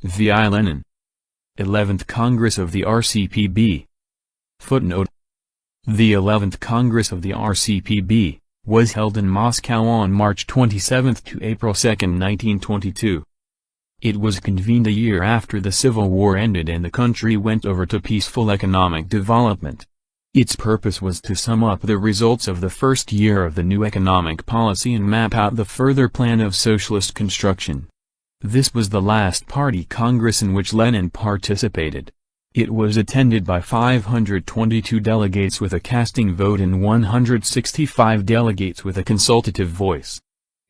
V.I. Lenin. 11th Congress of the R.C.P. Footnote: the 11th Congress of the R.C.P. was held in Moscow on March 27 to April 2, 1922. It was convened a year after the Civil War ended and the country went over to peaceful economic development. Its purpose was to sum up the results of the first year of the new economic policy and map out the further plan of socialist construction. This was the last party congress in which Lenin participated. It was attended by 522 delegates with a casting vote and 165 delegates with a consultative voice.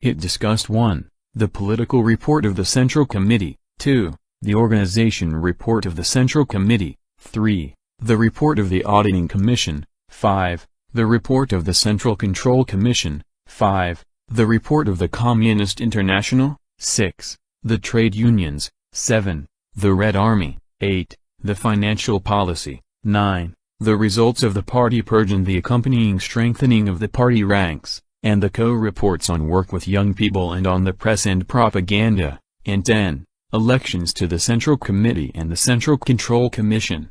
It discussed 1. The political report of the Central Committee, 2. The organization report of the Central Committee, 3. The report of the Auditing Commission, 5. The report of the Central Control Commission, 5. The report of the Communist International, 6. The Trade Unions, 7. The Red Army, 8. The Financial Policy, 9. The results of the party purge and the accompanying strengthening of the party ranks, and the co-reports on work with young people and on the press and propaganda, and 10. Elections to the Central Committee and the Central Control Commission.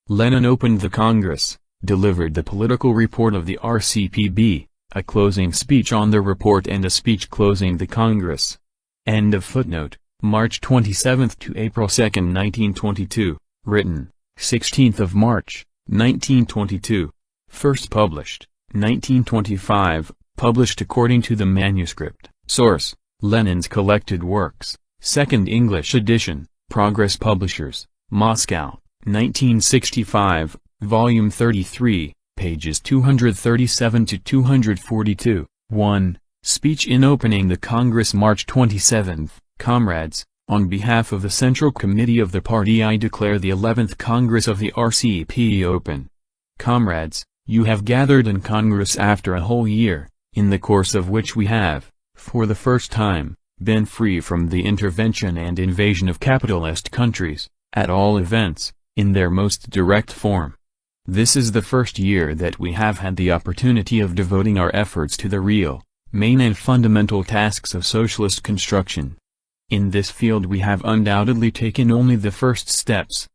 Lenin opened the Congress, delivered the political report of the R.C.P., a closing speech on the report and a speech closing the Congress. End of footnote. March 27 to April 2, 1922, written, 16th of March, 1922. First published, 1925, published according to the manuscript. Source: Lenin's Collected Works, 2nd English edition, Progress Publishers, Moscow, 1965, Volume 33, pages 237 to 242. 1. Speech in opening the Congress March 27. Comrades, on behalf of the Central Committee of the Party I declare the 11th Congress of the R.C.P. open. Comrades, you have gathered in Congress after a whole year, in the course of which we have, for the first time, been free from the intervention and invasion of capitalist countries, at all events, in their most direct form. This is the first year that we have had the opportunity of devoting our efforts to the real, main and fundamental tasks of socialist construction. In this field we have undoubtedly taken only the first steps.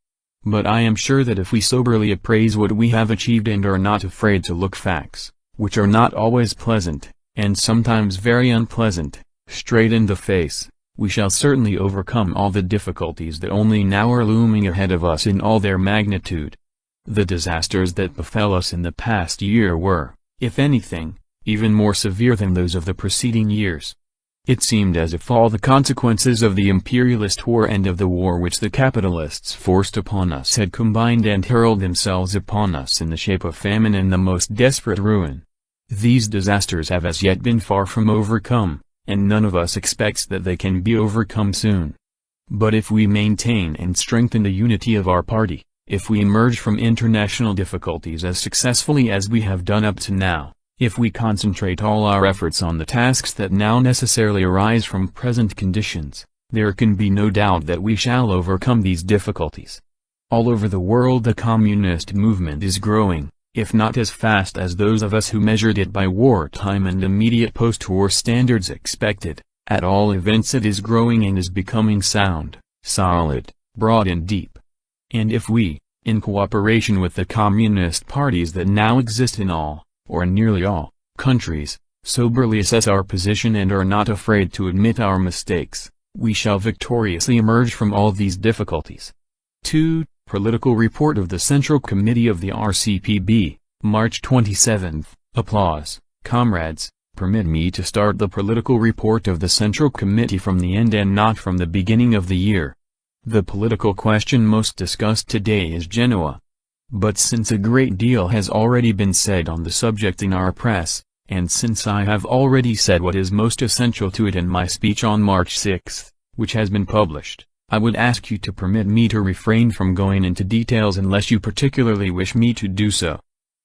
But I am sure that if we soberly appraise what we have achieved and are not afraid to look facts, which are not always pleasant, and sometimes very unpleasant, straight in the face, we shall certainly overcome all the difficulties that only now are looming ahead of us in all their magnitude. The disasters that befell us in the past year were, if anything, even more severe than those of the preceding years. It seemed as if all the consequences of the imperialist war and of the war which the capitalists forced upon us had combined and hurled themselves upon us in the shape of famine and the most desperate ruin. These disasters have as yet been far from overcome, and none of us expects that they can be overcome soon. But if we maintain and strengthen the unity of our party, if we emerge from international difficulties as successfully as we have done up to now, if we concentrate all our efforts on the tasks that now necessarily arise from present conditions, there can be no doubt that we shall overcome these difficulties. All over the world the communist movement is growing, if not as fast as those of us who measured it by wartime and immediate post-war standards expected, at all events it is growing and is becoming sound, solid, broad and deep. And if we, in cooperation with the communist parties that now exist in all, or nearly all, countries, soberly assess our position and are not afraid to admit our mistakes, we shall victoriously emerge from all these difficulties. 2. Political Report of the Central Committee of the R.C.P. March 27. Applause. Comrades, permit me to start the political report of the Central Committee from the end and not from the beginning of the year. The political question most discussed today is Genoa. But since a great deal has already been said on the subject in our press, and since I have already said what is most essential to it in my speech on March 6, which has been published, I would ask you to permit me to refrain from going into details unless you particularly wish me to do so.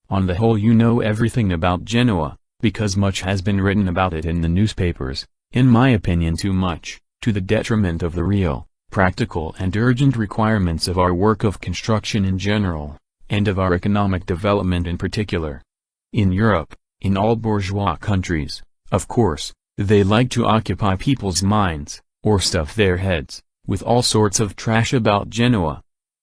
On the whole you know everything about Genoa, because much has been written about it in the newspapers, in my opinion too much, to the detriment of the real, practical and urgent requirements of our work of construction in general, and of our economic development in particular. In Europe, in all bourgeois countries, of course, they like to occupy people's minds, or stuff their heads, with all sorts of trash about Genoa.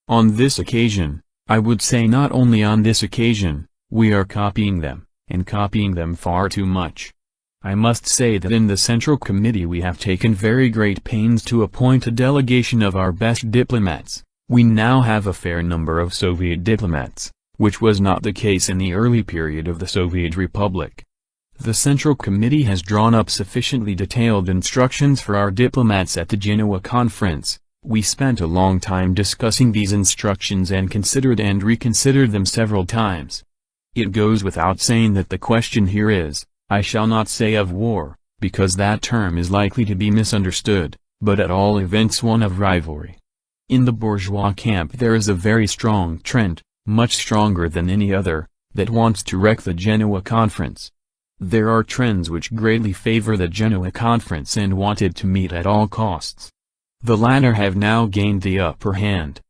On this occasion, I would say not only on this occasion, we are copying them, and copying them far too much. I must say that in the Central Committee we have taken very great pains to appoint a delegation of our best diplomats. We now have a fair number of Soviet diplomats, which was not the case in the early period of the Soviet Republic. The Central Committee has drawn up sufficiently detailed instructions for our diplomats at the Genoa Conference. We spent a long time discussing these instructions and considered and reconsidered them several times. It goes without saying that the question here is, I shall not say of war, because that term is likely to be misunderstood, but at all events one of rivalry. In the bourgeois camp there is a very strong trend, much stronger than any other, that wants to wreck the Genoa Conference. There are trends which greatly favor the Genoa Conference and want it to meet at all costs. The latter have now gained the upper hand.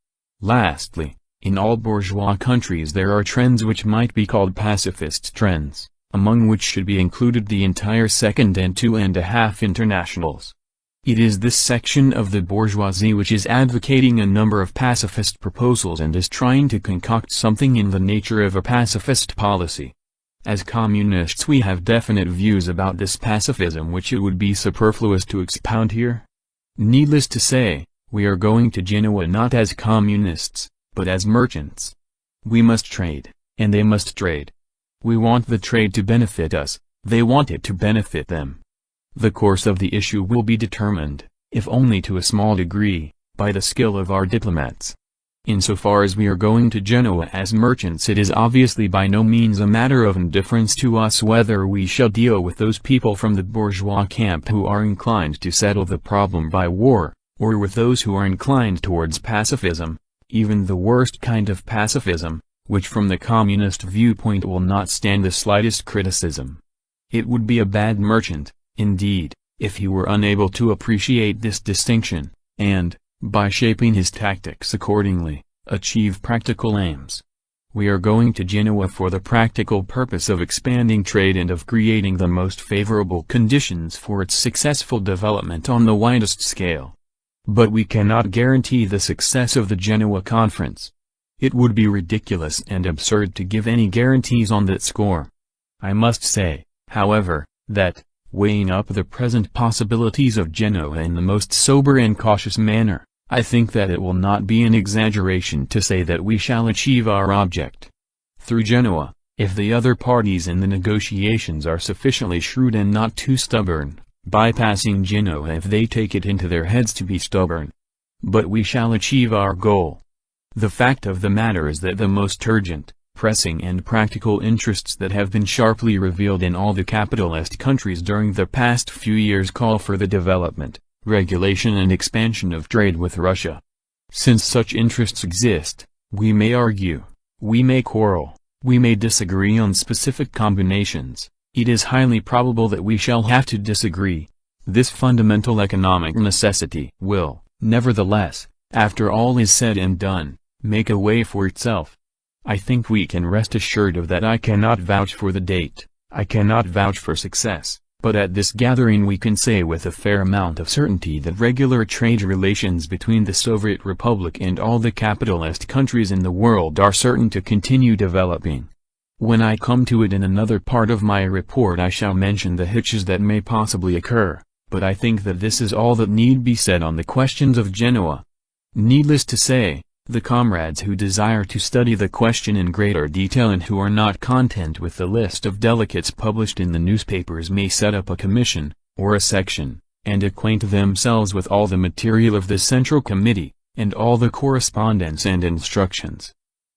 Lastly, in all bourgeois countries there are trends which might be called pacifist trends, among which should be included the entire Second and 2.5 Internationals. It is this section of the bourgeoisie which is advocating a number of pacifist proposals and is trying to concoct something in the nature of a pacifist policy. As communists we have definite views about this pacifism which it would be superfluous to expound here. Needless to say, we are going to Genoa not as communists, but as merchants. We must trade, and they must trade. We want the trade to benefit us, they want it to benefit them. The course of the issue will be determined, if only to a small degree, by the skill of our diplomats. Insofar as we are going to Genoa as merchants it is obviously by no means a matter of indifference to us whether we shall deal with those people from the bourgeois camp who are inclined to settle the problem by war, or with those who are inclined towards pacifism, even the worst kind of pacifism, which from the communist viewpoint will not stand the slightest criticism. It would be a bad merchant, indeed, if he were unable to appreciate this distinction, and, by shaping his tactics accordingly, achieve practical aims. We are going to Genoa for the practical purpose of expanding trade and of creating the most favorable conditions for its successful development on the widest scale. But we cannot guarantee the success of the Genoa Conference. It would be ridiculous and absurd to give any guarantees on that score. I must say, however, that, weighing up the present possibilities of Genoa in the most sober and cautious manner, I think that it will not be an exaggeration to say that we shall achieve our object. Through Genoa, if the other parties in the negotiations are sufficiently shrewd and not too stubborn, bypassing Genoa if they take it into their heads to be stubborn. But we shall achieve our goal. The fact of the matter is that the most urgent, pressing and practical interests that have been sharply revealed in all the capitalist countries during the past few years call for the development, regulation and expansion of trade with Russia. Since such interests exist, we may argue, we may quarrel, we may disagree on specific combinations, it is highly probable that we shall have to disagree. This fundamental economic necessity will, nevertheless, after all is said and done, make a way for itself. I think we can rest assured of that. I cannot vouch for the date, I cannot vouch for success, but at this gathering we can say with a fair amount of certainty that regular trade relations between the Soviet Republic and all the capitalist countries in the world are certain to continue developing. When I come to it in another part of my report I shall mention the hitches that may possibly occur, but I think that this is all that need be said on the questions of Genoa. Needless to say, the comrades who desire to study the question in greater detail and who are not content with the list of delegates published in the newspapers may set up a commission, or a section, and acquaint themselves with all the material of the Central Committee, and all the correspondence and instructions.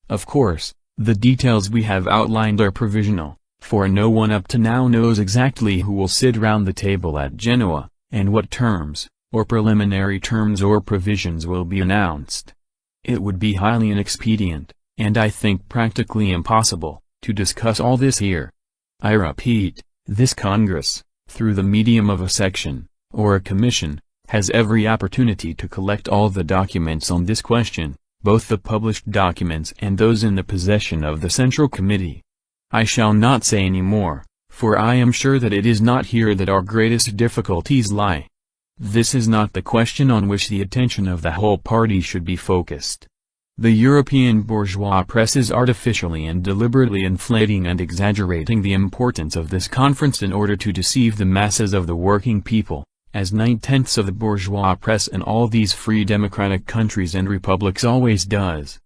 Of course, the details we have outlined are provisional, for no one up to now knows exactly who will sit round the table at Genoa, and what terms, or preliminary terms or provisions will be announced. It would be highly inexpedient, and I think practically impossible, to discuss all this here. I repeat, this Congress, through the medium of a section, or a commission, has every opportunity to collect all the documents on this question, both the published documents and those in the possession of the Central Committee. I shall not say any more, for I am sure that it is not here that our greatest difficulties lie. This is not the question on which the attention of the whole party should be focused. The European bourgeois press is artificially and deliberately inflating and exaggerating the importance of this conference in order to deceive the masses of the working people, as 9/10 of the bourgeois press in all these free democratic countries and republics always does.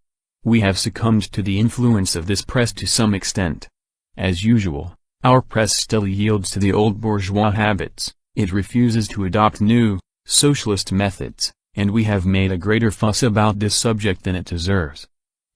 We have succumbed to the influence of this press to some extent. As usual, our press still yields to the old bourgeois habits, it refuses to adopt new, socialist methods, and we have made a greater fuss about this subject than it deserves.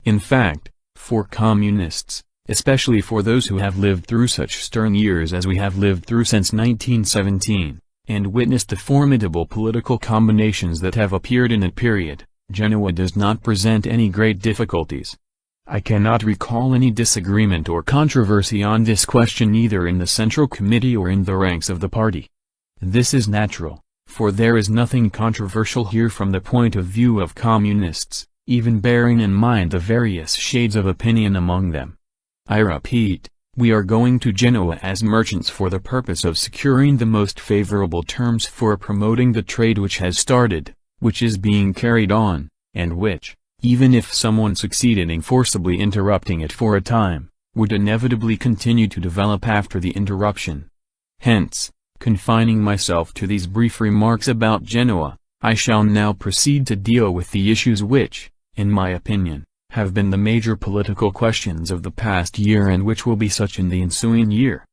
In fact, for communists, especially for those who have lived through such stern years as we have lived through since 1917, and witnessed the formidable political combinations that have appeared in that period, Genoa does not present any great difficulties. I cannot recall any disagreement or controversy on this question either in the Central Committee or in the ranks of the party. This is natural, for there is nothing controversial here from the point of view of communists, even bearing in mind the various shades of opinion among them. I repeat, we are going to Genoa as merchants for the purpose of securing the most favorable terms for promoting the trade which has started, which is being carried on, and which, even if someone succeeded in forcibly interrupting it for a time, would inevitably continue to develop after the interruption. Hence, confining myself to these brief remarks about Genoa, I shall now proceed to deal with the issues which, in my opinion, have been the major political questions of the past year and which will be such in the ensuing year.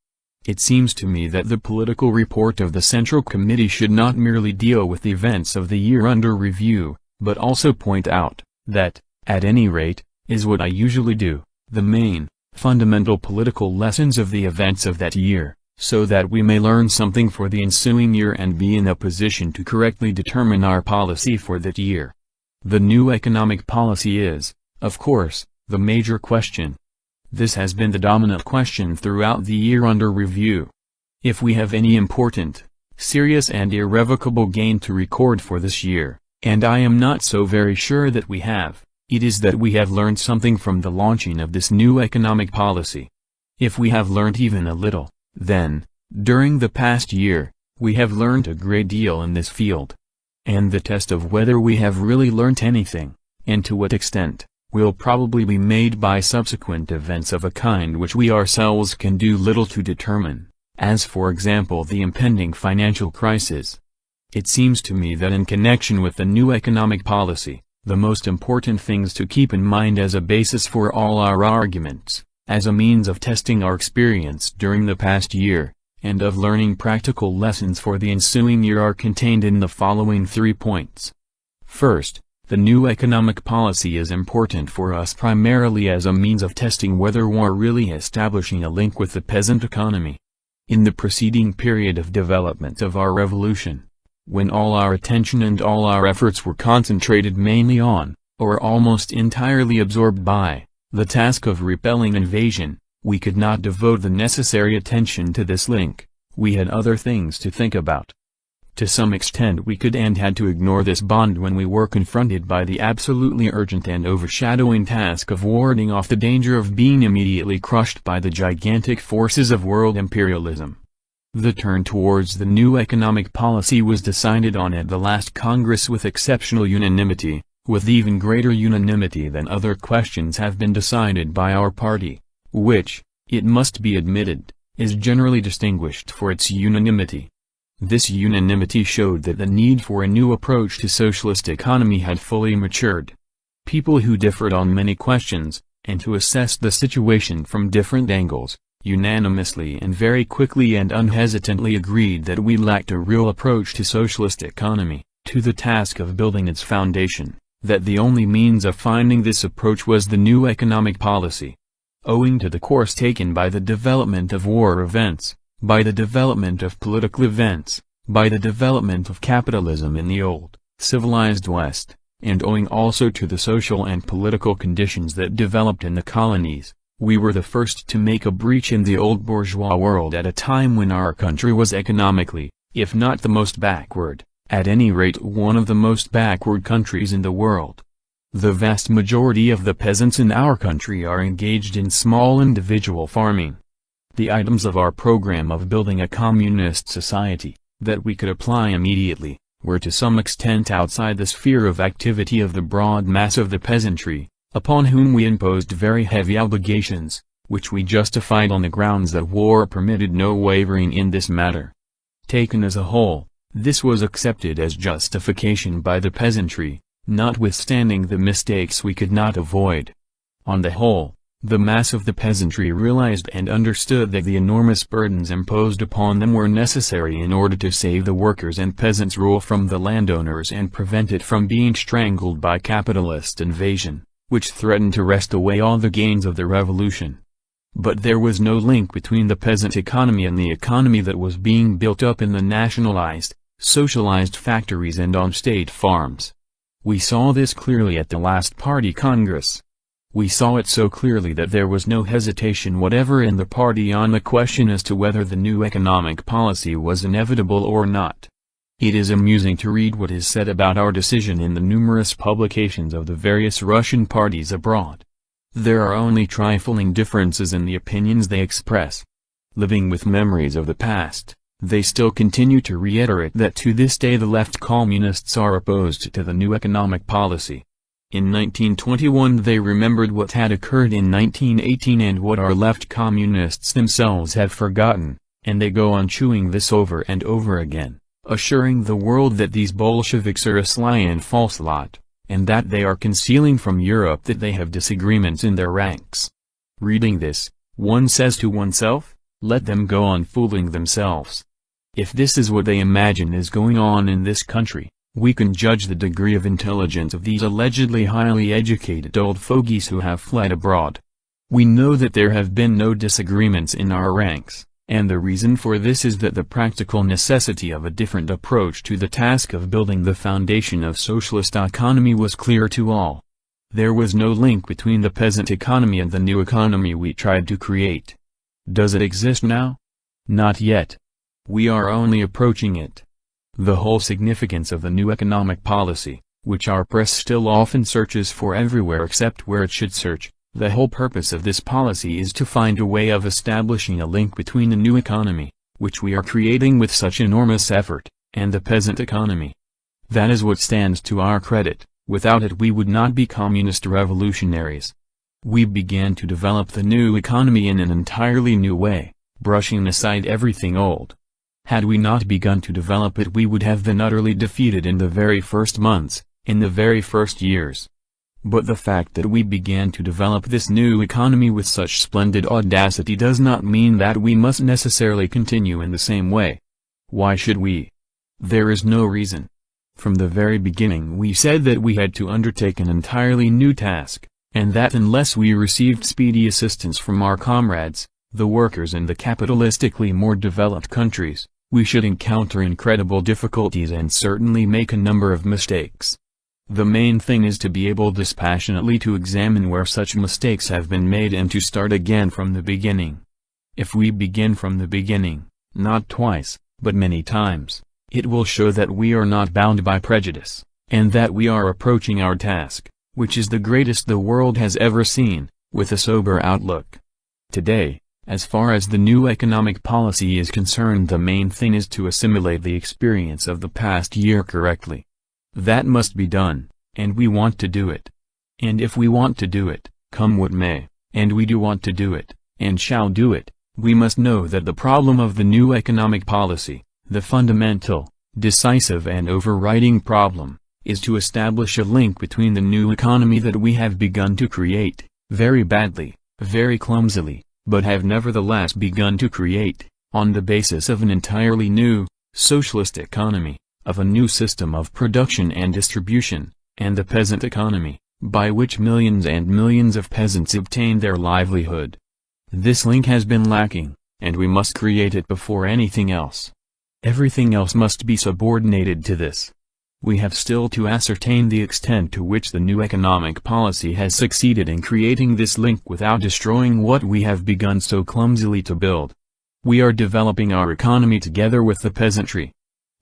It seems to me that the political report of the Central Committee should not merely deal with the events of the year under review, but also point out, that, at any rate, is what I usually do, the main, fundamental political lessons of the events of that year, so that we may learn something for the ensuing year and be in a position to correctly determine our policy for that year. The new economic policy is, of course, the major question. This has been the dominant question throughout the year under review. If we have any important, serious and irrevocable gain to record for this year, and I am not so very sure that we have, it is that we have learned something from the launching of this new economic policy. If we have learned even a little, then, during the past year, we have learned a great deal in this field. And the test of whether we have really learnt anything, and to what extent, will probably be made by subsequent events of a kind which we ourselves can do little to determine, as for example the impending financial crisis. It seems to me that in connection with the new economic policy, the most important things to keep in mind as a basis for all our arguments, as a means of testing our experience during the past year, and of learning practical lessons for the ensuing year are contained in the following 3 points. First, the new economic policy is important for us primarily as a means of testing whether we are really establishing a link with the peasant economy. In the preceding period of development of our revolution, when all our attention and all our efforts were concentrated mainly on, or almost entirely absorbed by, the task of repelling invasion, we could not devote the necessary attention to this link. We had other things to think about. To some extent we could and had to ignore this bond when we were confronted by the absolutely urgent and overshadowing task of warding off the danger of being immediately crushed by the gigantic forces of world imperialism. The turn towards the new economic policy was decided on at the last Congress with exceptional unanimity, with even greater unanimity than other questions have been decided by our party, which, it must be admitted, is generally distinguished for its unanimity. This unanimity showed that the need for a new approach to socialist economy had fully matured. People who differed on many questions, and who assessed the situation from different angles, unanimously and very quickly and unhesitantly agreed that we lacked a real approach to socialist economy, to the task of building its foundation, that the only means of finding this approach was the new economic policy. Owing to the course taken by the development of war events, by the development of political events, by the development of capitalism in the old, civilized West, and owing also to the social and political conditions that developed in the colonies, we were the first to make a breach in the old bourgeois world at a time when our country was economically, if not the most backward, at any rate one of the most backward countries in the world. The vast majority of the peasants in our country are engaged in small individual farming. The items of our program of building a communist society, that we could apply immediately, were to some extent outside the sphere of activity of the broad mass of the peasantry, upon whom we imposed very heavy obligations, which we justified on the grounds that war permitted no wavering in this matter. Taken as a whole, this was accepted as justification by the peasantry, notwithstanding the mistakes we could not avoid. On the whole, the mass of the peasantry realized and understood that the enormous burdens imposed upon them were necessary in order to save the workers' and peasants' rule from the landowners and prevent it from being strangled by capitalist invasion, which threatened to wrest away all the gains of the revolution. But there was no link between the peasant economy and the economy that was being built up in the nationalized, socialized factories and on state farms. We saw this clearly at the last Party Congress. We saw it so clearly that there was no hesitation whatever in the party on the question as to whether the new economic policy was inevitable or not. It is amusing to read what is said about our decision in the numerous publications of the various Russian parties abroad. There are only trifling differences in the opinions they express. Living with memories of the past, they still continue to reiterate that to this day the left communists are opposed to the new economic policy. In 1921 they remembered what had occurred in 1918 and what our left communists themselves have forgotten, and they go on chewing this over and over again, assuring the world that these Bolsheviks are a sly and false lot, and that they are concealing from Europe that they have disagreements in their ranks. Reading this, one says to oneself, let them go on fooling themselves. If this is what they imagine is going on in this country, we can judge the degree of intelligence of these allegedly highly educated old fogies who have fled abroad. We know that there have been no disagreements in our ranks, and the reason for this is that the practical necessity of a different approach to the task of building the foundation of socialist economy was clear to all. There was no link between the peasant economy and the new economy we tried to create. Does it exist now? Not yet. We are only approaching it. The whole significance of the new economic policy, which our press still often searches for everywhere except where it should search, the whole purpose of this policy is to find a way of establishing a link between the new economy, which we are creating with such enormous effort, and the peasant economy. That is what stands to our credit. Without it we would not be communist revolutionaries. We began to develop the new economy in an entirely new way, brushing aside everything old. Had we not begun to develop it we would have been utterly defeated in the very first months, in the very first years. But the fact that we began to develop this new economy with such splendid audacity does not mean that we must necessarily continue in the same way. Why should we? There is no reason. From the very beginning we said that we had to undertake an entirely new task, and that unless we received speedy assistance from our comrades, the workers in the capitalistically more developed countries, we should encounter incredible difficulties and certainly make a number of mistakes. The main thing is to be able dispassionately to examine where such mistakes have been made and to start again from the beginning. If we begin from the beginning, not twice, but many times, it will show that we are not bound by prejudice, and that we are approaching our task, which is the greatest the world has ever seen, with a sober outlook. Today, as far as the new economic policy is concerned, the main thing is to assimilate the experience of the past year correctly. That must be done, and we want to do it. And if we want to do it, come what may, and we do want to do it, and shall do it, we must know that the problem of the new economic policy, the fundamental, decisive and overriding problem, is to establish a link between the new economy that we have begun to create, very badly, very clumsily, but have nevertheless begun to create, on the basis of an entirely new, socialist economy, of a new system of production and distribution, and the peasant economy, by which millions and millions of peasants obtain their livelihood. This link has been lacking, and we must create it before anything else. Everything else must be subordinated to this. We have still to ascertain the extent to which the new economic policy has succeeded in creating this link without destroying what we have begun so clumsily to build. We are developing our economy together with the peasantry.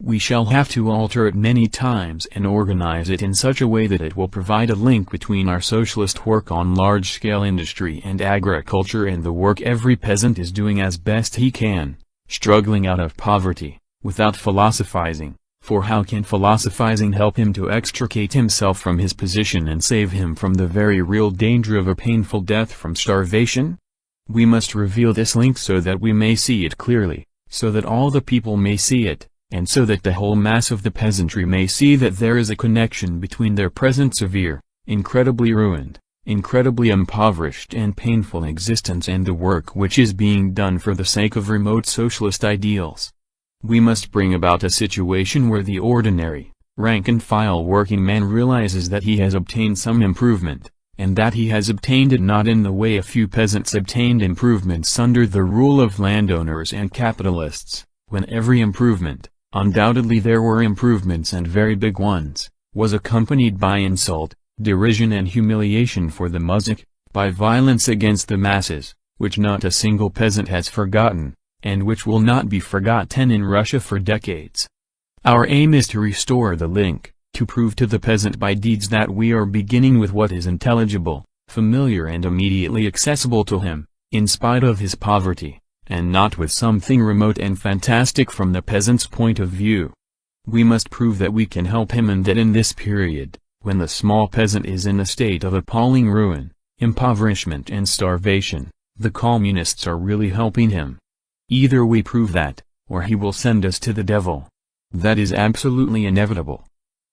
We shall have to alter it many times and organize it in such a way that it will provide a link between our socialist work on large-scale industry and agriculture and the work every peasant is doing as best he can, struggling out of poverty, without philosophizing, For how can philosophizing help him to extricate himself from his position and save him from the very real danger of a painful death from starvation? We must reveal this link so that we may see it clearly, so that all the people may see it, and so that the whole mass of the peasantry may see that there is a connection between their present severe, incredibly ruined, incredibly impoverished and painful existence and the work which is being done for the sake of remote socialist ideals. We must bring about a situation where the ordinary, rank-and-file working man realizes that he has obtained some improvement, and that he has obtained it not in the way a few peasants obtained improvements under the rule of landowners and capitalists, when every improvement, undoubtedly there were improvements and very big ones, was accompanied by insult, derision and humiliation for the muzhik, by violence against the masses, which not a single peasant has forgotten, and which will not be forgotten in Russia for decades. Our aim is to restore the link, to prove to the peasant by deeds that we are beginning with what is intelligible, familiar and immediately accessible to him, in spite of his poverty, and not with something remote and fantastic from the peasant's point of view. We must prove that we can help him and that in this period, when the small peasant is in a state of appalling ruin, impoverishment and starvation, the communists are really helping him. Either we prove that, or he will send us to the devil. That is absolutely inevitable.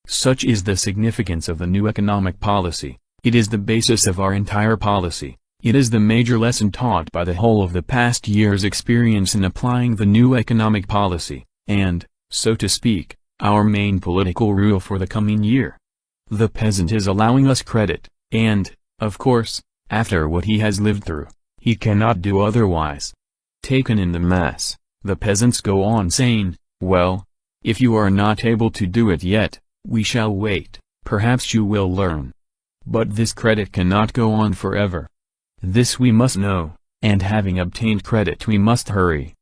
Such is the significance of the new economic policy. It is the basis of our entire policy. It is the major lesson taught by the whole of the past year's experience in applying the new economic policy, and, so to speak, our main political rule for the coming year. The peasant is allowing us credit, and, of course, after what he has lived through, he cannot do otherwise. Taken in the mass, the peasants go on saying, well, if you are not able to do it yet, we shall wait, perhaps you will learn. But this credit cannot go on forever. This we must know, and having obtained credit we must hurry.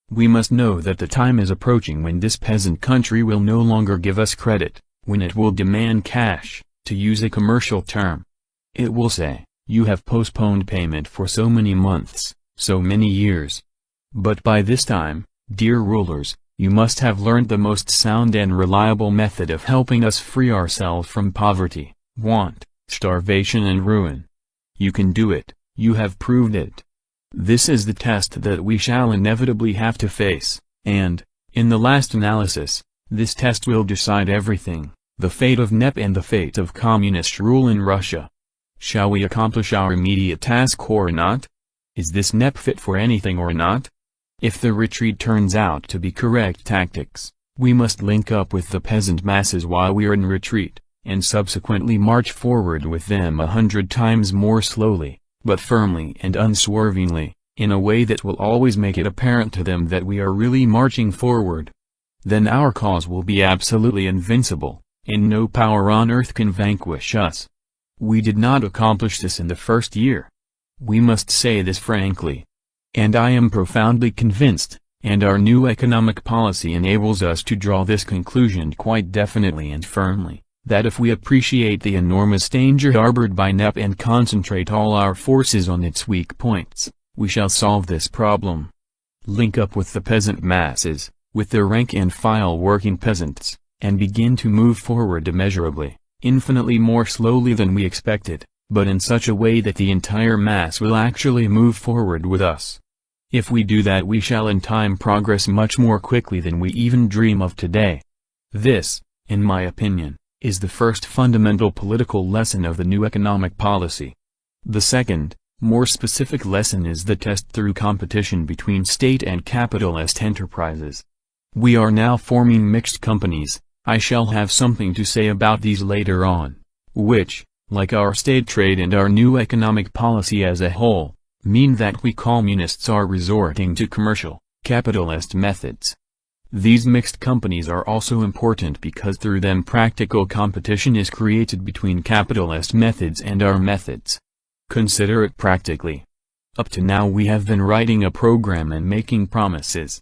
We must know that the time is approaching when this peasant country will no longer give us credit, when it will demand cash, to use a commercial term. It will say, you have postponed payment for so many months, so many years. But by this time, dear rulers, you must have learned the most sound and reliable method of helping us free ourselves from poverty, want, starvation and ruin. You can do it, you have proved it. This is the test that we shall inevitably have to face, and, in the last analysis, this test will decide everything, the fate of NEP and the fate of communist rule in Russia. Shall we accomplish our immediate task or not? Is this NEP fit for anything or not? If the retreat turns out to be correct tactics, we must link up with the peasant masses while we are in retreat, and subsequently march forward with them 100 times more slowly, but firmly and unswervingly, in a way that will always make it apparent to them that we are really marching forward. Then our cause will be absolutely invincible, and no power on earth can vanquish us. We did not accomplish this in the first year. We must say this frankly. And I am profoundly convinced, and our new economic policy enables us to draw this conclusion quite definitely and firmly, that if we appreciate the enormous danger harbored by NEP and concentrate all our forces on its weak points, we shall solve this problem. Link up with the peasant masses, with the rank-and-file working peasants, and begin to move forward immeasurably, infinitely more slowly than we expected, but in such a way that the entire mass will actually move forward with us. If we do that we shall in time progress much more quickly than we even dream of today. This, in my opinion, is the first fundamental political lesson of the new economic policy. The second, more specific lesson is the test through competition between state and capitalist enterprises. We are now forming mixed companies. I shall have something to say about these later on, which, like our state trade and our new economic policy as a whole, mean that we communists are resorting to commercial, capitalist methods. These mixed companies are also important because through them practical competition is created between capitalist methods and our methods. Consider it practically. Up to now we have been writing a program and making promises.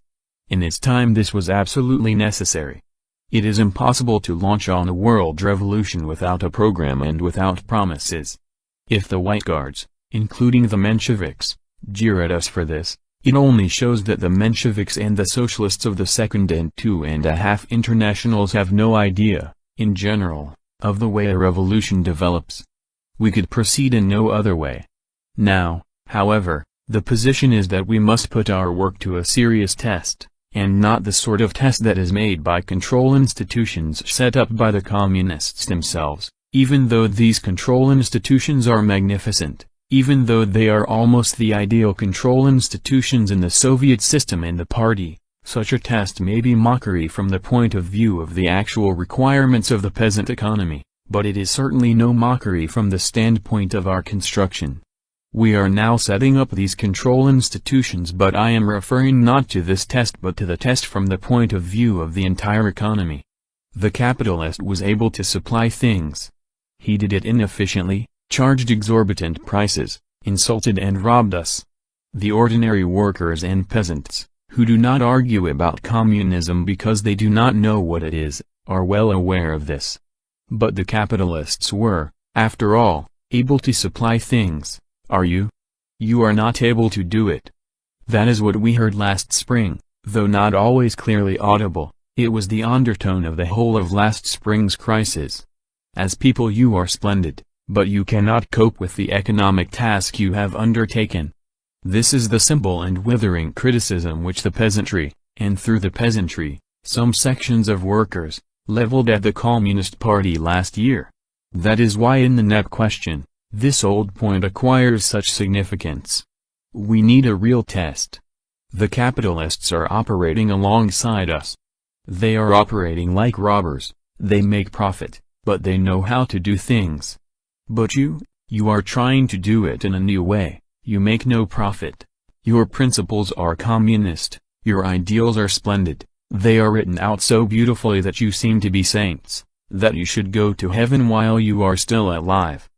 In its time this was absolutely necessary. It is impossible to launch on a world revolution without a program and without promises. If the White Guards, including the Mensheviks, jeer at us for this, It only shows that the Mensheviks and the socialists of the Second and Two and a Half Internationals have no idea, in general, of the way a revolution develops. We could proceed in no other way. Now, however, the position is that we must put our work to a serious test, and not the sort of test that is made by control institutions set up by the communists themselves, even though these control institutions are magnificent, even though they are almost the ideal control institutions in the Soviet system and the party. Such a test may be mockery from the point of view of the actual requirements of the peasant economy, but it is certainly no mockery from the standpoint of our construction. We are now setting up these control institutions, but I am referring not to this test but to the test from the point of view of the entire economy. The capitalist was able to supply things. He did it inefficiently, charged exorbitant prices, insulted and robbed us. The ordinary workers and peasants, who do not argue about communism because they do not know what it is, are well aware of this. But the capitalists were, after all, able to supply things. Are you? You are not able to do it. That is what we heard last spring, though not always clearly audible. It was the undertone of the whole of last spring's crisis. As people you are splendid, but you cannot cope with the economic task you have undertaken. This is the simple and withering criticism which the peasantry, and through the peasantry, some sections of workers, leveled at the Communist Party last year. That is why in the NEP question, this old point acquires such significance. We need a real test. The capitalists are operating alongside us. They are operating like robbers. They make profit, but they know how to do things. But you are trying to do it in a new way. You make no profit. Your principles are communist. Your ideals are splendid. They are written out so beautifully that you seem to be saints, that you should go to heaven while you are still alive.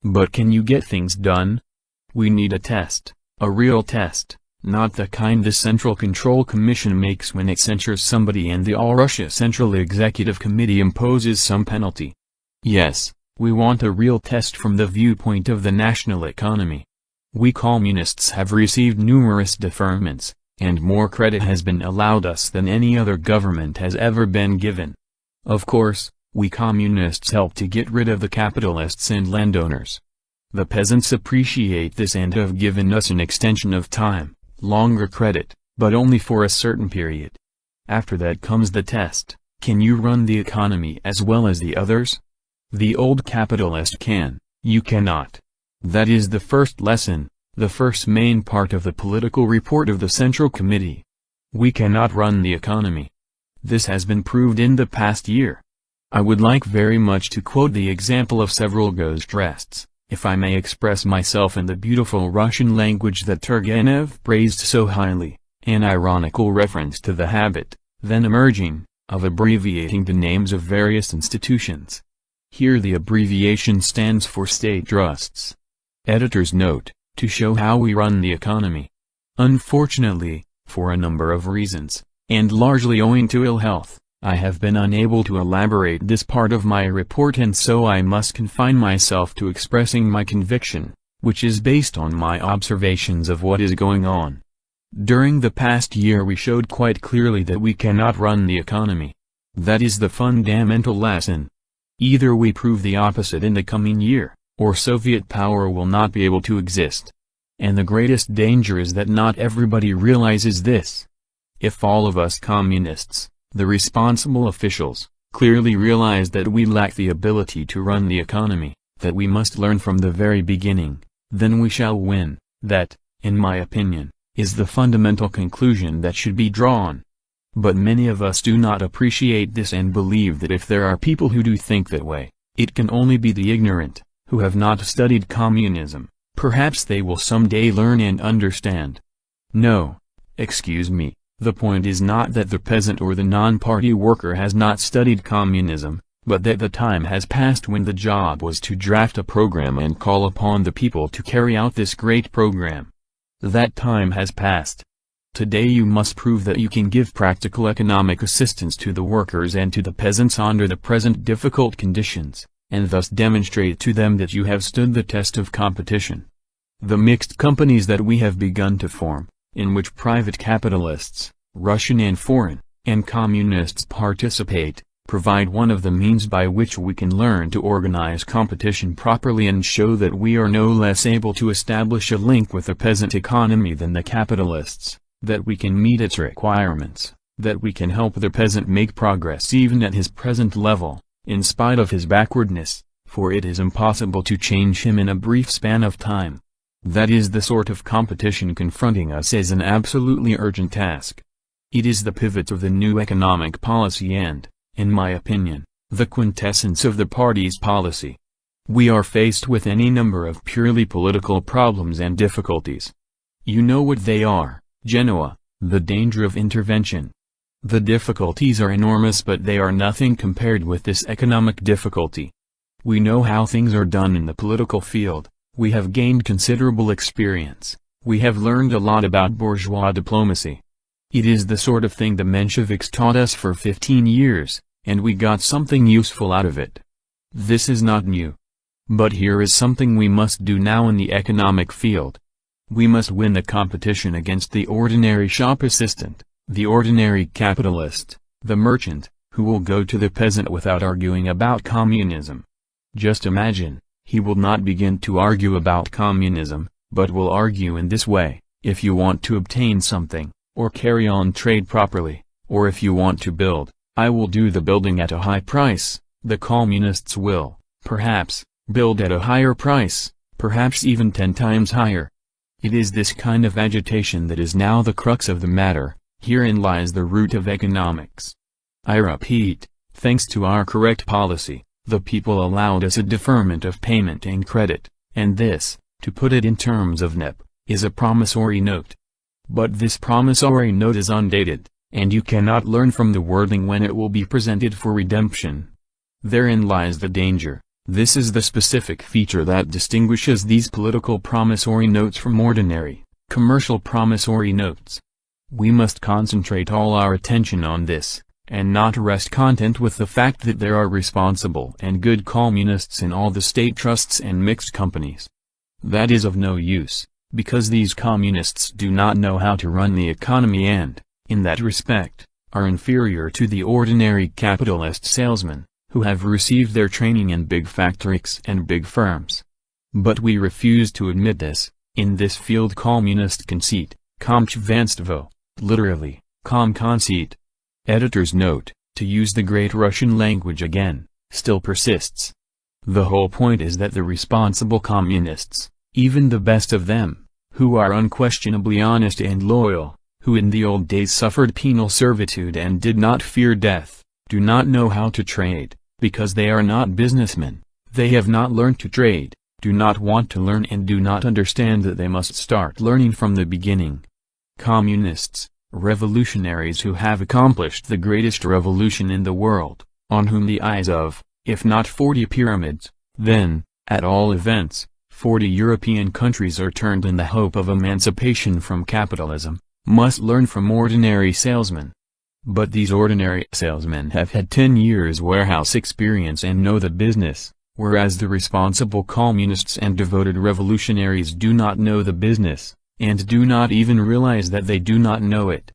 But can you get things done? We need a test, a real test, not the kind the Central Control Commission makes when it censures somebody and the All-Russia Central Executive Committee imposes some penalty. Yes, we want a real test from the viewpoint of the national economy. We communists have received numerous deferments, and more credit has been allowed us than any other government has ever been given. Of course, we communists help to get rid of the capitalists and landowners. The peasants appreciate this and have given us an extension of time, longer credit, but only for a certain period. After that comes the test: can you run the economy as well as the others? The old capitalist can, you cannot. That is the first lesson, the first main part of the political report of the Central Committee. We cannot run the economy. This has been proved in the past year. I would like very much to quote the example of several ghost-rests, if I may express myself in the beautiful Russian language that Turgenev praised so highly, an ironical reference to the habit, then emerging, of abbreviating the names of various institutions. Here the abbreviation stands for State Trusts. Editor's note, to show how we run the economy. Unfortunately, for a number of reasons, and largely owing to ill health, I have been unable to elaborate this part of my report, and so I must confine myself to expressing my conviction, which is based on my observations of what is going on. During the past year we showed quite clearly that we cannot run the economy. That is the fundamental lesson. Either we prove the opposite in the coming year, or Soviet power will not be able to exist. And the greatest danger is that not everybody realizes this. If all of us communists, the responsible officials, clearly realize that we lack the ability to run the economy, that we must learn from the very beginning, then we shall win. That, in my opinion, is the fundamental conclusion that should be drawn. But many of us do not appreciate this and believe that if there are people who do think that way, it can only be the ignorant, who have not studied communism. Perhaps they will someday learn and understand. No, excuse me. The point is not that the peasant or the non-party worker has not studied communism, but that the time has passed when the job was to draft a program and call upon the people to carry out this great program. That time has passed. Today you must prove that you can give practical economic assistance to the workers and to the peasants under the present difficult conditions, and thus demonstrate to them that you have stood the test of competition. The mixed companies that we have begun to form, in which private capitalists, Russian and foreign, and communists participate, provide one of the means by which we can learn to organize competition properly and show that we are no less able to establish a link with the peasant economy than the capitalists, that we can meet its requirements, that we can help the peasant make progress even at his present level, in spite of his backwardness, for it is impossible to change him in a brief span of time. That is the sort of competition confronting us as an absolutely urgent task. It is the pivot of the new economic policy and, in my opinion, the quintessence of the party's policy. We are faced with any number of purely political problems and difficulties. You know what they are, Genoa, the danger of intervention. The difficulties are enormous, but they are nothing compared with this economic difficulty. We know how things are done in the political field, we have gained considerable experience, we have learned a lot about bourgeois diplomacy. It is the sort of thing the Mensheviks taught us for 15 years, and we got something useful out of it. This is not new. But here is something we must do now in the economic field. We must win the competition against the ordinary shop assistant, the ordinary capitalist, the merchant, who will go to the peasant without arguing about communism. Just imagine, he will not begin to argue about communism, but will argue in this way: if you want to obtain something, or carry on trade properly, or if you want to build, I will do the building at a high price. The communists will, perhaps, build at a higher price, perhaps even 10 times higher. It is this kind of agitation that is now the crux of the matter. Herein lies the root of economics. I repeat, thanks to our correct policy, the people allowed us a deferment of payment and credit, and this, to put it in terms of NEP, is a promissory note. But this promissory note is undated, and you cannot learn from the wording when it will be presented for redemption. Therein lies the danger. This is the specific feature that distinguishes these political promissory notes from ordinary, commercial promissory notes. We must concentrate all our attention on this, and not rest content with the fact that there are responsible and good communists in all the state trusts and mixed companies. That is of no use, because these communists do not know how to run the economy and, in that respect, are inferior to the ordinary capitalist salesmen, who have received their training in big factories and big firms. But we refuse to admit this. In this field communist conceit, komchvanstvo, literally, conceit. Editor's note, to use the great Russian language again, still persists. The whole point is that the responsible communists, even the best of them, who are unquestionably honest and loyal, who in the old days suffered penal servitude and did not fear death, do not know how to trade, because they are not businessmen, they have not learned to trade, do not want to learn, and do not understand that they must start learning from the beginning. Communists, revolutionaries who have accomplished the greatest revolution in the world, on whom the eyes of, if not 40 pyramids, then, at all events, 40 European countries are turned in the hope of emancipation from capitalism, must learn from ordinary salesmen. But these ordinary salesmen have had 10 years warehouse experience and know the business, whereas the responsible communists and devoted revolutionaries do not know the business, and do not even realize that they do not know it.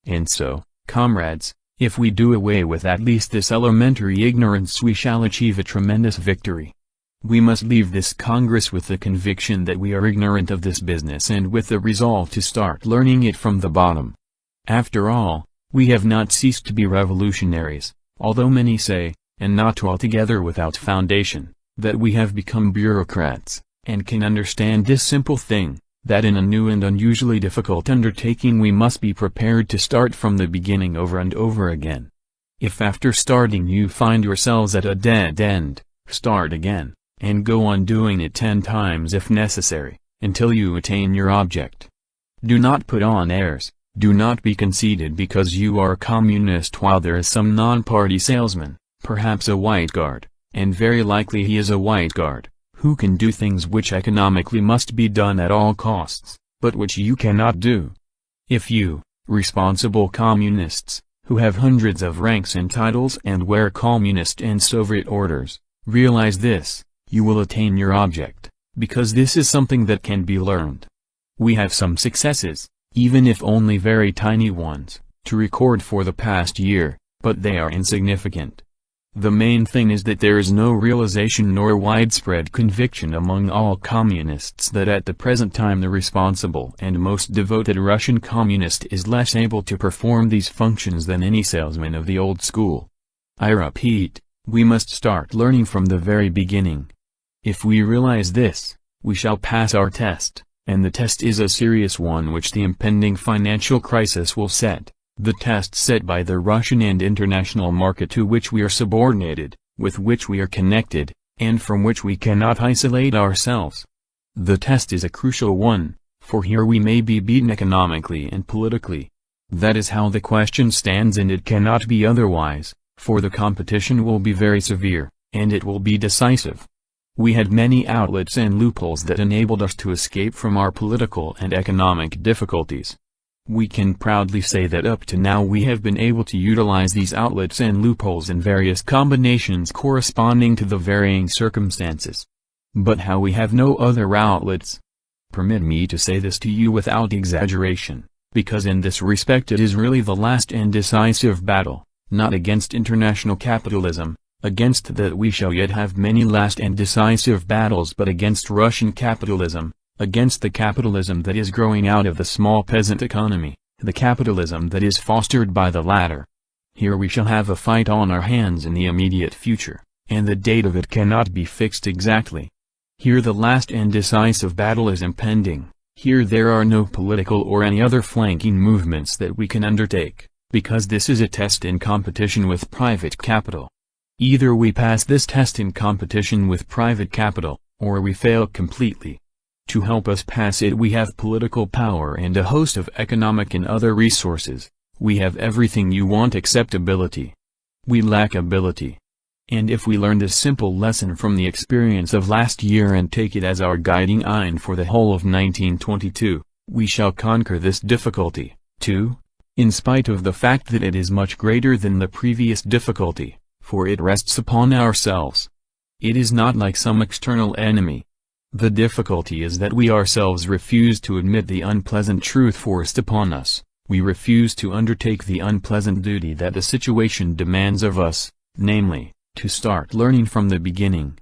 And so, comrades, if we do away with at least this elementary ignorance, we shall achieve a tremendous victory. We must leave this Congress with the conviction that we are ignorant of this business and with the resolve to start learning it from the bottom. After all, we have not ceased to be revolutionaries, although many say, and not altogether without foundation, that we have become bureaucrats, and can understand this simple thing, that in a new and unusually difficult undertaking we must be prepared to start from the beginning over and over again. If after starting you find yourselves at a dead end, start again, and go on doing it 10 times if necessary, until you attain your object. Do not put on airs. Do not be conceited because you are a communist while there is some non-party salesman, perhaps a white guard, and very likely he is a white guard, who can do things which economically must be done at all costs, but which you cannot do. If you, responsible communists, who have hundreds of ranks and titles and wear communist and Soviet orders, realize this, you will attain your object, because this is something that can be learned. We have some successes. even if only very tiny ones, to record for the past year, but they are insignificant. The main thing is that there is no realization nor widespread conviction among all communists that at the present time the responsible and most devoted Russian communist is less able to perform these functions than any salesman of the old school. I repeat, we must start learning from the very beginning. If we realize this, we shall pass our test, and the test is a serious one which the impending financial crisis will set. The test set by the Russian and international market to which we are subordinated, with which we are connected, and from which we cannot isolate ourselves. The test is a crucial one, for here we may be beaten economically and politically. That is how the question stands, and it cannot be otherwise, for the competition will be very severe, and it will be decisive. We had many outlets and loopholes that enabled us to escape from our political and economic difficulties. We can proudly say that up to now we have been able to utilize these outlets and loopholes in various combinations corresponding to the varying circumstances. But how we have no other outlets? Permit me to say this to you without exaggeration, because in this respect it is really the last and decisive battle, not against international capitalism, against that we shall yet have many last and decisive battles, but against Russian capitalism. Against the capitalism that is growing out of the small peasant economy, the capitalism that is fostered by the latter. Here we shall have a fight on our hands in the immediate future, and the date of it cannot be fixed exactly. Here the last and decisive battle is impending. Here there are no political or any other flanking movements that we can undertake, because this is a test in competition with private capital. Either we pass this test in competition with private capital, or we fail completely. To help us pass it we have political power and a host of economic and other resources. We have everything you want except ability. We lack ability. And if we learn this simple lesson from the experience of last year and take it as our guiding line for the whole of 1922, we shall conquer this difficulty, too, in spite of the fact that it is much greater than the previous difficulty, for it rests upon ourselves. It is not like some external enemy. The difficulty is that we ourselves refuse to admit the unpleasant truth forced upon us. We refuse to undertake the unpleasant duty that the situation demands of us, namely, to start learning from the beginning.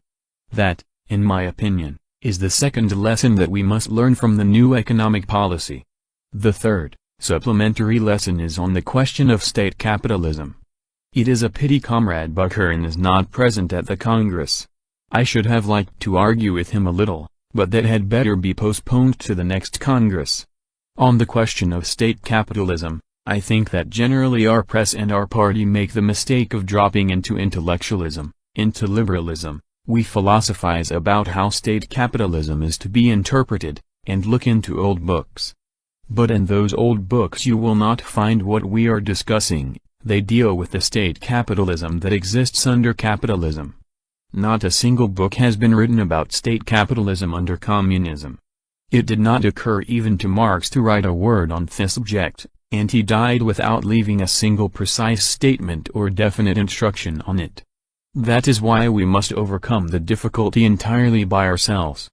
That, in my opinion, is the second lesson that we must learn from the new economic policy. The third, supplementary lesson is on the question of state capitalism. It is a pity Comrade Bukharin is not present at the Congress. I should have liked to argue with him a little, but that had better be postponed to the next Congress. On the question of state capitalism, I think that generally our press and our party make the mistake of dropping into intellectualism, into liberalism. We philosophize about how state capitalism is to be interpreted, and look into old books. But in those old books you will not find what we are discussing. They deal with the state capitalism that exists under capitalism. Not a single book has been written about state capitalism under communism. It did not occur even to Marx to write a word on this subject, and he died without leaving a single precise statement or definite instruction on it. That is why we must overcome the difficulty entirely by ourselves.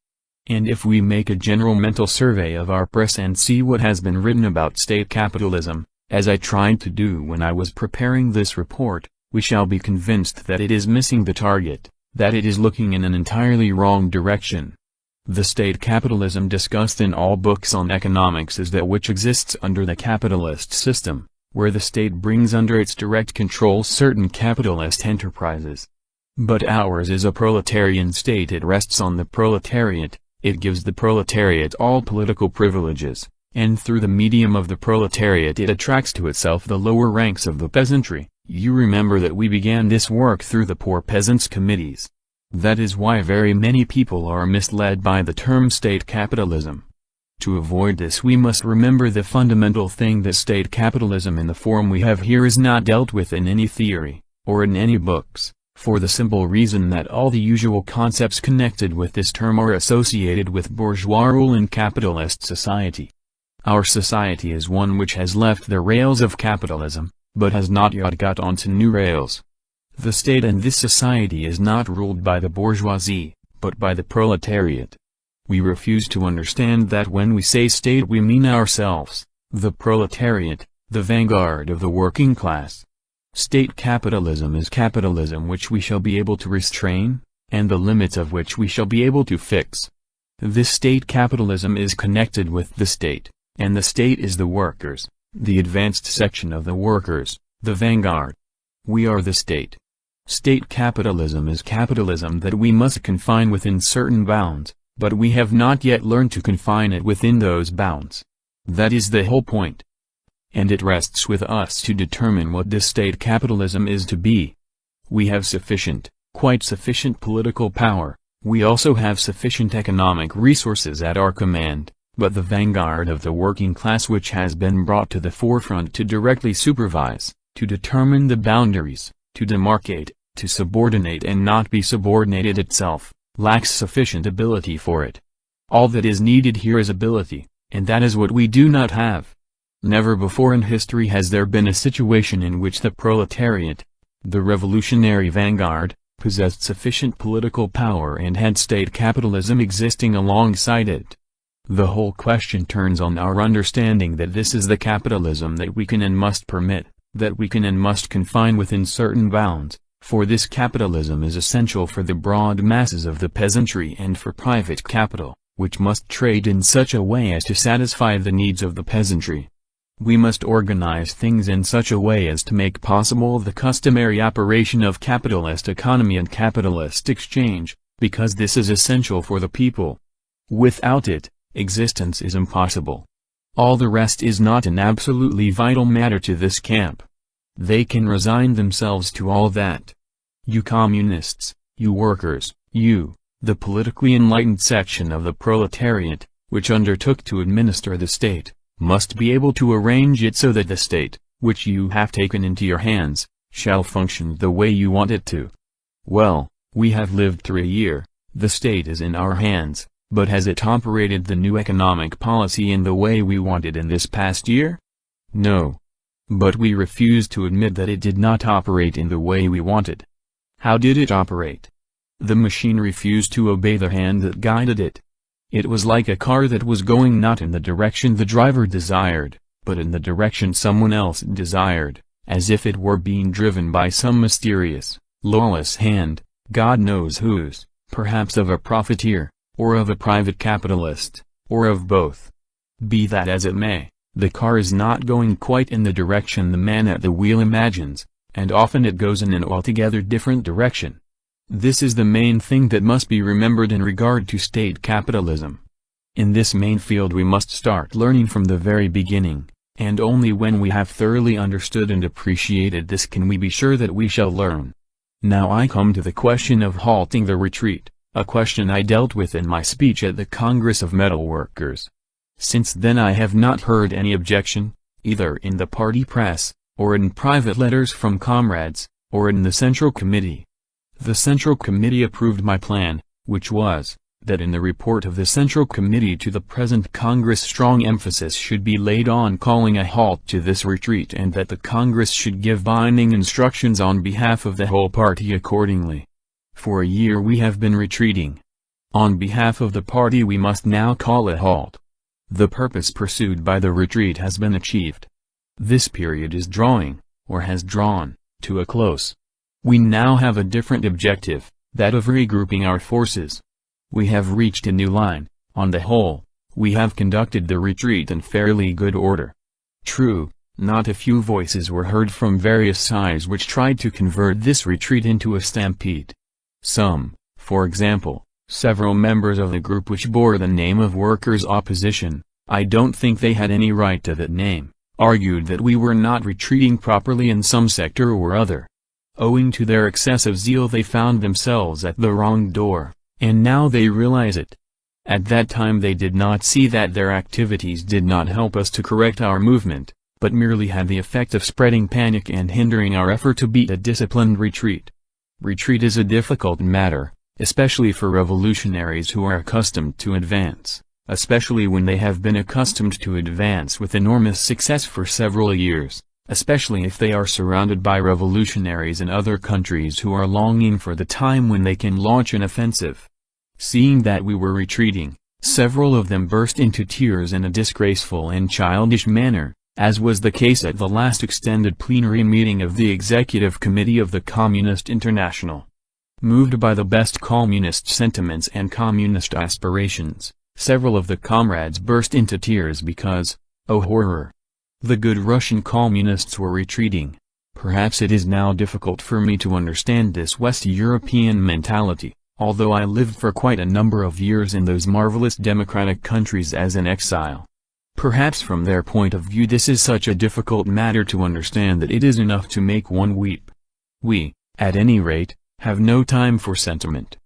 And if we make a general mental survey of our press and see what has been written about state capitalism, as I tried to do when I was preparing this report, we shall be convinced that it is missing the target, that it is looking in an entirely wrong direction. The state capitalism discussed in all books on economics is that which exists under the capitalist system, where the state brings under its direct control certain capitalist enterprises. But ours is a proletarian state. It rests on the proletariat, it gives the proletariat all political privileges, and through the medium of the proletariat it attracts to itself the lower ranks of the peasantry. You remember that we began this work through the Poor Peasants' Committees. That is why very many people are misled by the term state capitalism. To avoid this we must remember the fundamental thing that state capitalism in the form we have here is not dealt with in any theory, or in any books, for the simple reason that all the usual concepts connected with this term are associated with bourgeois rule in capitalist society. Our society is one which has left the rails of capitalism, but has not yet got onto new rails. The state in this society is not ruled by the bourgeoisie, but by the proletariat. We refuse to understand that when we say state we mean ourselves, The proletariat, the vanguard of the working class. State capitalism is capitalism which we shall be able to restrain, and the limits of which we shall be able to fix. This state capitalism is connected with the state, and the state is the workers, the advanced section of the workers, the vanguard. We are the state. State capitalism is capitalism that we must confine within certain bounds, but we have not yet learned to confine it within those bounds. That is the whole point. And it rests with us to determine what this state capitalism is to be. We have sufficient, quite sufficient political power, we also have sufficient economic resources at our command, but the vanguard of the working class which has been brought to the forefront to directly supervise, to determine the boundaries, to demarcate, to subordinate and not be subordinated itself, lacks sufficient ability for it. All that is needed here is ability, and that is what we do not have. Never before in history has there been a situation in which the proletariat, the revolutionary vanguard, possessed sufficient political power and had state capitalism existing alongside it. The whole question turns on our understanding that this is the capitalism that we can and must permit, that we can and must confine within certain bounds, for this capitalism is essential for the broad masses of the peasantry and for private capital, which must trade in such a way as to satisfy the needs of the peasantry. We must organize things in such a way as to make possible the customary operation of capitalist economy and capitalist exchange, because this is essential for the people. Without it, existence is impossible. All the rest is not an absolutely vital matter to this camp. They can resign themselves to all that. You communists, you workers, you, the politically enlightened section of the proletariat, which undertook to administer the state, must be able to arrange it so that the state, which you have taken into your hands, shall function the way you want it to. Well, we have lived through a year, the state is in our hands, but has it operated the new economic policy in the way we wanted in this past year? No. But we refuse to admit that it did not operate in the way we wanted. How did it operate? The machine refused to obey the hand that guided it. It was like a car that was going not in the direction the driver desired, but in the direction someone else desired, as if it were being driven by some mysterious, lawless hand, God knows whose, perhaps of a profiteer, or of a private capitalist, or of both. Be that as it may, the car is not going quite in the direction the man at the wheel imagines, and often it goes in an altogether different direction. This is the main thing that must be remembered in regard to state capitalism. In this main field we must start learning from the very beginning, and only when we have thoroughly understood and appreciated this can we be sure that we shall learn. Now I come to the question of halting the retreat, a question I dealt with in my speech at the Congress of Metal Workers. Since then I have not heard any objection, either in the party press, or in private letters from comrades, or in the Central Committee. The Central Committee approved my plan, which was, that in the report of the Central Committee to the present Congress strong emphasis should be laid on calling a halt to this retreat and that the Congress should give binding instructions on behalf of the whole party accordingly. For a year we have been retreating. On behalf of the party we must now call a halt. The purpose pursued by the retreat has been achieved. This period is drawing, or has drawn, to a close. We now have a different objective, that of regrouping our forces. We have reached a new line. On the whole, we have conducted the retreat in fairly good order. True, not a few voices were heard from various sides which tried to convert this retreat into a stampede. Some, for example, several members of the group which bore the name of Workers' Opposition, I don't think they had any right to that name, argued that we were not retreating properly in some sector or other. Owing to their excessive zeal they found themselves at the wrong door, and now they realize it. At that time they did not see that their activities did not help us to correct our movement, but merely had the effect of spreading panic and hindering our effort to beat a disciplined retreat. Retreat is a difficult matter, especially for revolutionaries who are accustomed to advance, especially when they have been accustomed to advance with enormous success for several years. Especially if they are surrounded by revolutionaries in other countries who are longing for the time when they can launch an offensive. Seeing that we were retreating, Several of them burst into tears in a disgraceful and childish manner, as was the case at the last extended plenary meeting of the Executive Committee of the Communist International. Moved by the best communist sentiments and communist aspirations, several of the comrades burst into tears because, oh horror! The good Russian communists were retreating. Perhaps it is now difficult for me to understand this West European mentality, although I lived for quite a number of years in those marvelous democratic countries as an exile. Perhaps from their point of view this is such a difficult matter to understand that it is enough to make one weep. We, at any rate, have no time for sentiment.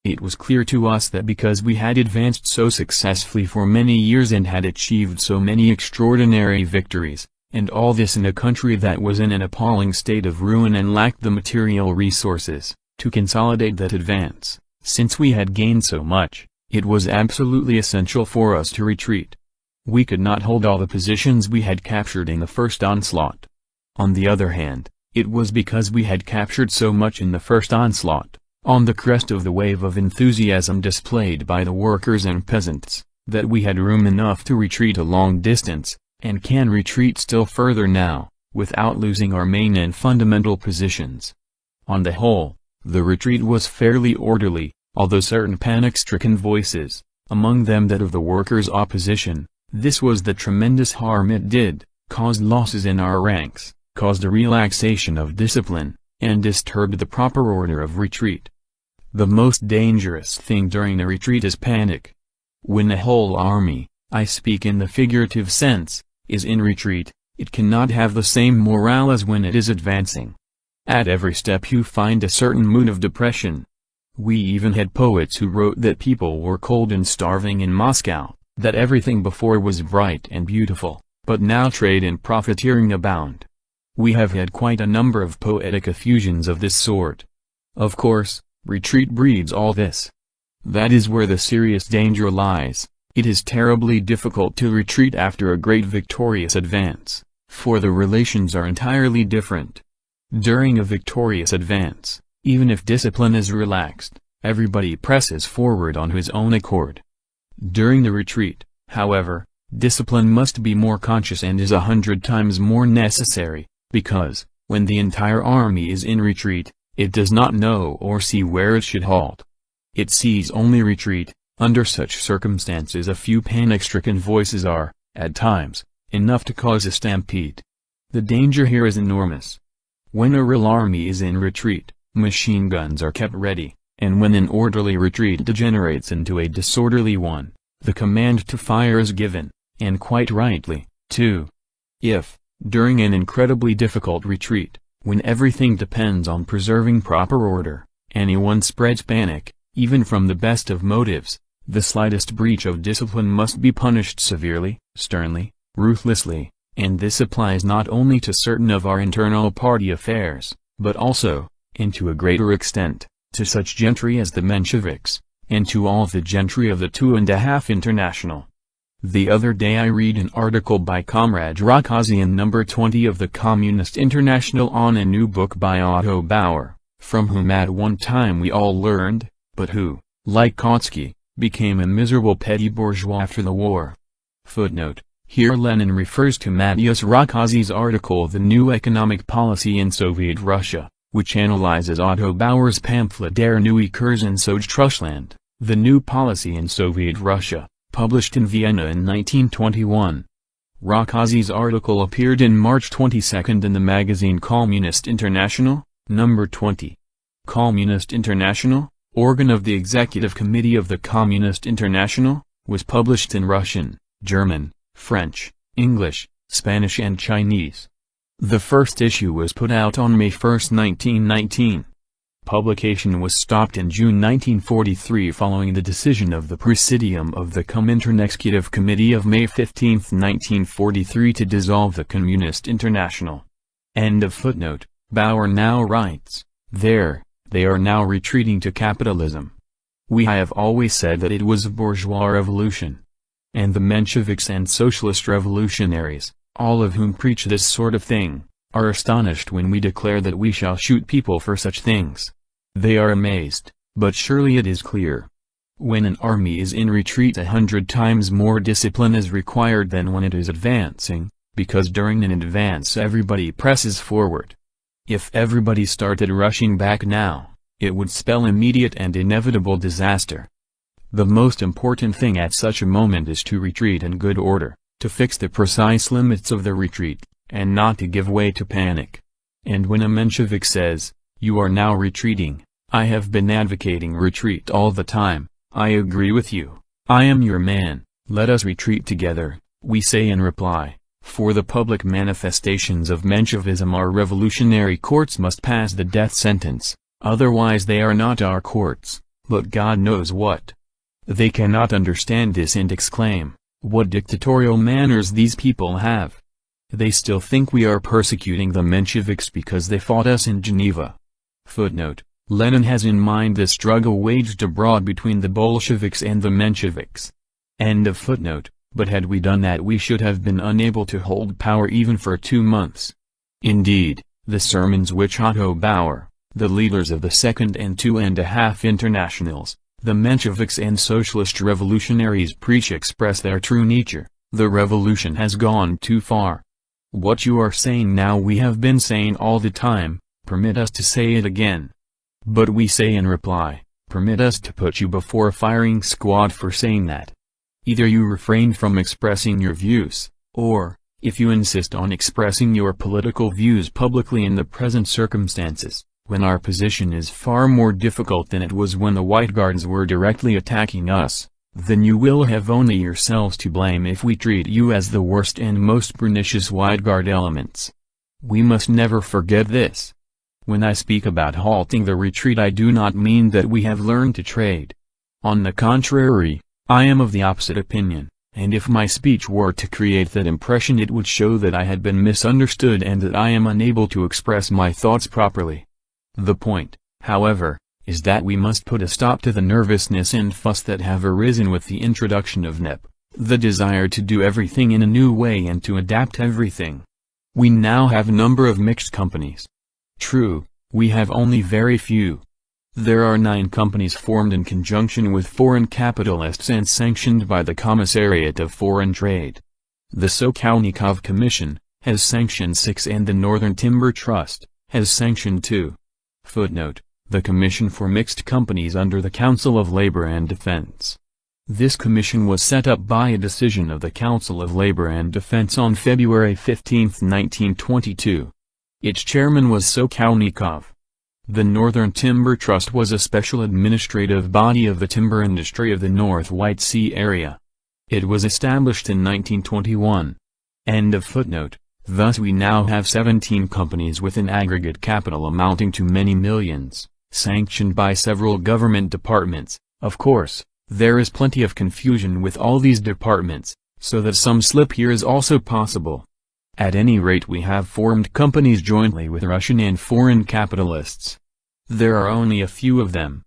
It was clear to us that because we had advanced so successfully for many years and had achieved so many extraordinary victories, and all this in a country that was in an appalling state of ruin and lacked the material resources to consolidate that advance, since we had gained so much, it was absolutely essential for us to retreat. We could not hold all the positions we had captured in the first onslaught. On the other hand, it was because we had captured so much in the first onslaught, on the crest of the wave of enthusiasm displayed by the workers and peasants, that we had room enough to retreat a long distance, and can retreat still further now, without losing our main and fundamental positions. On the whole, the retreat was fairly orderly, although certain panic-stricken voices, among them that of the workers' opposition, this was the tremendous harm it did, caused losses in our ranks, caused a relaxation of discipline, and disturbed the proper order of retreat. The most dangerous thing during a retreat is panic. When a whole army, I speak in the figurative sense, is in retreat, it cannot have the same morale as when it is advancing. At every step you find a certain mood of depression. We even had poets who wrote that people were cold and starving in Moscow, that everything before was bright and beautiful, but now trade and profiteering abound. We have had quite a number of poetic effusions of this sort. Of course, retreat breeds all this. That is where the serious danger lies. It is terribly difficult to retreat after a great victorious advance, for the relations are entirely different. During a victorious advance, even if discipline is relaxed, everybody presses forward on his own accord. During the retreat, however, discipline must be more conscious and is 100 times more necessary, because, when the entire army is in retreat, it does not know or see where it should halt. It sees only retreat. Under such circumstances a few panic-stricken voices are, at times, enough to cause a stampede. The danger here is enormous. When a real army is in retreat, machine guns are kept ready, and when an orderly retreat degenerates into a disorderly one, the command to fire is given, and quite rightly, too. If, during an incredibly difficult retreat, when everything depends on preserving proper order, anyone spreads panic, even from the best of motives, the slightest breach of discipline must be punished severely, sternly, ruthlessly, and this applies not only to certain of our internal party affairs, but also, and to a greater extent, to such gentry as the Mensheviks, and to all the gentry of the 2.5 International. The other day I read an article by Comrade Rakazi in number 20 of the Communist International on a new book by Otto Bauer, from whom at one time we all learned, but who, like Kautsky, became a miserable petty bourgeois after the war. Footnote: here Lenin refers to Matthias Rakazi's article The New Economic Policy in Soviet Russia, which analyzes Otto Bauer's pamphlet Der neue Kurs in Sowjetrussland, The New Policy in Soviet Russia, published in Vienna in 1921. Rakazi's article appeared in March 22 in the magazine Communist International, number 20. Communist International, organ of the Executive Committee of the Communist International, was published in Russian, German, French, English, Spanish and Chinese. The first issue was put out on May 1, 1919. Publication was stopped in June 1943 following the decision of the Presidium of the Comintern Executive Committee of May 15, 1943 to dissolve the Communist International. End of footnote. Bauer now writes, they are now retreating to capitalism. We have always said that it was a bourgeois revolution. And the Mensheviks and socialist revolutionaries, all of whom preach this sort of thing, are astonished when we declare that we shall shoot people for such things. They are amazed, but surely it is clear. When an army is in retreat 100 times more discipline is required than when it is advancing, because during an advance everybody presses forward. If everybody started rushing back now, it would spell immediate and inevitable disaster. The most important thing at such a moment is to retreat in good order, to fix the precise limits of the retreat, and not to give way to panic. And when a Menshevik says, "You are now retreating, I have been advocating retreat all the time, I agree with you, I am your man, let us retreat together," we say in reply, for the public manifestations of Menshevism our revolutionary courts must pass the death sentence, otherwise they are not our courts, but God knows what. They cannot understand this and exclaim, "What dictatorial manners these people have!" They still think we are persecuting the Mensheviks because they fought us in Geneva. Footnote: Lenin has in mind the struggle waged abroad between the Bolsheviks and the Mensheviks. End of footnote. But had we done that we should have been unable to hold power even for 2 months. Indeed, the sermons which Otto Bauer, the leaders of the Second and 2½ Internationals, the Mensheviks and Socialist revolutionaries preach express their true nature. The revolution has gone too far. What you are saying now we have been saying all the time, permit us to say it again. But we say in reply, permit us to put you before a firing squad for saying that. Either you refrain from expressing your views, or, if you insist on expressing your political views publicly in the present circumstances, when our position is far more difficult than it was when the White Guards were directly attacking us, then you will have only yourselves to blame if we treat you as the worst and most pernicious White Guard elements. We must never forget this. When I speak about halting the retreat I do not mean that we have learned to trade. On the contrary, I am of the opposite opinion, and if my speech were to create that impression it would show that I had been misunderstood and that I am unable to express my thoughts properly. The point, however, is that we must put a stop to the nervousness and fuss that have arisen with the introduction of NEP, the desire to do everything in a new way and to adapt everything. We now have a number of mixed companies. True, we have only very few. There are 9 companies formed in conjunction with foreign capitalists and sanctioned by the Commissariat of Foreign Trade. The Sokolnikov Commission has sanctioned 6 and the Northern Timber Trust has sanctioned 2. Footnote: the Commission for Mixed Companies under the Council of Labor and Defense. This commission was set up by a decision of the Council of Labor and Defense on February 15, 1922. Its chairman was Sokolnikov. The Northern Timber Trust was a special administrative body of the timber industry of the North White Sea area. It was established in 1921. End of footnote. Thus we now have 17 companies with an aggregate capital amounting to many millions, sanctioned by several government departments. Of course, there is plenty of confusion with all these departments, so that some slip here is also possible. At any rate we have formed companies jointly with Russian and foreign capitalists. There are only a few of them.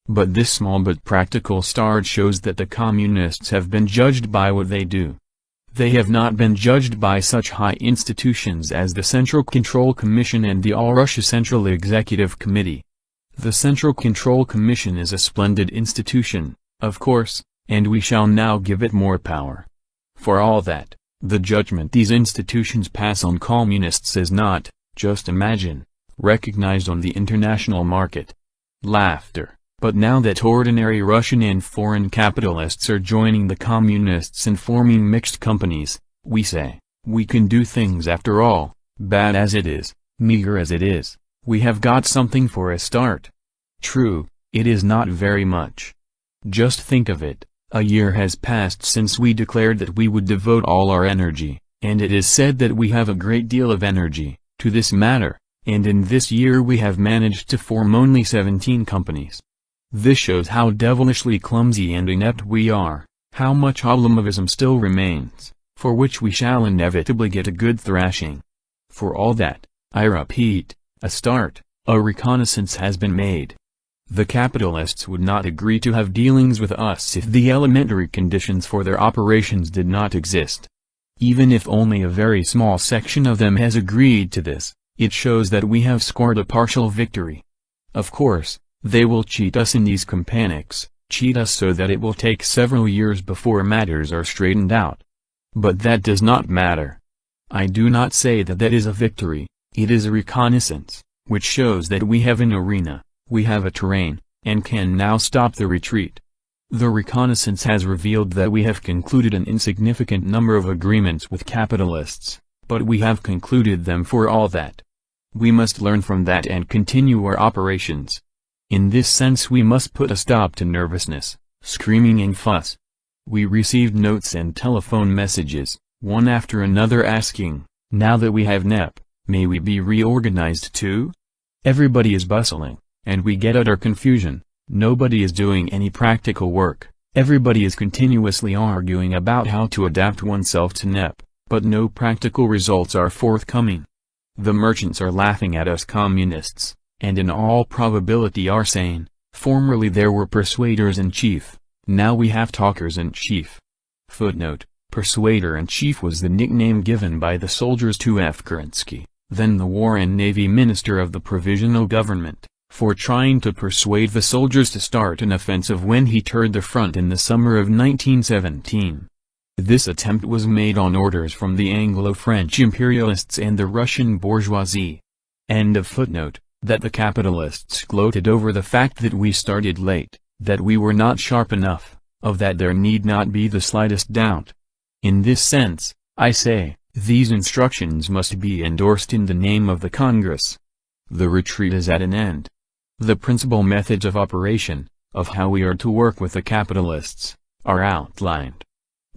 But this small but practical start shows that the communists have been judged by what they do. They have not been judged by such high institutions as the Central Control Commission and the All-Russia Central Executive Committee. The Central Control Commission is a splendid institution, of course, and we shall now give it more power. For all that, the judgment these institutions pass on communists is not, just imagine, recognized on the international market. Laughter. But now that ordinary Russian and foreign capitalists are joining the communists and forming mixed companies, we say, we can do things after all, bad as it is, meager as it is, we have got something for a start. True, it is not very much. Just think of it. A year has passed since we declared that we would devote all our energy, and it is said that we have a great deal of energy, to this matter, and in this year we have managed to form only 17 companies. This shows how devilishly clumsy and inept we are, how much Oblomovism still remains, for which we shall inevitably get a good thrashing. For all that, I repeat, a start, a reconnaissance has been made. The capitalists would not agree to have dealings with us if the elementary conditions for their operations did not exist. Even if only a very small section of them has agreed to this, it shows that we have scored a partial victory. Of course, they will cheat us in these companies, cheat us so that it will take several years before matters are straightened out. But that does not matter. I do not say that that is a victory, it is a reconnaissance, which shows that we have an arena, we have a terrain, and can now stop the retreat. The reconnaissance has revealed that we have concluded an insignificant number of agreements with capitalists, but we have concluded them for all that. We must learn from that and continue our operations. In this sense we must put a stop to nervousness, screaming and fuss. We received notes and telephone messages, one after another asking, now that we have NEP, may we be reorganized too? Everybody is bustling, and we get utter confusion. Nobody is doing any practical work, everybody is continuously arguing about how to adapt oneself to NEP, but no practical results are forthcoming. The merchants are laughing at us communists, and in all probability are saying, formerly there were persuaders-in-chief, now we have talkers-in-chief. Footnote: Persuader-in-chief was the nickname given by the soldiers to F. Kerensky, then the War and Navy Minister of the Provisional Government, for trying to persuade the soldiers to start an offensive when he toured the front in the summer of 1917. This attempt was made on orders from the Anglo-French imperialists and the Russian bourgeoisie. End of footnote. That the capitalists gloated over the fact that we started late, that we were not sharp enough, of that there need not be the slightest doubt. In this sense, I say, these instructions must be endorsed in the name of the Congress. The retreat is at an end. The principal methods of operation, of how we are to work with the capitalists, are outlined.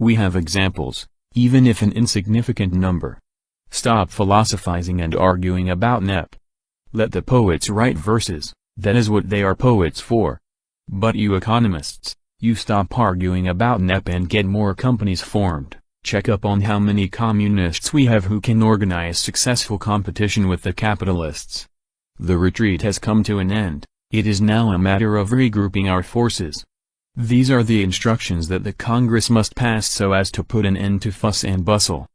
We have examples, even if an insignificant number. Stop philosophizing and arguing about NEP. Let the poets write verses, that is what they are poets for. But you economists, you stop arguing about NEP and get more companies formed. Check up on how many communists we have who can organize successful competition with the capitalists. The retreat has come to an end, it is now a matter of regrouping our forces. These are the instructions that the Congress must pass so as to put an end to fuss and bustle.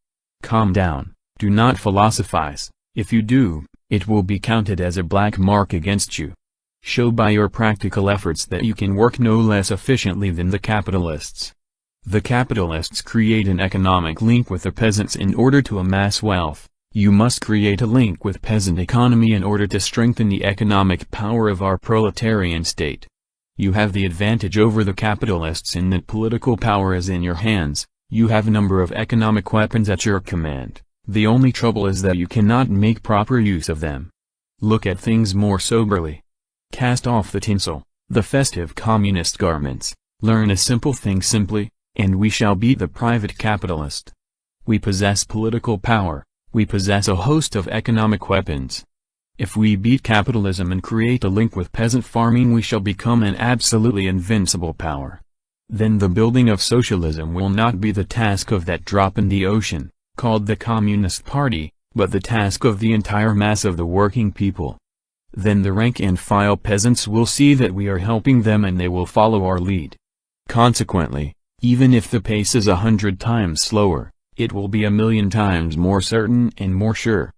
Calm down, do not philosophize, if you do, it will be counted as a black mark against you. Show by your practical efforts that you can work no less efficiently than the capitalists. The capitalists create an economic link with the peasants in order to amass wealth. You must create a link with peasant economy in order to strengthen the economic power of our proletarian state. You have the advantage over the capitalists in that political power is in your hands, you have a number of economic weapons at your command, the only trouble is that you cannot make proper use of them. Look at things more soberly. Cast off the tinsel, the festive communist garments, learn a simple thing simply, and we shall beat the private capitalist. We possess political power. We possess a host of economic weapons. If we beat capitalism and create a link with peasant farming we shall become an absolutely invincible power. Then the building of socialism will not be the task of that drop in the ocean, called the Communist Party, but the task of the entire mass of the working people. Then the rank-and-file peasants will see that we are helping them and they will follow our lead. Consequently, even if the pace is 100 times slower, it will be 1,000,000 times more certain and more sure.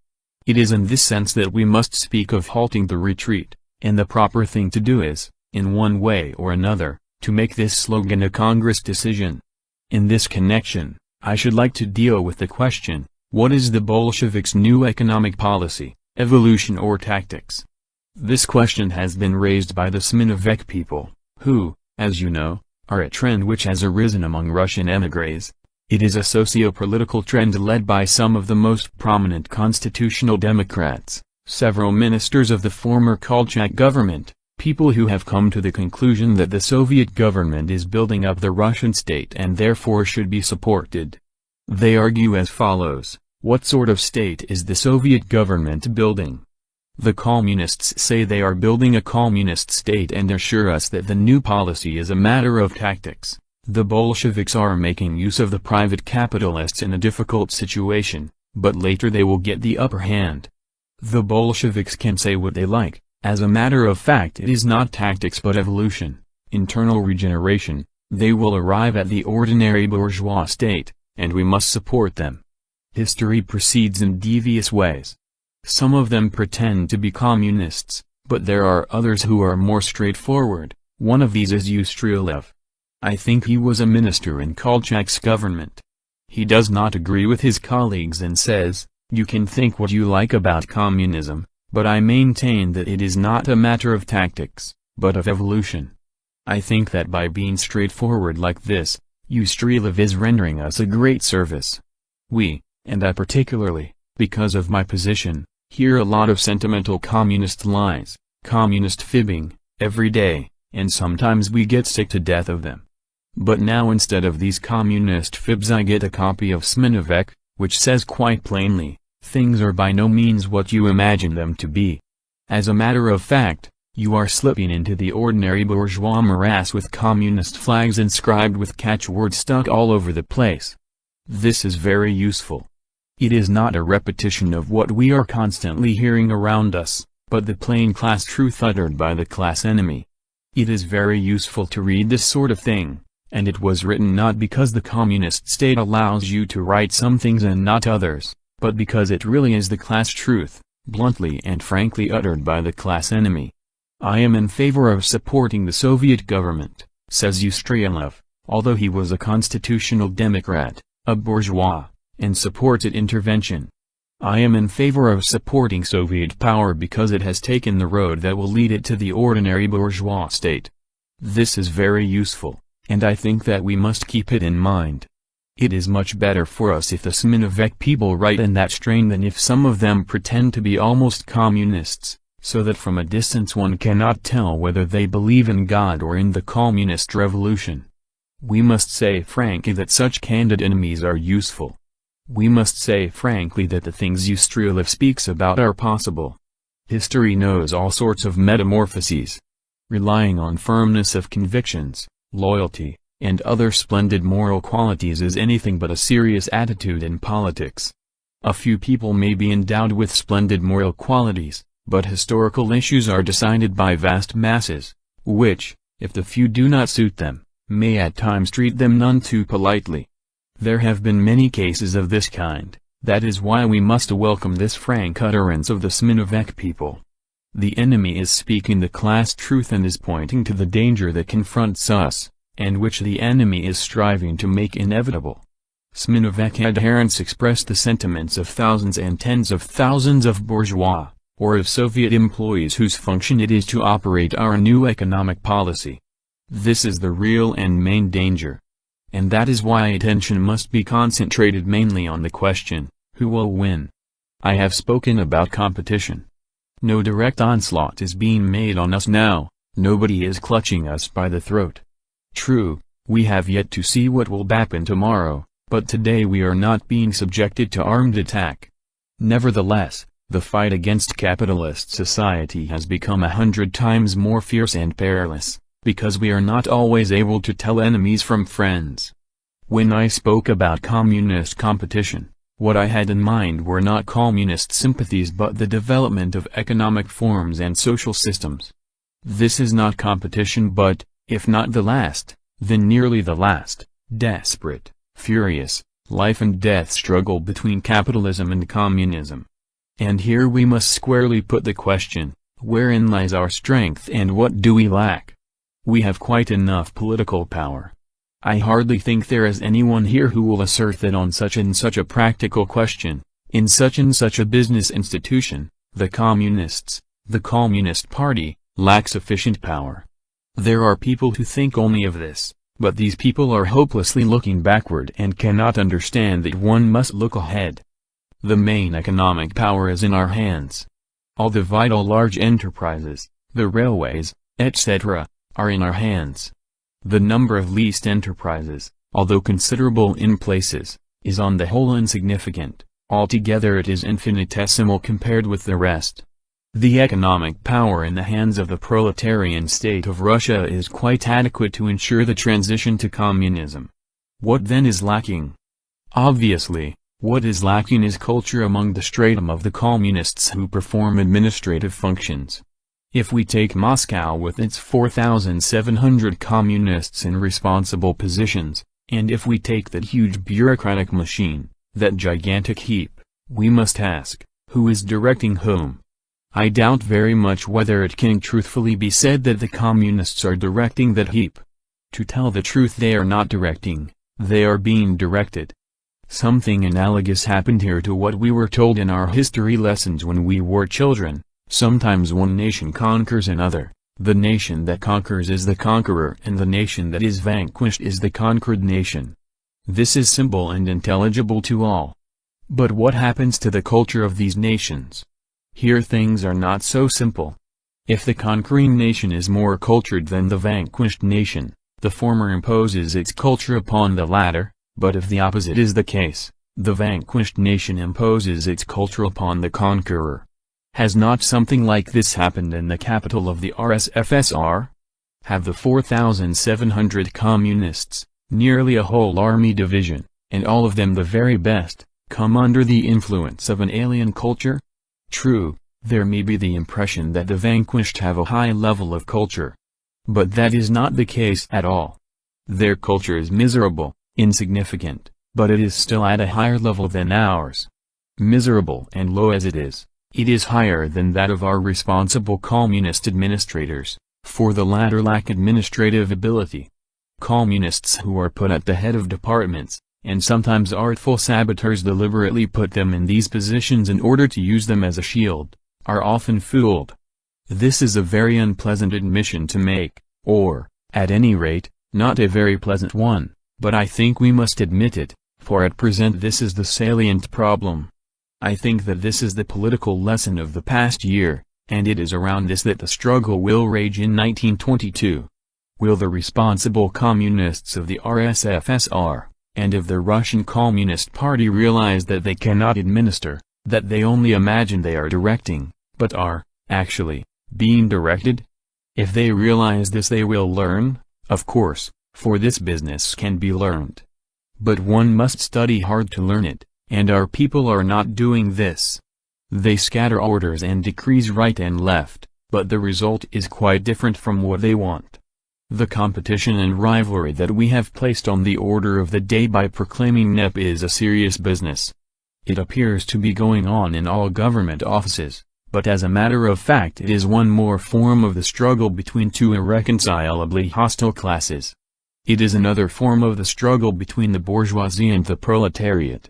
It is in this sense that we must speak of halting the retreat, and the proper thing to do is, in one way or another, to make this slogan a Congress decision. In this connection, I should like to deal with the question, what is the Bolsheviks' new economic policy, evolution or tactics? This question has been raised by the Sminovek people, who, as you know, are a trend which has arisen among Russian émigrés. It is a socio-political trend led by some of the most prominent constitutional Democrats, several ministers of the former Kolchak government, people who have come to the conclusion that the Soviet government is building up the Russian state and therefore should be supported. They argue as follows, what sort of state is the Soviet government building? The communists say they are building a communist state and assure us that the new policy is a matter of tactics. The Bolsheviks are making use of the private capitalists in a difficult situation, but later they will get the upper hand. The Bolsheviks can say what they like, as a matter of fact it is not tactics but evolution, internal regeneration, they will arrive at the ordinary bourgeois state, and we must support them. History proceeds in devious ways. Some of them pretend to be communists, but there are others who are more straightforward, One of these is Ustryalev. I think he was a minister in Kolchak's government. He does not agree with his colleagues and says, "You can think what you like about communism, but I maintain that it is not a matter of tactics, but of evolution." I think that by being straightforward like this, Ustryalev is rendering us a great service. We, and I particularly, because of my position, hear a lot of sentimental communist lies, communist fibbing, every day, and sometimes we get sick to death of them. But now instead of these communist fibs I get a copy of Sminovek, which says quite plainly, things are by no means what you imagine them to be. As a matter of fact, you are slipping into the ordinary bourgeois morass with communist flags inscribed with catchwords stuck all over the place. This is very useful. It is not a repetition of what we are constantly hearing around us, but the plain class truth uttered by the class enemy. It is very useful to read this sort of thing, and it was written not because the communist state allows you to write some things and not others, but because it really is the class truth, bluntly and frankly uttered by the class enemy. I am in favor of supporting the Soviet government, says Ustryalev, although he was a constitutional Democrat, a bourgeois, and supported intervention. I am in favor of supporting Soviet power because it has taken the road that will lead it to the ordinary bourgeois state. This is very useful, and I think that we must keep it in mind. It is much better for us if the Sminovek people write in that strain than if some of them pretend to be almost communists, so that from a distance one cannot tell whether they believe in God or in the communist revolution. We must say frankly that such candid enemies are useful. We must say frankly that the things Ustryalev speaks about are possible. History knows all sorts of metamorphoses. Relying on firmness of convictions, loyalty, and other splendid moral qualities is anything but a serious attitude in politics. A few people may be endowed with splendid moral qualities, but historical issues are decided by vast masses, which, if the few do not suit them, may at times treat them none too politely. There have been many cases of this kind, that is why we must welcome this frank utterance of the Sminovek people. The enemy is speaking the class truth and is pointing to the danger that confronts us, and which the enemy is striving to make inevitable. Sminovek adherents express the sentiments of thousands and tens of thousands of bourgeois, or of Soviet employees whose function it is to operate our new economic policy. This is the real and main danger. And that is why attention must be concentrated mainly on the question, who will win? I have spoken about competition. No direct onslaught is being made on us now, nobody is clutching us by the throat. True, we have yet to see what will happen tomorrow, but today we are not being subjected to armed attack. Nevertheless, the fight against capitalist society has become 100 times more fierce and perilous, because we are not always able to tell enemies from friends. When I spoke about communist competition, what I had in mind were not communist sympathies but the development of economic forms and social systems. This is not competition but, if not the last, then nearly the last, desperate, furious, life and death struggle between capitalism and communism. And here we must squarely put the question, wherein lies our strength and what do we lack? We have quite enough political power. I hardly think there is anyone here who will assert that on such and such a practical question, in such and such a business institution, the communists, the Communist Party, lack sufficient power. There are people who think only of this, but these people are hopelessly looking backward and cannot understand that one must look ahead. The main economic power is in our hands. All the vital large enterprises, the railways, etc., are in our hands. The number of leased enterprises, although considerable in places, is on the whole insignificant, altogether it is infinitesimal compared with the rest. The economic power in the hands of the proletarian state of Russia is quite adequate to ensure the transition to communism. What then is lacking? Obviously, what is lacking is culture among the stratum of the communists who perform administrative functions. If we take Moscow with its 4,700 communists in responsible positions, and if we take that huge bureaucratic machine, that gigantic heap, we must ask, who is directing whom? I doubt very much whether it can truthfully be said that the communists are directing that heap. To tell the truth, they are not directing, they are being directed. Something analogous happened here to what we were told in our history lessons when we were children. Sometimes one nation conquers another, the nation that conquers is the conqueror and the nation that is vanquished is the conquered nation. This is simple and intelligible to all. But what happens to the culture of these nations? Here things are not so simple. If the conquering nation is more cultured than the vanquished nation, the former imposes its culture upon the latter, but if the opposite is the case, the vanquished nation imposes its culture upon the conqueror. Has not something like this happened in the capital of the RSFSR? Have the 4,700 communists, nearly a whole army division, and all of them the very best, come under the influence of an alien culture? True, there may be the impression that the vanquished have a high level of culture. But that is not the case at all. Their culture is miserable, insignificant, but it is still at a higher level than ours. Miserable and low as it is higher than that of our responsible communist administrators, for the latter lack administrative ability. Communists who are put at the head of departments, and sometimes artful saboteurs deliberately put them in these positions in order to use them as a shield, are often fooled. This is a very unpleasant admission to make, or, at any rate, not a very pleasant one, but I think we must admit it, for at present this is the salient problem. I think that this is the political lesson of the past year, and it is around this that the struggle will rage in 1922. Will the responsible communists of the RSFSR, and of the Russian Communist Party realize that they cannot administer, that they only imagine they are directing, but are, actually, being directed? If they realize this they will learn, of course, for this business can be learned. But one must study hard to learn it, and our people are not doing this. They scatter orders and decrees right and left, but the result is quite different from what they want. The competition and rivalry that we have placed on the order of the day by proclaiming NEP is a serious business. It appears to be going on in all government offices, but as a matter of fact it is one more form of the struggle between two irreconcilably hostile classes. It is another form of the struggle between the bourgeoisie and the proletariat.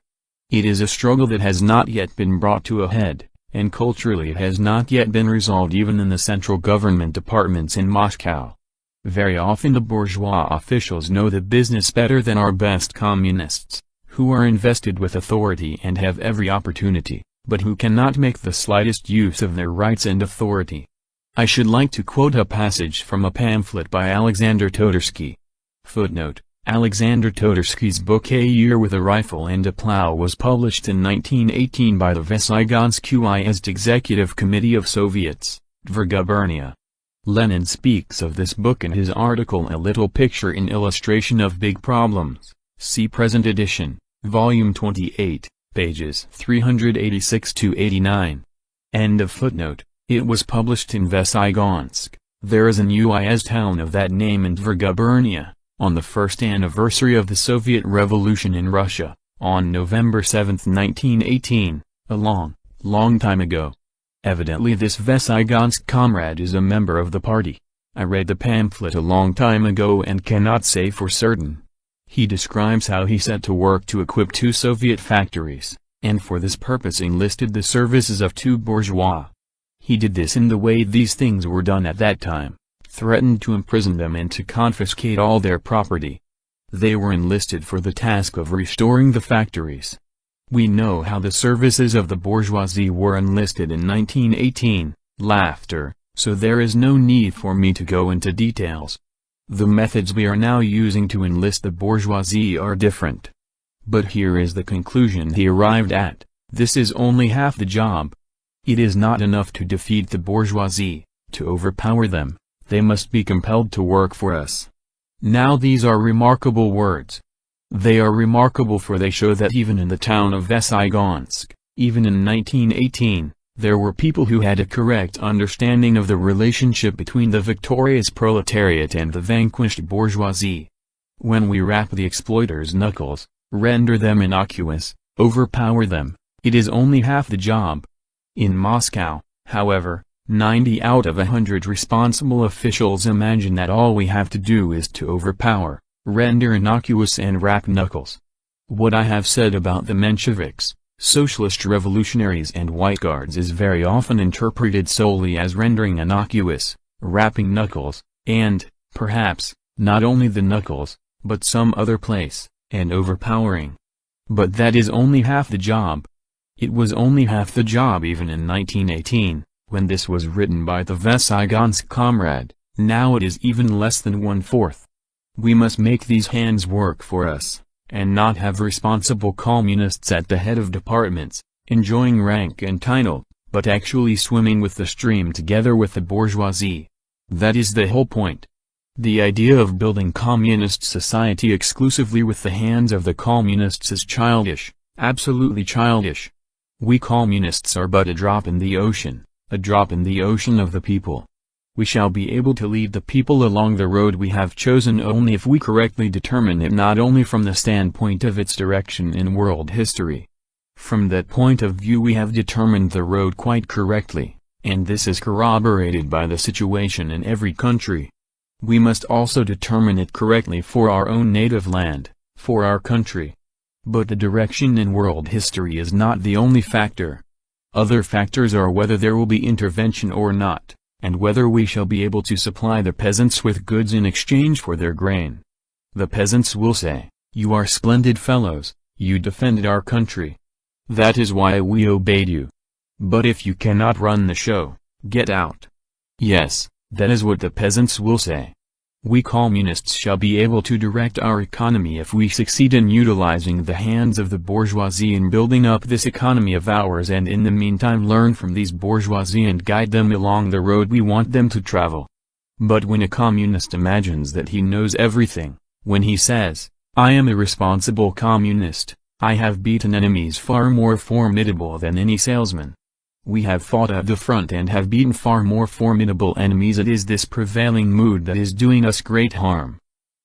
It is a struggle that has not yet been brought to a head, and culturally it has not yet been resolved even in the central government departments in Moscow. Very often the bourgeois officials know the business better than our best communists, who are invested with authority and have every opportunity, but who cannot make the slightest use of their rights and authority. I should like to quote a passage from a pamphlet by Alexander Todorsky. Footnote: Alexander Todorsky's book A Year with a Rifle and a Plow was published in 1918 by the Vysygonsky Executive Committee of Soviets, Dvor. Lenin speaks of this book in his article A Little Picture in Illustration of Big Problems, see present edition, volume 28, pages 386–89. End of footnote. It was published in Vysygonsky. There is an UIS town of that name in Dvor, on the first anniversary of the Soviet Revolution in Russia, on November 7, 1918, a long, long time ago. Evidently this Vysygonsky comrade is a member of the party. I read the pamphlet a long time ago and cannot say for certain. He describes how he set to work to equip 2 Soviet factories, and for this purpose enlisted the services of 2 bourgeois. He did this in the way these things were done at that time, threatened to imprison them and to confiscate all their property. They were enlisted for the task of restoring the factories. We know how the services of the bourgeoisie were enlisted in 1918, so there is no need for me to go into details. The methods we are now using to enlist the bourgeoisie are different. But here is the conclusion he arrived at: this is only half the job. It is not enough to defeat the bourgeoisie, to overpower them, they must be compelled to work for us. Now these are remarkable words. They are remarkable for they show that even in the town of Vysygonsky, even in 1918, there were people who had a correct understanding of the relationship between the victorious proletariat and the vanquished bourgeoisie. When we rap the exploiters' knuckles, render them innocuous, overpower them, it is only half the job. In Moscow, However, 90 out of 100 responsible officials imagine that all we have to do is to overpower, render innocuous and wrap knuckles. What I have said about the Mensheviks, socialist revolutionaries and White Guards is very often interpreted solely as rendering innocuous, wrapping knuckles, and, perhaps, not only the knuckles, but some other place, and overpowering. But that is only half the job. It was only half the job even in 1918, when this was written by the Vesigonsk Comrade. Now it is even less than 1/4. We must make these hands work for us, and not have responsible communists at the head of departments, enjoying rank and title, but actually swimming with the stream together with the bourgeoisie. That is the whole point. The idea of building communist society exclusively with the hands of the communists is childish, absolutely childish. We communists are but a drop in the ocean of the people. We shall be able to lead the people along the road we have chosen only if we correctly determine it, not only from the standpoint of its direction in world history. From that point of view we have determined the road quite correctly, and this is corroborated by the situation in every country. We must also determine it correctly for our own native land, for our country. But the direction in world history is not the only factor. Other factors are whether there will be intervention or not, and whether we shall be able to supply the peasants with goods in exchange for their grain. The peasants will say, "You are splendid fellows, you defended our country. That is why we obeyed you. But if you cannot run the show, get out." Yes, that is what the peasants will say. We communists shall be able to direct our economy if we succeed in utilizing the hands of the bourgeoisie in building up this economy of ours, and in the meantime learn from these bourgeoisie and guide them along the road we want them to travel. But when a communist imagines that he knows everything, when he says, "I am a responsible communist, I have beaten enemies far more formidable than any salesman. We have fought at the front and have beaten far more formidable enemies," it is this prevailing mood that is doing us great harm.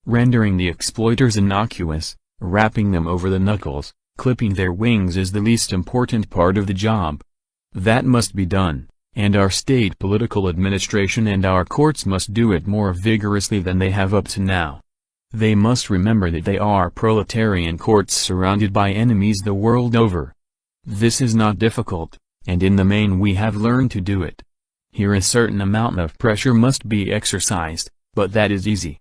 Rendering the exploiters innocuous, wrapping them over the knuckles, clipping their wings is the least important part of the job. That must be done, and our state political administration and our courts must do it more vigorously than they have up to now. They must remember that they are proletarian courts surrounded by enemies the world over. This is not difficult, and in the main we have learned to do it. Here a certain amount of pressure must be exercised, but that is easy.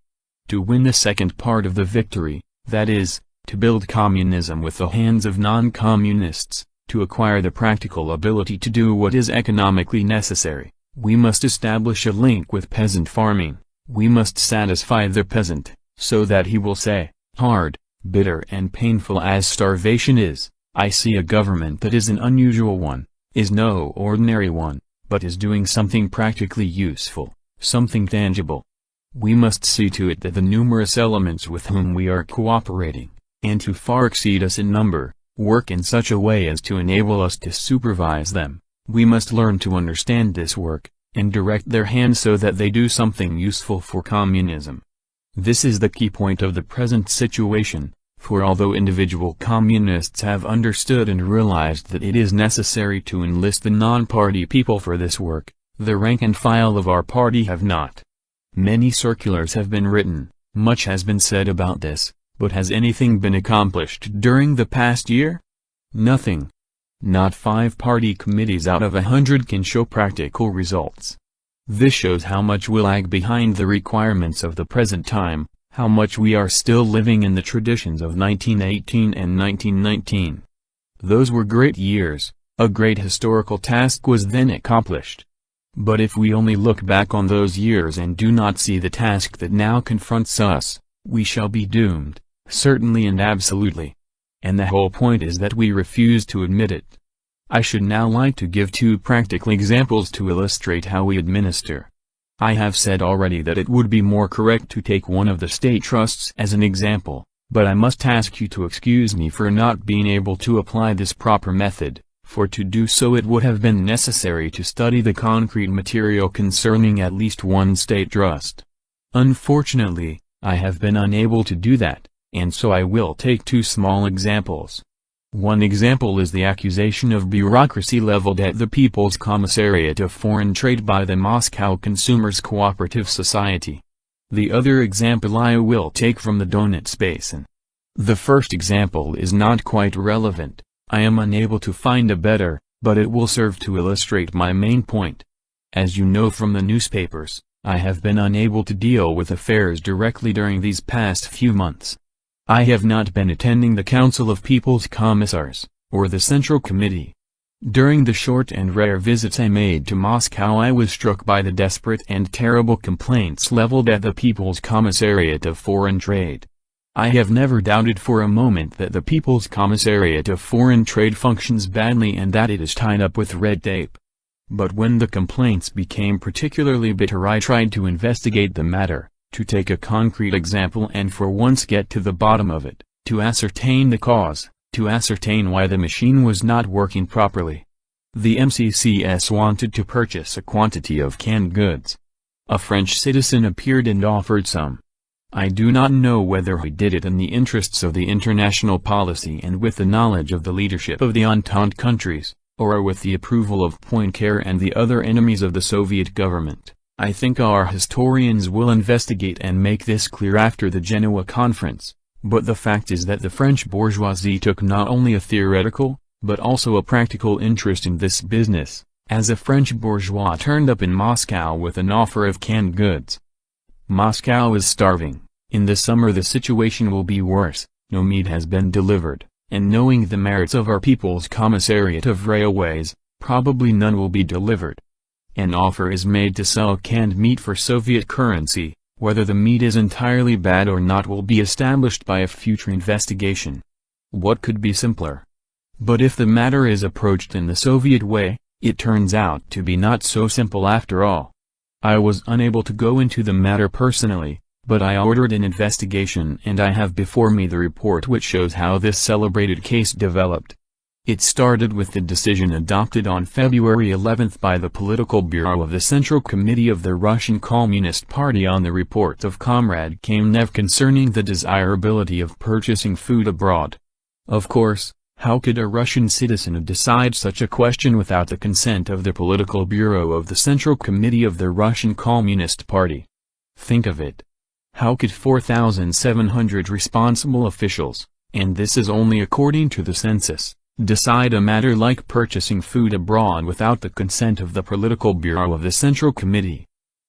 To win the second part of the victory, that is, to build communism with the hands of non-communists, to acquire the practical ability to do what is economically necessary, we must establish a link with peasant farming. We must satisfy the peasant, so that he will say, hard, bitter and painful as starvation is, I see a government that is an unusual one, is no ordinary one, but is doing something practically useful, something tangible. We must see to it that the numerous elements with whom we are cooperating, and who far exceed us in number, work in such a way as to enable us to supervise them. We must learn to understand this work, and direct their hands so that they do something useful for communism. This is the key point of the present situation, for although individual communists have understood and realized that it is necessary to enlist the non-party people for this work, the rank and file of our party have not. Many circulars have been written, much has been said about this, but has anything been accomplished during the past year? Nothing. Not 5 party committees out of 100 can show practical results. This shows how much we lag behind the requirements of the present time, how much we are still living in the traditions of 1918 and 1919. Those were great years, a great historical task was then accomplished. But if we only look back on those years and do not see the task that now confronts us, we shall be doomed, certainly and absolutely. And the whole point is that we refuse to admit it. I should now like to give 2 practical examples to illustrate how we administer. I have said already that it would be more correct to take one of the state trusts as an example, but I must ask you to excuse me for not being able to apply this proper method, for to do so it would have been necessary to study the concrete material concerning at least one state trust. Unfortunately, I have been unable to do that, and so I will take 2 small examples. One example is the accusation of bureaucracy leveled at the People's Commissariat of Foreign Trade by the Moscow Consumers Cooperative Society. The other example I will take from the Donets Basin. The first example is not quite relevant, I am unable to find a better, but it will serve to illustrate my main point. As you know from the newspapers, I have been unable to deal with affairs directly during these past few months. I have not been attending the Council of People's Commissars, or the Central Committee. During the short and rare visits I made to Moscow I was struck by the desperate and terrible complaints leveled at the People's Commissariat of Foreign Trade. I have never doubted for a moment that the People's Commissariat of Foreign Trade functions badly and that it is tied up with red tape. But when the complaints became particularly bitter I tried to investigate the matter, to take a concrete example and for once get to the bottom of it, to ascertain the cause, to ascertain why the machine was not working properly. The MCCS wanted to purchase a quantity of canned goods. A French citizen appeared and offered some. I do not know whether he did it in the interests of the international policy and with the knowledge of the leadership of the Entente countries, or with the approval of Poincaré and the other enemies of the Soviet government. I think our historians will investigate and make this clear after the Genoa conference, but the fact is that the French bourgeoisie took not only a theoretical, but also a practical interest in this business, as a French bourgeois turned up in Moscow with an offer of canned goods. Moscow is starving, in the summer the situation will be worse, no meat has been delivered, and knowing the merits of our People's Commissariat of Railways, probably none will be delivered. An offer is made to sell canned meat for Soviet currency, whether the meat is entirely bad or not will be established by a future investigation. What could be simpler? But if the matter is approached in the Soviet way, it turns out to be not so simple after all. I was unable to go into the matter personally, but I ordered an investigation and I have before me the report which shows how this celebrated case developed. It started with the decision adopted on February 11th by the Political Bureau of the Central Committee of the Russian Communist Party on the report of Comrade Kamenev concerning the desirability of purchasing food abroad. Of course, how could a Russian citizen decide such a question without the consent of the Political Bureau of the Central Committee of the Russian Communist Party? Think of it. How could 4,700 responsible officials, and this is only according to the census, decide a matter like purchasing food abroad without the consent of the Political Bureau of the Central Committee?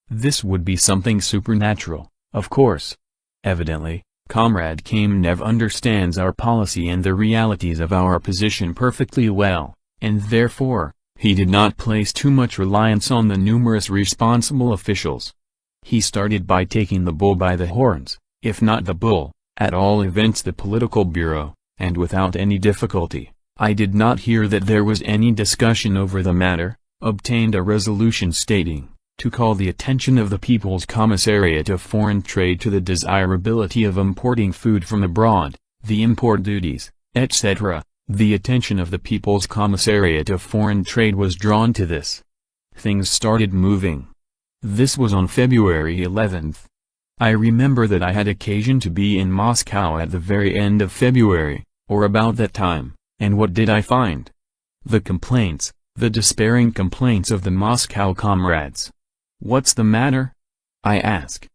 This would be something supernatural, of course. Evidently, Comrade Kamenev understands our policy and the realities of our position perfectly well, and therefore, he did not place too much reliance on the numerous responsible officials. He started by taking the bull by the horns, if not the bull, at all events the Political Bureau, and without any difficulty. I did not hear that there was any discussion over the matter, obtained a resolution stating, to call the attention of the People's Commissariat of Foreign Trade to the desirability of importing food from abroad, the import duties, etc. The attention of the People's Commissariat of Foreign Trade was drawn to this. Things started moving. This was on February 11th. I remember that I had occasion to be in Moscow at the very end of February, or about that time. And what did I find? The complaints, the despairing complaints of the Moscow comrades. What's the matter? I ask.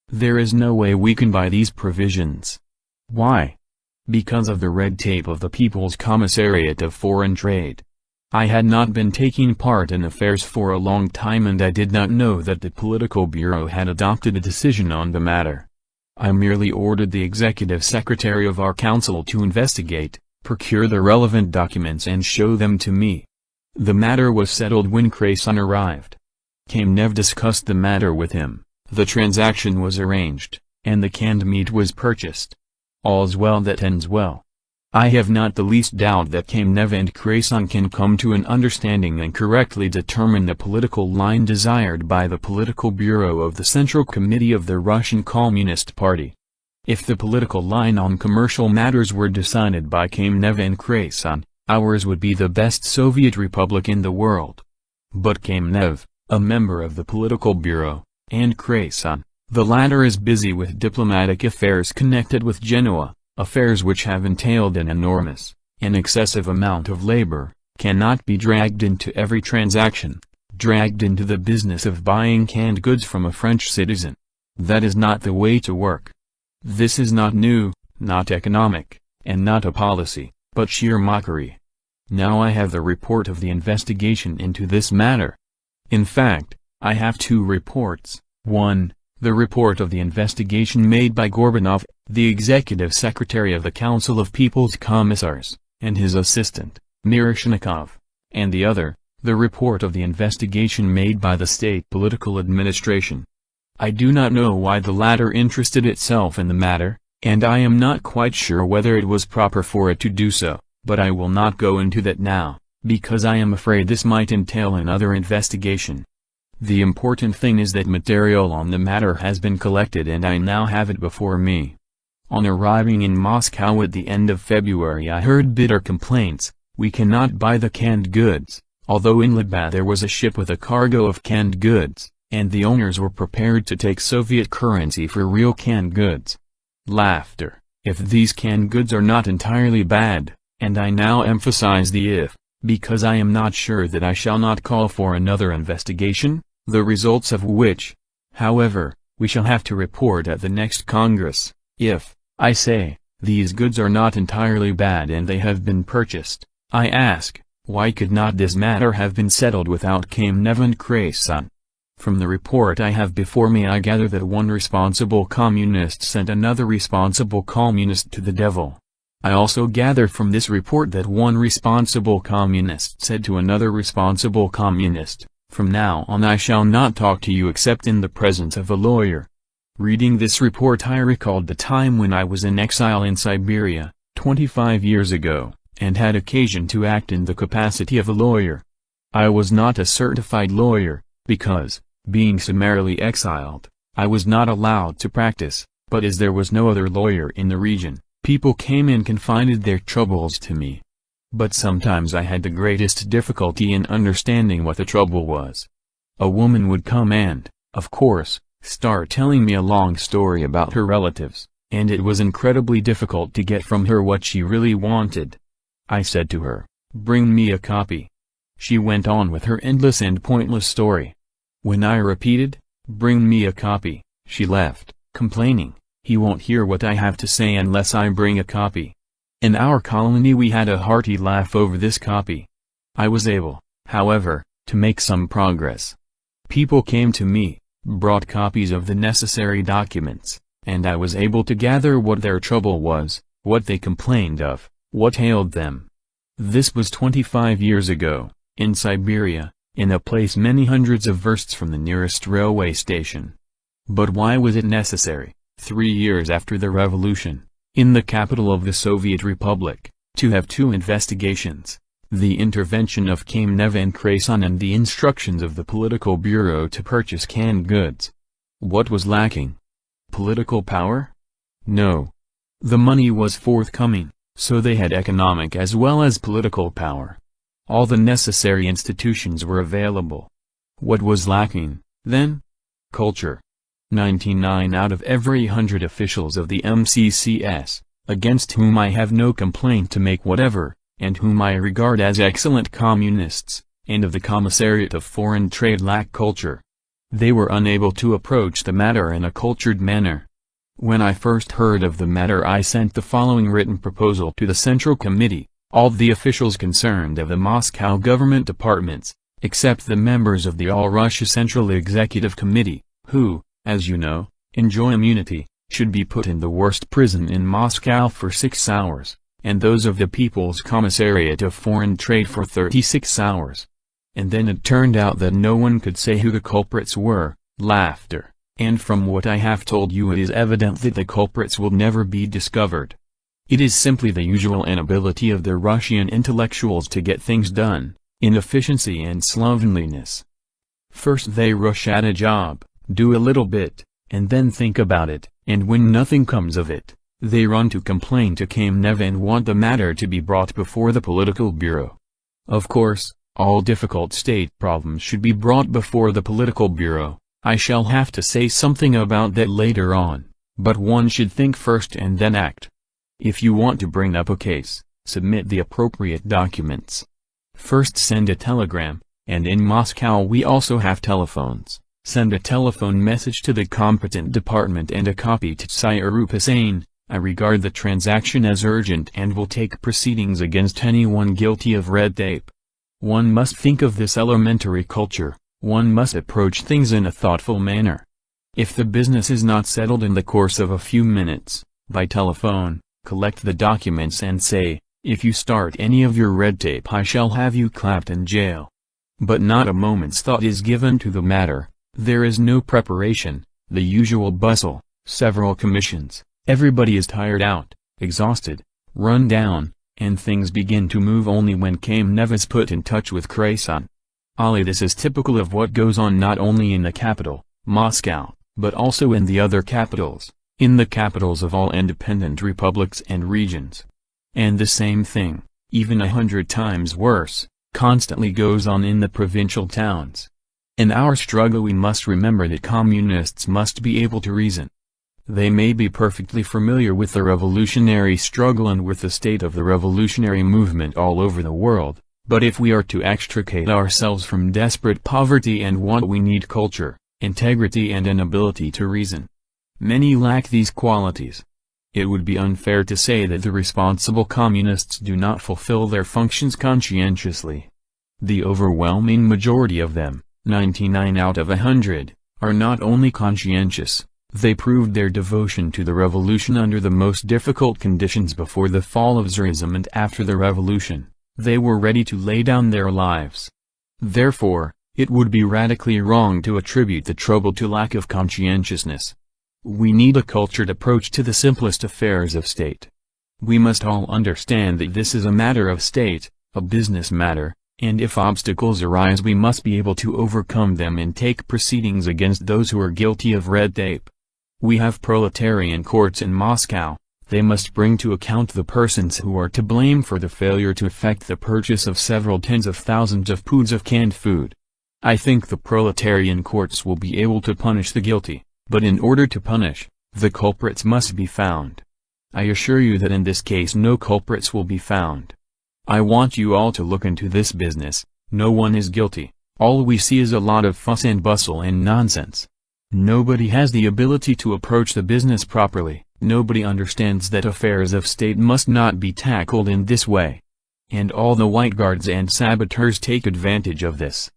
There is no way we can buy these provisions. Why? Because of the red tape of the People's Commissariat of Foreign Trade. I had not been taking part in affairs for a long time and I did not know that the Political Bureau had adopted a decision on the matter. I merely ordered the executive secretary of our council to investigate, procure the relevant documents and show them to me. The matter was settled when Krasin arrived. Kamenev discussed the matter with him, the transaction was arranged, and the canned meat was purchased. All's well that ends well. I have not the least doubt that Kamenev and Krasin can come to an understanding and correctly determine the political line desired by the Political Bureau of the Central Committee of the Russian Communist Party. If the political line on commercial matters were decided by Kamenev and Krasin, ours would be the best Soviet republic in the world. But Kamenev, a member of the Political Bureau, and Krasin, the latter is busy with diplomatic affairs connected with Genoa, affairs which have entailed an enormous, An excessive amount of labor cannot be dragged into every transaction, dragged into the business of buying canned goods from a French citizen. That is not the way to work. This is not new, not economic, and not a policy, but sheer mockery. Now I have the report of the investigation into this matter. In fact, I have two reports. One, the report of the investigation made by Gorbanov, the executive secretary of the Council of People's Commissars, and his assistant, Miroshnikov, and the other, the report of the investigation made by the state political administration. I do not know why the latter interested itself in the matter, and I am not quite sure whether it was proper for it to do so, but I will not go into that now, because I am afraid this might entail another investigation. The important thing is that material on the matter has been collected and I now have it before me. On arriving in Moscow at the end of February I heard bitter complaints: we cannot buy the canned goods, although in Libya there was a ship with a cargo of canned goods, and the owners were prepared to take Soviet currency for real canned goods. Laughter. If these canned goods are not entirely bad, and I now emphasize the if, because I am not sure that I shall not call for another investigation, the results of which, however, we shall have to report at the next Congress. If, I say, these goods are not entirely bad and they have been purchased, I ask, why could not this matter have been settled without Kamenev and Krasin? From the report I have before me I gather that one responsible communist sent another responsible communist to the devil. I also gather from this report that one responsible communist said to another responsible communist, "From now on I shall not talk to you except in the presence of a lawyer." Reading this report I recalled the time when I was in exile in Siberia, 25 years ago, and had occasion to act in the capacity of a lawyer. I was not a certified lawyer, because, being summarily exiled, I was not allowed to practice, but as there was no other lawyer in the region, people came and confided their troubles to me. But sometimes I had the greatest difficulty in understanding what the trouble was. A woman would come and, of course, start telling me a long story about her relatives, and it was incredibly difficult to get from her what she really wanted. I said to her, "Bring me a copy." She went on with her endless and pointless story. When I repeated, "Bring me a copy," she left, complaining, "He won't hear what I have to say unless I bring a copy." In our colony we had a hearty laugh over this copy. I was able, however, to make some progress. People came to me, brought copies of the necessary documents, and I was able to gather what their trouble was, what they complained of, what ailed them. This was 25 years ago, in Siberia, in a place many hundreds of versts from the nearest railway station. But why was it necessary, 3 years after the revolution, in the capital of the Soviet Republic, to have two investigations, the intervention of Kamenev and Krasin and the instructions of the political bureau to purchase canned goods? What was lacking? Political power? No. The money was forthcoming, so they had economic as well as political power. All the necessary institutions were available. What was lacking, then? Culture. 99 out of every 100 officials of the MCCS, against whom I have no complaint to make whatever, and whom I regard as excellent communists, and of the Commissariat of Foreign Trade lack culture. They were unable to approach the matter in a cultured manner. When I first heard of the matter I sent the following written proposal to the Central Committee, all the officials concerned of the Moscow government departments, except the members of the All-Russia Central Executive Committee, who, as you know, enjoy immunity, should be put in the worst prison in Moscow for 6 hours, and those of the People's Commissariat of Foreign Trade for 36 hours. And then it turned out that no one could say who the culprits were. Laughter. And from what I have told you it is evident that the culprits will never be discovered. It is simply the usual inability of the Russian intellectuals to get things done, inefficiency and slovenliness. First they rush at a job, do a little bit, and then think about it, and when nothing comes of it, they run to complain to Kamenev and want the matter to be brought before the political bureau. Of course, all difficult state problems should be brought before the political bureau. I shall have to say something about that later on, but one should think first and then act. If you want to bring up a case, submit the appropriate documents. First send a telegram, and in Moscow we also have telephones. Send a telephone message to the competent department and a copy to Tsar Hussein. I regard the transaction as urgent and will take proceedings against anyone guilty of red tape. One must think of this elementary culture, one must approach things in a thoughtful manner. If the business is not settled in the course of a few minutes, by telephone, collect the documents and say, if you start any of your red tape I shall have you clapped in jail. But not a moment's thought is given to the matter, there is no preparation, the usual bustle, several commissions, everybody is tired out, exhausted, run down, and things begin to move only when Kamenev is put in touch with Krasin. Ali, this is typical of what goes on not only in the capital, Moscow, but also in the other capitals, in the capitals of all independent republics and regions. And the same thing, even 100 times worse, constantly goes on in the provincial towns. In our struggle we must remember that communists must be able to reason. They may be perfectly familiar with the revolutionary struggle and with the state of the revolutionary movement all over the world, but if we are to extricate ourselves from desperate poverty and want, we need culture, integrity and an ability to reason. Many lack these qualities. It would be unfair to say that the responsible communists do not fulfill their functions conscientiously. The overwhelming majority of them, 99 out of 100, are not only conscientious, they proved their devotion to the revolution under the most difficult conditions before the fall of Tsarism and after the revolution, they were ready to lay down their lives. Therefore, it would be radically wrong to attribute the trouble to lack of conscientiousness. We need a cultured approach to the simplest affairs of state. We must all understand that this is a matter of state, a business matter, and if obstacles arise we must be able to overcome them and take proceedings against those who are guilty of red tape. We have proletarian courts in Moscow, they must bring to account the persons who are to blame for the failure to effect the purchase of several tens of thousands of pounds of canned food. I think the proletarian courts will be able to punish the guilty, but in order to punish, the culprits must be found. I assure you that in this case no culprits will be found. I want you all to look into this business, no one is guilty, all we see is a lot of fuss and bustle and nonsense. Nobody has the ability to approach the business properly, nobody understands that affairs of state must not be tackled in this way. And all the white guards and saboteurs take advantage of this.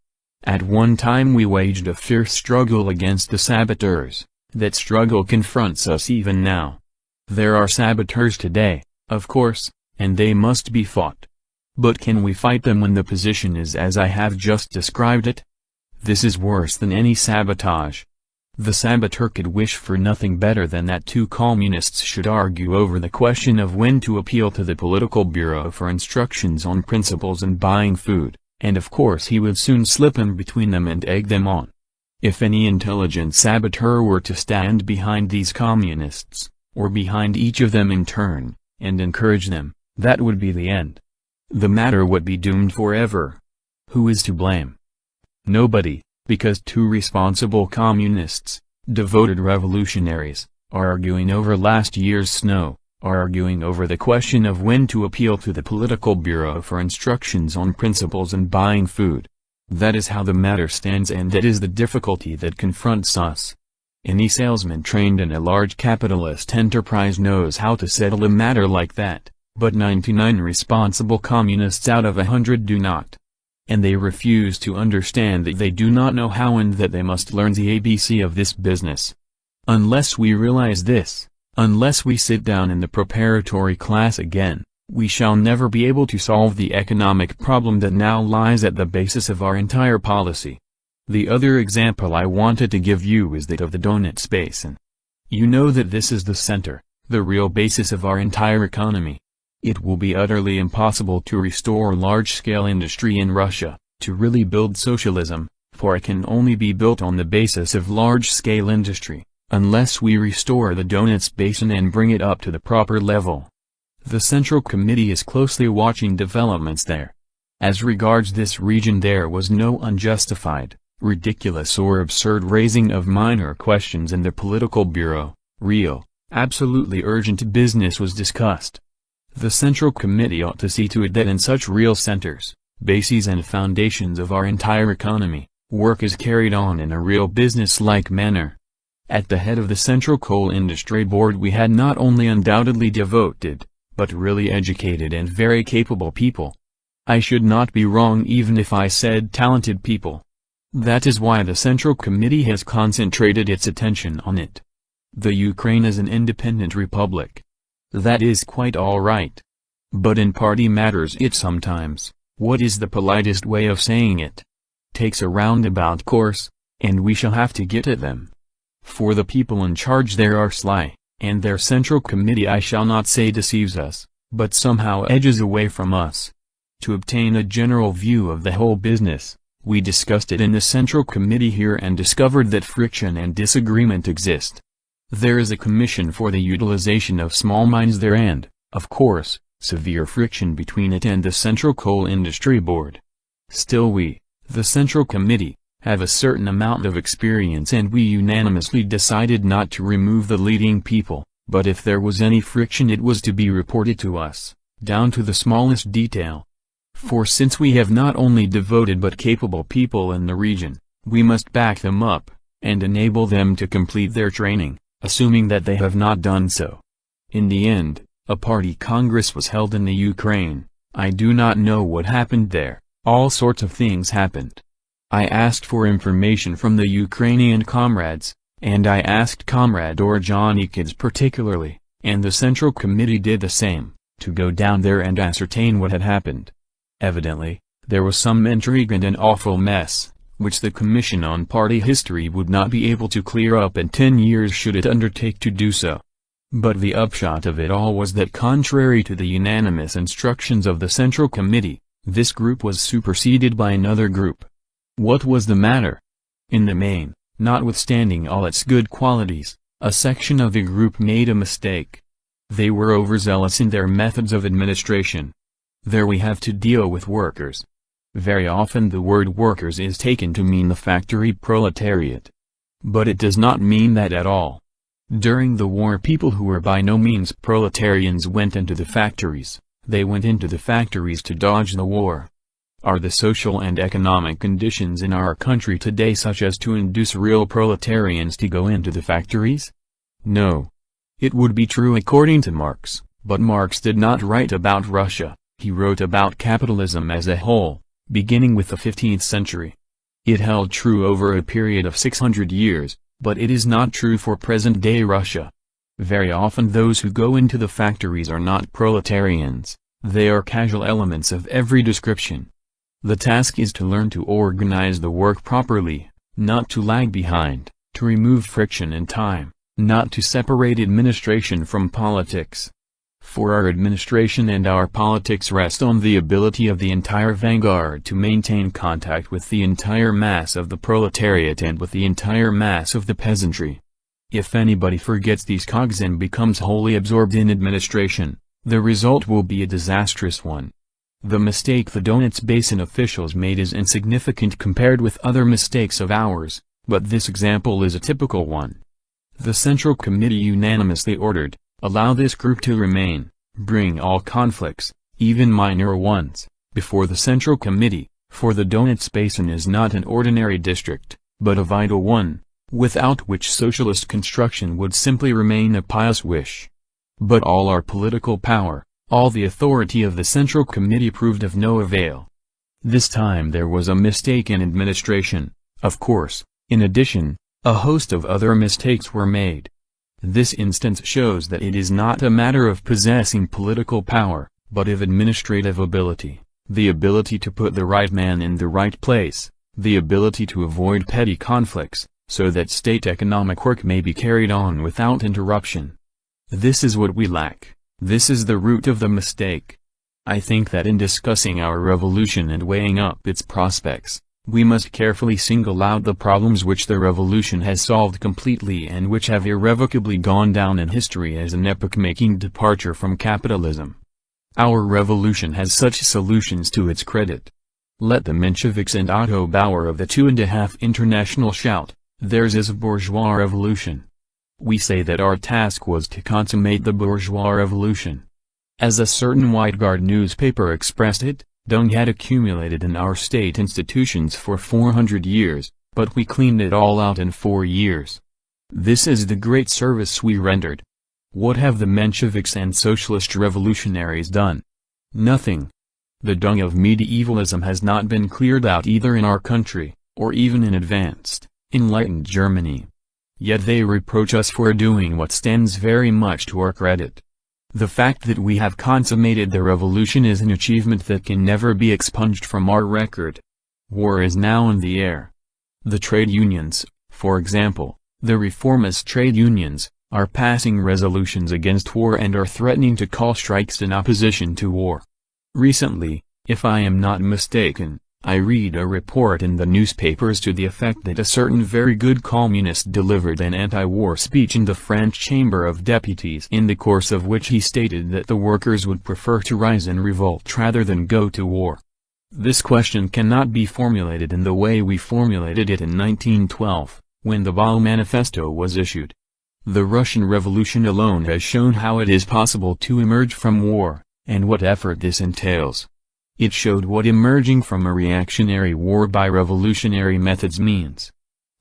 At one time we waged a fierce struggle against the saboteurs, that struggle confronts us even now. There are saboteurs today, of course, and they must be fought. But can we fight them when the position is as I have just described it? This is worse than any sabotage. The saboteur could wish for nothing better than that two communists should argue over the question of when to appeal to the Political Bureau for instructions on principles and buying food, and of course he would soon slip in between them and egg them on. If any intelligent saboteur were to stand behind these communists, or behind each of them in turn, and encourage them, that would be the end. The matter would be doomed forever. Who is to blame? Nobody, because two responsible communists, devoted revolutionaries, are arguing over last year's snow, are arguing over the question of when to appeal to the Political Bureau for instructions on principles and buying food. That is how the matter stands, and that is the difficulty that confronts us. Any salesman trained in a large capitalist enterprise knows how to settle a matter like that, but 99 responsible communists out of 100 do not. And they refuse to understand that they do not know how and that they must learn the ABC of this business. Unless we realize this, unless we sit down in the preparatory class again, we shall never be able to solve the economic problem that now lies at the basis of our entire policy. The other example I wanted to give you is that of the Donets Basin. You know that this is the center, the real basis of our entire economy. It will be utterly impossible to restore large-scale industry in Russia, to really build socialism, for it can only be built on the basis of large-scale industry, unless we restore the Donets Basin and bring it up to the proper level. The Central Committee is closely watching developments there. As regards this region, there was no unjustified, ridiculous or absurd raising of minor questions in the Political Bureau. Real, absolutely urgent business was discussed. The Central Committee ought to see to it that in such real centers, bases and foundations of our entire economy, work is carried on in a real business-like manner. At the head of the Central Coal Industry Board we had not only undoubtedly devoted, but really educated and very capable people. I should not be wrong even if I said talented people. That is why the Central Committee has concentrated its attention on it. The Ukraine is an independent republic. That is quite all right. But in party matters it sometimes, what is the politest way of saying it? Takes a roundabout course, and we shall have to get at them. For the people in charge there are sly, and their Central Committee I shall not say deceives us, but somehow edges away from us. To obtain a general view of the whole business, we discussed it in the Central Committee here and discovered that friction and disagreement exist. There is a commission for the utilization of small mines there and, of course, severe friction between it and the Central Coal Industry Board. Still we, the Central Committee, have a certain amount of experience and we unanimously decided not to remove the leading people, but if there was any friction it was to be reported to us, down to the smallest detail. For since we have not only devoted but capable people in the region, we must back them up, and enable them to complete their training, assuming that they have not done so. In the end, a party congress was held in the Ukraine. I do not know what happened there, all sorts of things happened. I asked for information from the Ukrainian comrades, and I asked Comrade Orjonikidze particularly, and the Central Committee did the same, to go down there and ascertain what had happened. Evidently, there was some intrigue and an awful mess, which the Commission on Party History would not be able to clear up in 10 years should it undertake to do so. But the upshot of it all was that contrary to the unanimous instructions of the Central Committee, this group was superseded by another group. What was the matter? In the main, notwithstanding all its good qualities, a section of the group made a mistake. They were overzealous in their methods of administration. There we have to deal with workers. Very often the word workers is taken to mean the factory proletariat. But it does not mean that at all. During the war people who were by no means proletarians went into the factories. They went into the factories to dodge the war. Are the social and economic conditions in our country today such as to induce real proletarians to go into the factories? No. It would be true according to Marx, but Marx did not write about Russia, he wrote about capitalism as a whole, beginning with the 15th century. It held true over a period of 600 years, but it is not true for present-day Russia. Very often those who go into the factories are not proletarians, they are casual elements of every description. The task is to learn to organize the work properly, not to lag behind, to remove friction and time, not to separate administration from politics. For our administration and our politics rest on the ability of the entire vanguard to maintain contact with the entire mass of the proletariat and with the entire mass of the peasantry. If anybody forgets these cogs and becomes wholly absorbed in administration, the result will be a disastrous one. The mistake the Donets Basin officials made is insignificant compared with other mistakes of ours, but this example is a typical one. The Central Committee unanimously ordered, allow this group to remain, bring all conflicts, even minor ones, before the Central Committee, for the Donets Basin is not an ordinary district, but a vital one, without which socialist construction would simply remain a pious wish. But all our political power, all the authority of the Central Committee proved of no avail. This time there was a mistake in administration, of course. In addition, a host of other mistakes were made. This instance shows that it is not a matter of possessing political power, but of administrative ability, the ability to put the right man in the right place, the ability to avoid petty conflicts, so that state economic work may be carried on without interruption. This is what we lack, this is the root of the mistake. I think that in discussing our revolution and weighing up its prospects, we must carefully single out the problems which the revolution has solved completely and which have irrevocably gone down in history as an epoch-making departure from capitalism. Our revolution has such solutions to its credit. Let the Mensheviks and Otto Bauer of the 2.5 International shout, theirs is a bourgeois revolution. We say that our task was to consummate the bourgeois revolution. As a certain White Guard newspaper expressed it, dung had accumulated in our state institutions for 400 years, but we cleaned it all out in 4 years. This is the great service we rendered. What have the Mensheviks and socialist revolutionaries done? Nothing. The dung of medievalism has not been cleared out either in our country, or even in advanced, enlightened Germany. Yet they reproach us for doing what stands very much to our credit. The fact that we have consummated the revolution is an achievement that can never be expunged from our record. War is now in the air. The trade unions, for example, the reformist trade unions, are passing resolutions against war and are threatening to call strikes in opposition to war. Recently, if I am not mistaken, I read a report in the newspapers to the effect that a certain very good communist delivered an anti-war speech in the French Chamber of Deputies, in the course of which he stated that the workers would prefer to rise in revolt rather than go to war. This question cannot be formulated in the way we formulated it in 1912, when the Ball Manifesto was issued. The Russian Revolution alone has shown how it is possible to emerge from war, and what effort this entails. It showed what emerging from a reactionary war by revolutionary methods means.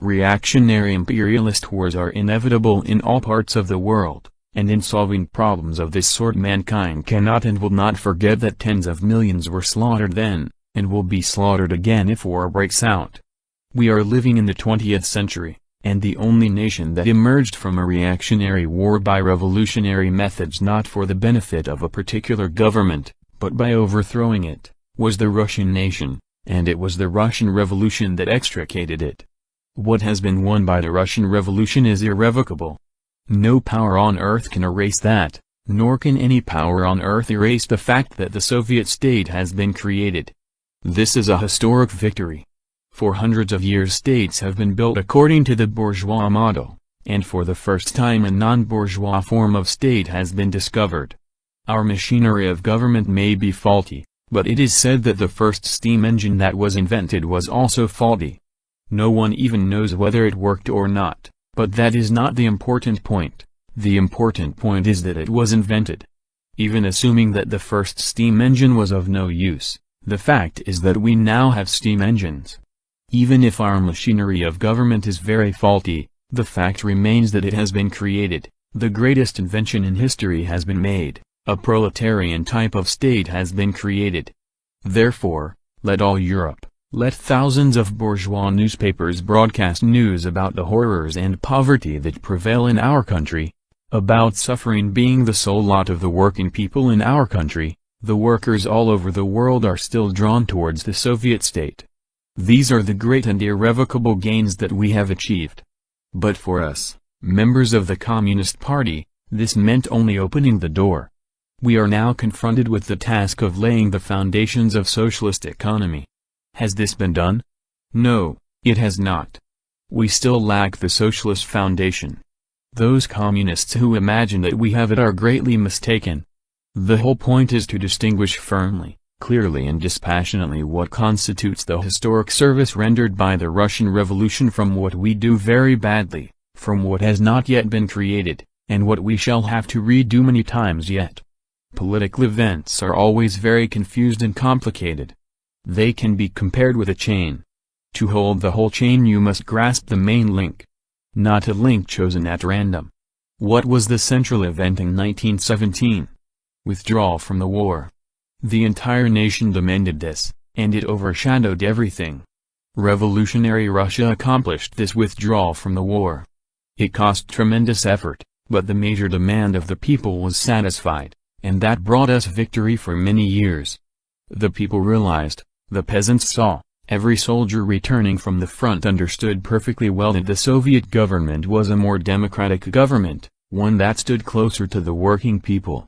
Reactionary imperialist wars are inevitable in all parts of the world, and in solving problems of this sort mankind cannot and will not forget that tens of millions were slaughtered then, and will be slaughtered again if war breaks out. We are living in the 20th century, and the only nation that emerged from a reactionary war by revolutionary methods not for the benefit of a particular government, but by overthrowing it, was the Russian nation, and it was the Russian Revolution that extricated it. What has been won by the Russian Revolution is irrevocable. No power on earth can erase that, nor can any power on earth erase the fact that the Soviet state has been created. This is a historic victory. For hundreds of years states have been built according to the bourgeois model, and for the first time a non-bourgeois form of state has been discovered. Our machinery of government may be faulty, but it is said that the first steam engine that was invented was also faulty. No one even knows whether it worked or not, but that is not the important point. The important point is that it was invented. Even assuming that the first steam engine was of no use, the fact is that we now have steam engines. Even if our machinery of government is very faulty, the fact remains that it has been created, the greatest invention in history has been made. A proletarian type of state has been created. Therefore, let all Europe, let thousands of bourgeois newspapers broadcast news about the horrors and poverty that prevail in our country, about suffering being the sole lot of the working people in our country. The workers all over the world are still drawn towards the Soviet state. These are the great and irrevocable gains that we have achieved. But for us, members of the Communist Party, this meant only opening the door. We are now confronted with the task of laying the foundations of socialist economy. Has this been done? No, it has not. We still lack the socialist foundation. Those communists who imagine that we have it are greatly mistaken. The whole point is to distinguish firmly, clearly and dispassionately what constitutes the historic service rendered by the Russian Revolution from what we do very badly, from what has not yet been created, and what we shall have to redo many times yet. Political events are always very confused and complicated. They can be compared with a chain. To hold the whole chain you must grasp the main link. Not a link chosen at random. What was the central event in 1917? Withdrawal from the war. The entire nation demanded this, and it overshadowed everything. Revolutionary Russia accomplished this withdrawal from the war. It cost tremendous effort, but the major demand of the people was satisfied. And that brought us victory for many years. The people realized, the peasants saw, every soldier returning from the front understood perfectly well that the Soviet government was a more democratic government, one that stood closer to the working people.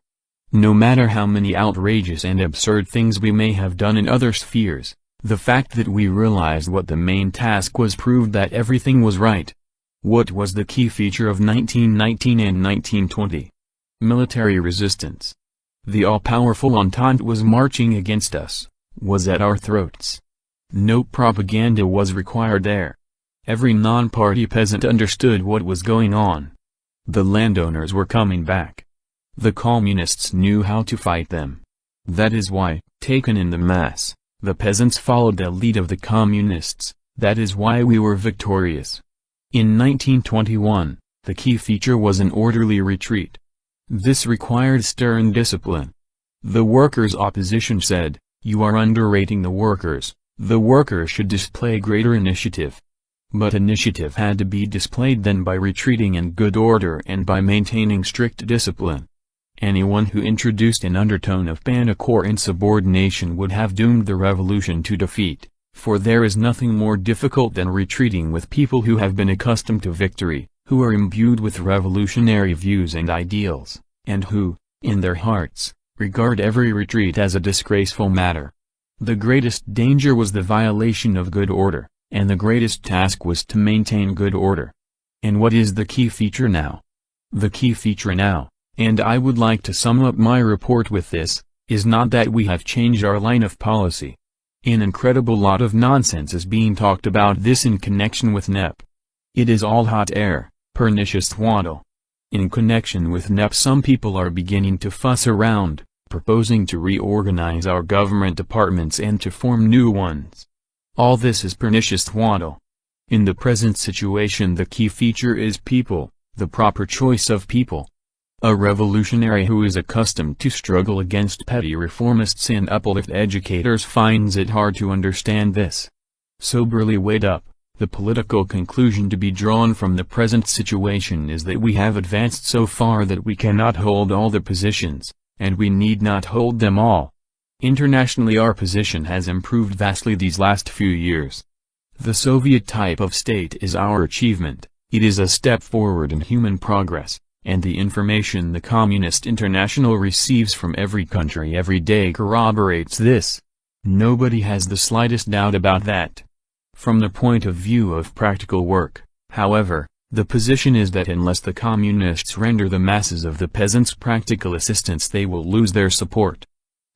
No matter how many outrageous and absurd things we may have done in other spheres, the fact that we realized what the main task was proved that everything was right. What was the key feature of 1919 and 1920? Military resistance. The all-powerful Entente was marching against us, was at our throats. No propaganda was required there. Every non-party peasant understood what was going on. The landowners were coming back. The communists knew how to fight them. That is why, taken in the mass, the peasants followed the lead of the communists. That is why we were victorious. In 1921, the key feature was an orderly retreat. This required stern discipline. The workers' opposition said, "You are underrating the workers. The workers should display greater initiative." But initiative had to be displayed then by retreating in good order and by maintaining strict discipline. Anyone who introduced an undertone of panic or insubordination would have doomed the revolution to defeat, for there is nothing more difficult than retreating with people who have been accustomed to victory, who are imbued with revolutionary views and ideals, and who, in their hearts, regard every retreat as a disgraceful matter. The greatest danger was the violation of good order, and the greatest task was to maintain good order. And what is the key feature now? The key feature now, and I would like to sum up my report with this, is not that we have changed our line of policy. An incredible lot of nonsense is being talked about this in connection with NEP. It is all hot air, pernicious twaddle. In connection with NEP some people are beginning to fuss around, proposing to reorganize our government departments and to form new ones. All this is pernicious twaddle. In the present situation the key feature is people, the proper choice of people. A revolutionary who is accustomed to struggle against petty reformists and uplift educators finds it hard to understand this. Soberly weighed up, the political conclusion to be drawn from the present situation is that we have advanced so far that we cannot hold all the positions, and we need not hold them all. Internationally our position has improved vastly these last few years. The Soviet type of state is our achievement, it is a step forward in human progress. And the information the Communist International receives from every country every day corroborates this. Nobody has the slightest doubt about that. From the point of view of practical work, however, the position is that unless the Communists render the masses of the peasants practical assistance they will lose their support.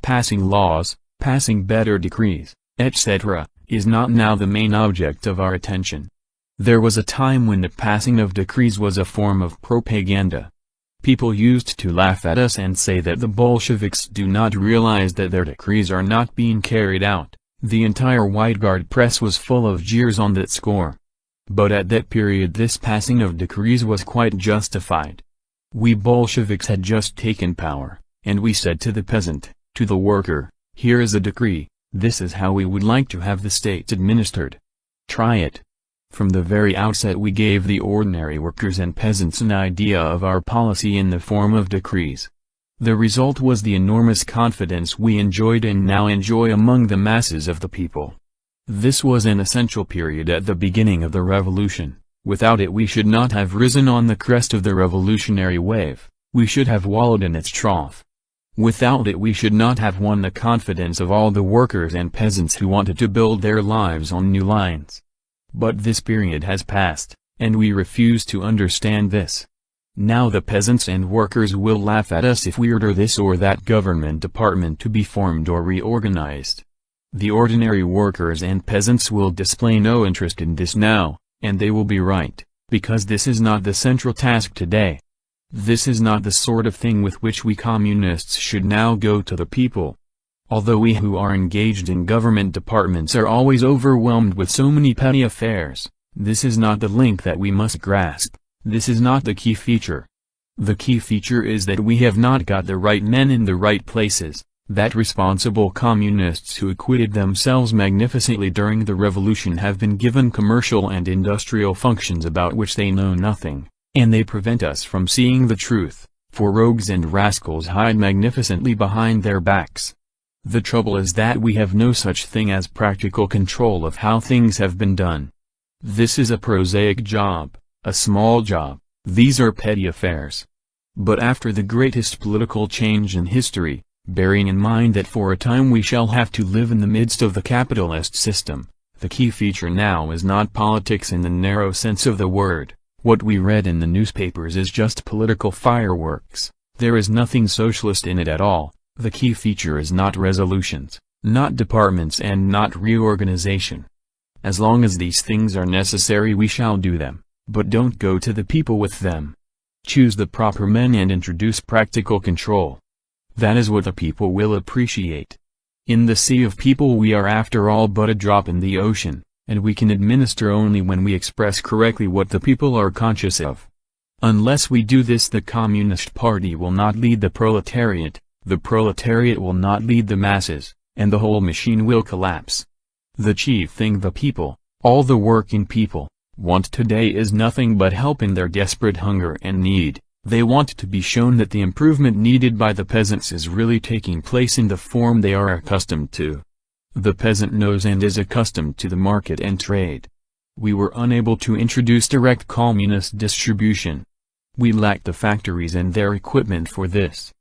Passing laws, passing better decrees, etc., is not now the main object of our attention. There was a time when the passing of decrees was a form of propaganda. People used to laugh at us and say that the Bolsheviks do not realize that their decrees are not being carried out. The entire White Guard press was full of jeers on that score. But at that period this passing of decrees was quite justified. We Bolsheviks had just taken power, and we said to the peasant, to the worker, "Here is a decree, this is how we would like to have the state administered. Try it." From the very outset we gave the ordinary workers and peasants an idea of our policy in the form of decrees. The result was the enormous confidence we enjoyed and now enjoy among the masses of the people. This was an essential period at the beginning of the revolution. Without it we should not have risen on the crest of the revolutionary wave, we should have wallowed in its trough. Without it we should not have won the confidence of all the workers and peasants who wanted to build their lives on new lines. But this period has passed, and we refuse to understand this. Now the peasants and workers will laugh at us if we order this or that government department to be formed or reorganized. The ordinary workers and peasants will display no interest in this now, and they will be right, because this is not the central task today. This is not the sort of thing with which we communists should now go to the people. Although we who are engaged in government departments are always overwhelmed with so many petty affairs, this is not the link that we must grasp, this is not the key feature. The key feature is that we have not got the right men in the right places, that responsible communists who acquitted themselves magnificently during the revolution have been given commercial and industrial functions about which they know nothing, and they prevent us from seeing the truth, for rogues and rascals hide magnificently behind their backs. The trouble is that we have no such thing as practical control of how things have been done. This is a prosaic job, a small job, these are petty affairs. But after the greatest political change in history, bearing in mind that for a time we shall have to live in the midst of the capitalist system, the key feature now is not politics in the narrow sense of the word. What we read in the newspapers is just political fireworks, there is nothing socialist in it at all. The key feature is not resolutions, not departments and not reorganization. As long as these things are necessary we shall do them, but don't go to the people with them. choose the proper men and introduce practical control. That is what the people will appreciate. In the sea of people we are after all but a drop in the ocean, and we can administer only when we express correctly what the people are conscious of. Unless we do this, the Communist Party will not lead the proletariat will not lead the masses, and the whole machine will collapse. The chief thing the people, all the working people, want today is nothing but help in their desperate hunger and need. They want to be shown that the improvement needed by the peasants is really taking place in the form they are accustomed to. The peasant knows and is accustomed to the market and trade. We were unable to introduce direct communist distribution. We lacked the factories and their equipment for this.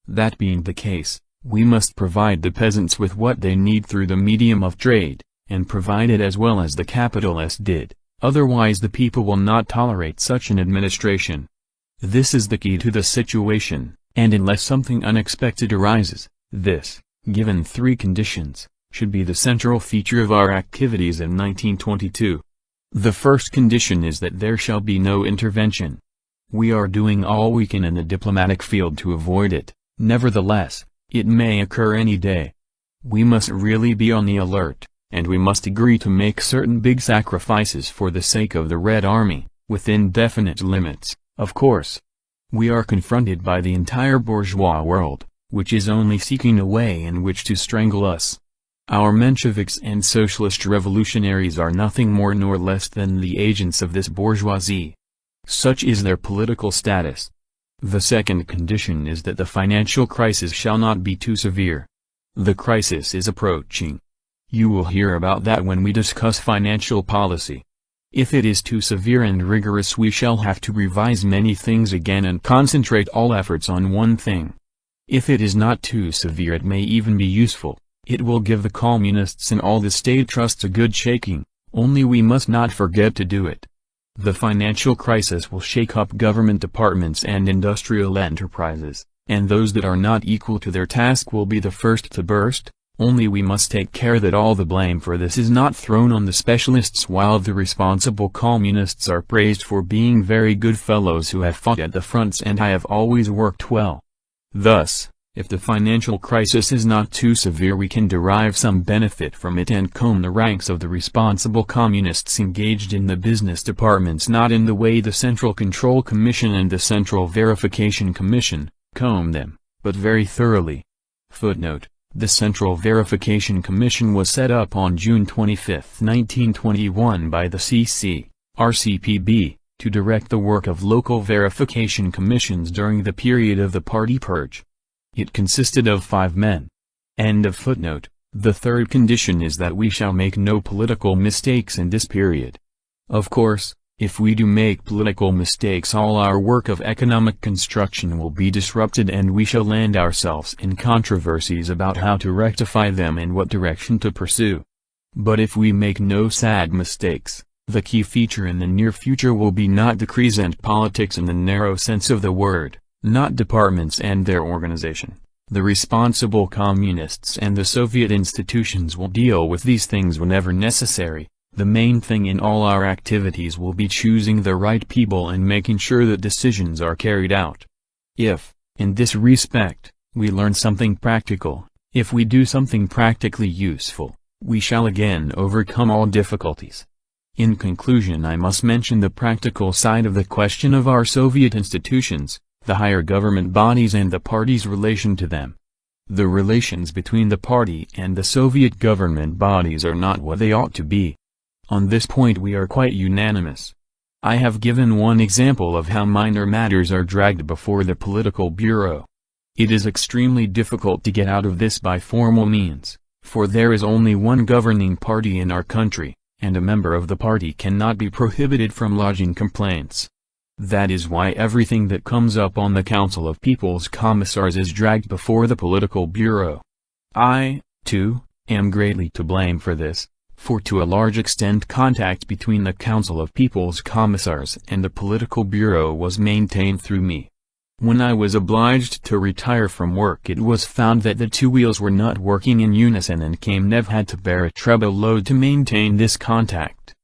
That being the case, we must provide the peasants with what they need through the medium of trade, and provide it as well as the capitalists did, otherwise the people will not tolerate such an administration. This is the key to the situation, and unless something unexpected arises, this, given three conditions, should be the central feature of our activities in 1922. The first condition is that there shall be no intervention. We are doing all we can in the diplomatic field to avoid it. Nevertheless, it may occur any day. We must really be on the alert, and we must agree to make certain big sacrifices for the sake of the Red Army, within definite limits, of course. We are confronted by the entire bourgeois world, which is only seeking a way in which to strangle us. Our Mensheviks and socialist revolutionaries are nothing more nor less than the agents of this bourgeoisie. Such is their political status. The second condition is that the financial crisis shall not be too severe. The crisis is approaching. You will hear about that when we discuss financial policy. If it is too severe and rigorous, we shall have to revise many things again and concentrate all efforts on one thing. If it is not too severe, it may even be useful. It will give the communists and all the state trusts a good shaking, only we must not forget to do it. The financial crisis will shake up government departments and industrial enterprises, and those that are not equal to their task will be the first to burst, only we must take care that all the blame for this is not thrown on the specialists, while the responsible communists are praised for being very good fellows who have fought at the fronts and have always worked well. Thus, if the financial crisis is not too severe, we can derive some benefit from it and comb the ranks of the responsible communists engaged in the business departments, not in the way the Central Control Commission and the Central Verification Commission comb them, but very thoroughly. Footnote: the Central Verification Commission was set up on June 25, 1921 by the CC, R.C.P. to direct the work of local verification commissions during the period of the party purge. It consisted of 5 men. End of footnote. The third condition is that we shall make no political mistakes in this period. Of course, if we do make political mistakes, all our work of economic construction will be disrupted and we shall land ourselves in controversies about how to rectify them and what direction to pursue. But if we make no sad mistakes, the key feature in the near future will be not decrees and politics in the narrow sense of the word, not departments and their organization. The responsible communists and the Soviet institutions will deal with these things whenever necessary. The main thing in all our activities will be choosing the right people and making sure that decisions are carried out. If, in this respect, we learn something practical, if we do something practically useful, we shall again overcome all difficulties. In conclusion, I must mention the practical side of the question of our Soviet institutions, the higher government bodies and the party's relation to them. The relations between the party and the Soviet government bodies are not what they ought to be. On this point we are quite unanimous. I have given one example of how minor matters are dragged before the political bureau. It is extremely difficult to get out of this by formal means, for there is only one governing party in our country, and a member of the party cannot be prohibited from lodging complaints. That is why everything that comes up on the Council of People's Commissars is dragged before the political bureau. I, too, am greatly to blame for this, for to a large extent contact between the Council of People's Commissars and the political bureau was maintained through me. When I was obliged to retire from work, it was found that the two wheels were not working in unison and Kamenev had to bear a treble load to maintain this contact.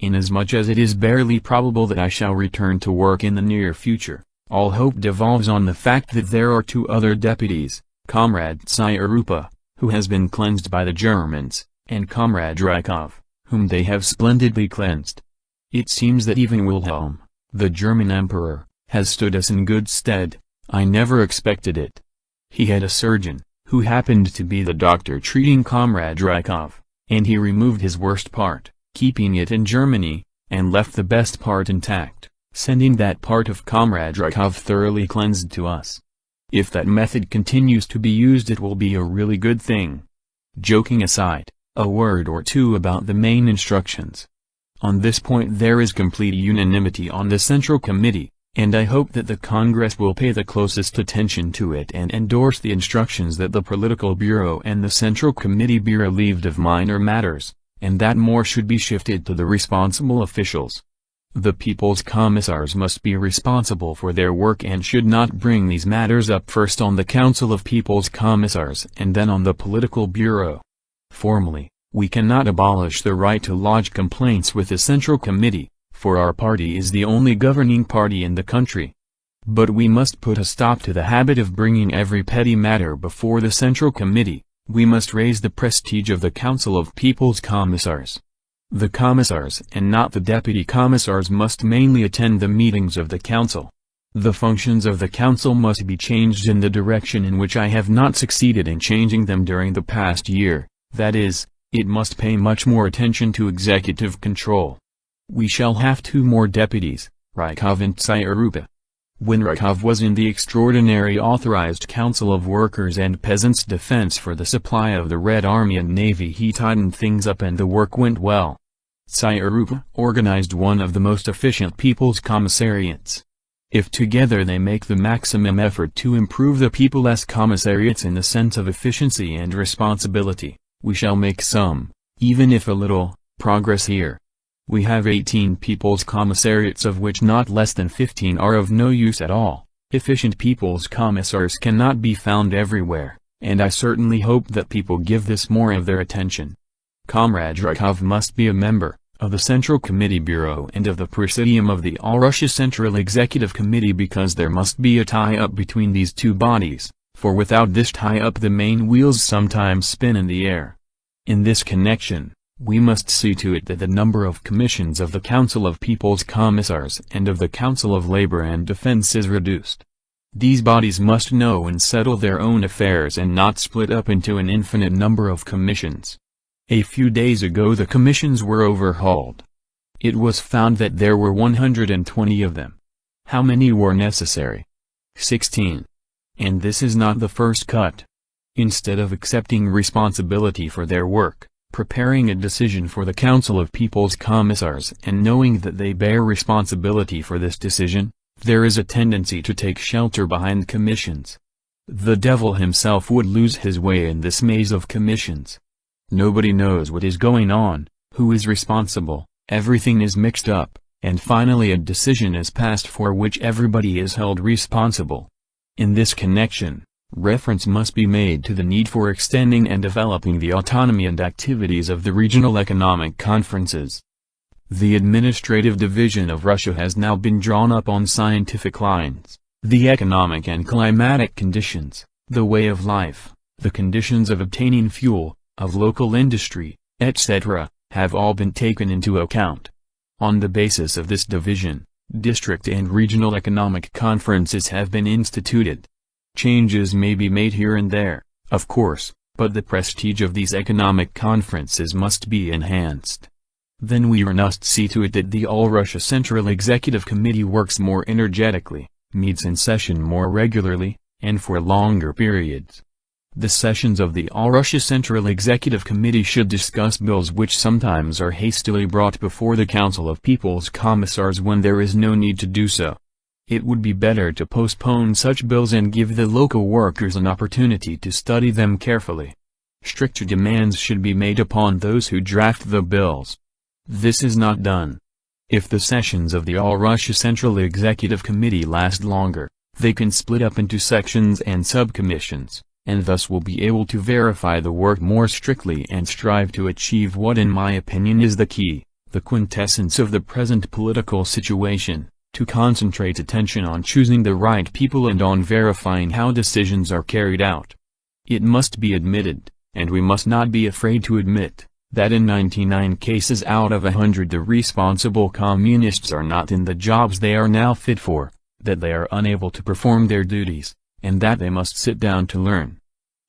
Inasmuch as it is barely probable that I shall return to work in the near future, All hope devolves on the fact that there are two other deputies, Comrade R.C.P, who has been cleansed by the Germans, and Comrade Rykov, whom they have splendidly cleansed. It seems that even Wilhelm, the German emperor, has stood us in good stead. I never expected it. He had a surgeon, who happened to be the doctor treating Comrade Rykov, and he removed his worst part, keeping it in Germany, and left the best part intact, sending that part of Comrade Rykov thoroughly cleansed to us. If that method continues to be used, it will be a really good thing. Joking aside, a word or two about the main instructions. On this point there is complete unanimity on the Central Committee, and I hope that the Congress will pay the closest attention to it and endorse the instructions that the Political Bureau and the Central Committee be relieved of minor matters, and that more should be shifted to the responsible officials. The People's Commissars must be responsible for their work and should not bring these matters up first on the Council of People's Commissars and then on the Political Bureau. Formally, we cannot abolish the right to lodge complaints with the Central Committee, for our party is the only governing party in the country. But we must put a stop to the habit of bringing every petty matter before the Central Committee. We must raise the prestige of the Council of People's Commissars. The commissars and not the deputy commissars must mainly attend the meetings of the council. The functions of the council must be changed in the direction in which I have not succeeded in changing them during the past year, that is, it must pay much more attention to executive control. We shall have two more deputies, Rykov and R.C.P. When Rykov was in the extraordinary authorized Council of Workers and Peasants' Defense for the supply of the Red Army and Navy, he tightened things up and the work went well. R.C.P. organized one of the most efficient people's commissariats. If together they make the maximum effort to improve the people's commissariats in the sense of efficiency and responsibility, we shall make some, even if a little, progress here. We have 18 people's commissariats, of which not less than 15 are of no use at all. Efficient people's commissars cannot be found everywhere, and I certainly hope that people give this more of their attention. Comrade Rykov must be a member of the Central Committee Bureau and of the Presidium of the All-Russia Central Executive Committee, because there must be a tie-up between these two bodies, for without this tie-up the main wheels sometimes spin in the air. In this connection, we must see to it that the number of commissions of the Council of People's Commissars and of the Council of Labor and Defense is reduced. These bodies must know and settle their own affairs and not split up into an infinite number of commissions. A few days ago the commissions were overhauled. It was found that there were 120 of them. How many were necessary? 16. And this is not the first cut. Instead of accepting responsibility for their work, preparing a decision for the Council of People's Commissars and knowing that they bear responsibility for this decision, there is a tendency to take shelter behind commissions. The devil himself would lose his way in this maze of commissions. Nobody knows what is going on, who is responsible, everything is mixed up, and finally a decision is passed for which everybody is held responsible. In this connection, reference must be made to the need for extending and developing the autonomy and activities of the regional economic conferences. The administrative division of Russia has now been drawn up on scientific lines. The economic and climatic conditions, the way of life, the conditions of obtaining fuel, of local industry, etc., have all been taken into account. On the basis of this division, district and regional economic conferences have been instituted. Changes may be made here and there, of course, but the prestige of these economic conferences must be enhanced. Then we must see to it that the All-Russia Central Executive Committee works more energetically, meets in session more regularly, and for longer periods. The sessions of the All-Russia Central Executive Committee should discuss bills which sometimes are hastily brought before the Council of People's Commissars when there is no need to do so. It would be better to postpone such bills and give the local workers an opportunity to study them carefully. Stricter demands should be made upon those who draft the bills. This is not done. If the sessions of the All-Russia Central Executive Committee last longer, they can split up into sections and subcommissions, and thus will be able to verify the work more strictly and strive to achieve what in my opinion is the key, the quintessence of the present political situation. to concentrate attention on choosing the right people and on verifying how decisions are carried out. It must be admitted, and we must not be afraid to admit, that in 99 cases out of 100 the responsible communists are not in the jobs they are now fit for, that they are unable to perform their duties, and that they must sit down to learn.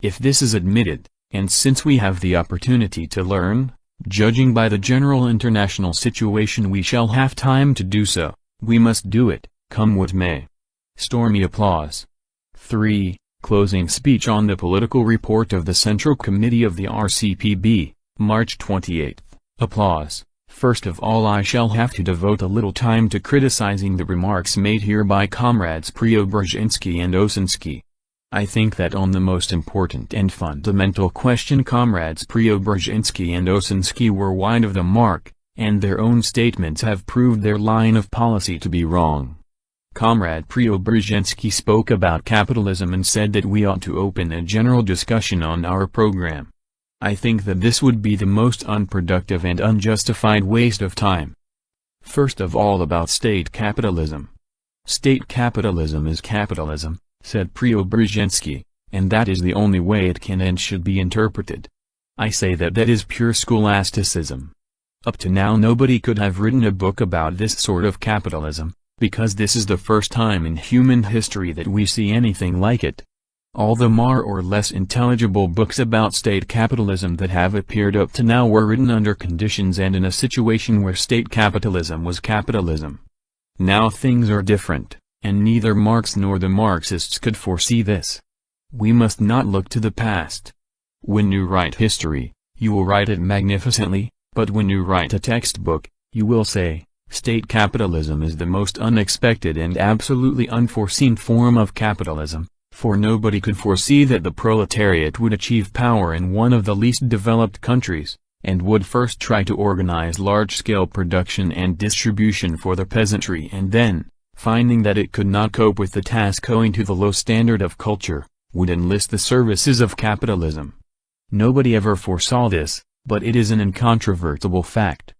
If this is admitted, and since we have the opportunity to learn, judging by the general international situation we shall have time to do so, we must do it, come what may. Stormy applause. 3. Closing speech on the political report of the Central Committee of the R.C.P. March 28. Applause. First of all, I shall have to devote a little time to criticizing the remarks made here by Comrades Preobrazhensky and Osinsky. I think that on the most important and fundamental question Comrades Preobrazhensky and Osinsky were wide of the mark, and their own statements have proved their line of policy to be wrong. Comrade Preobrazhensky spoke about capitalism and said that we ought to open a general discussion on our program. I think that this would be the most unproductive and unjustified waste of time. First of all, about state capitalism. State capitalism is capitalism, said Preobrazhensky, and that is the only way it can and should be interpreted. I say that that is pure scholasticism. Up to now nobody could have written a book about this sort of capitalism, because this is the first time in human history that we see anything like it. All the more or less intelligible books about state capitalism that have appeared up to now were written under conditions and in a situation where state capitalism was capitalism. Now things are different, and neither Marx nor the Marxists could foresee this. We must not look to the past. When you write history, you will write it magnificently, but when you write a textbook, you will say, state capitalism is the most unexpected and absolutely unforeseen form of capitalism. For nobody could foresee that the proletariat would achieve power in one of the least developed countries, and would first try to organize large-scale production and distribution for the peasantry and then, finding that it could not cope with the task owing to the low standard of culture, would enlist the services of capitalism. Nobody ever foresaw this, but it is an incontrovertible fact.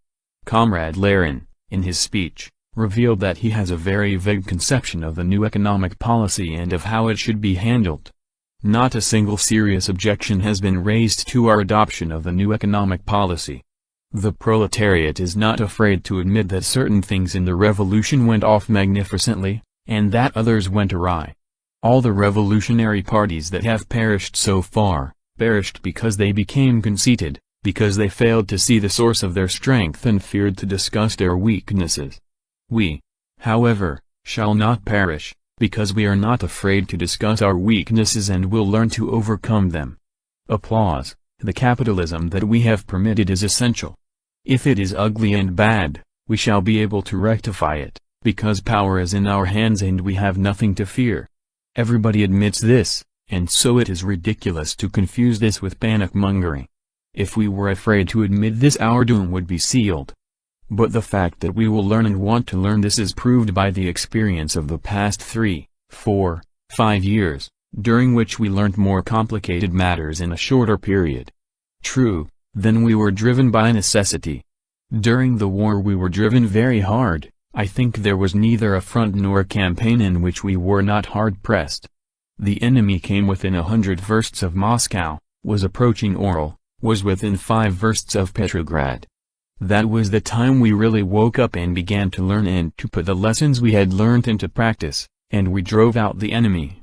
Comrade Lenin, in his speech, revealed that he has a very vague conception of the new economic policy and of how it should be handled. Not a single serious objection has been raised to our adoption of the new economic policy. The proletariat is not afraid to admit that certain things in the revolution went off magnificently, and that others went awry. All the revolutionary parties that have perished so far, perished because they became conceited, because they failed to see the source of their strength and feared to discuss their weaknesses. We, however, shall not perish, because we are not afraid to discuss our weaknesses and will learn to overcome them. Applause. The capitalism that we have permitted is essential. If it is ugly and bad, we shall be able to rectify it, because power is in our hands and we have nothing to fear. Everybody admits this, and so it is ridiculous to confuse this with panic-mongering. If we were afraid to admit this, our doom would be sealed. But the fact that we will learn and want to learn this is proved by the experience of the past 3, 4, 5 years, during which we learnt more complicated matters in a shorter period. True, then we were driven by necessity. During the war we were driven very hard. I think there was neither a front nor a campaign in which we were not hard pressed. The enemy came within 100 versts of Moscow, was approaching Oral, was within 5 versts of Petrograd. That was the time we really woke up and began to learn and to put the lessons we had learned into practice, and we drove out the enemy.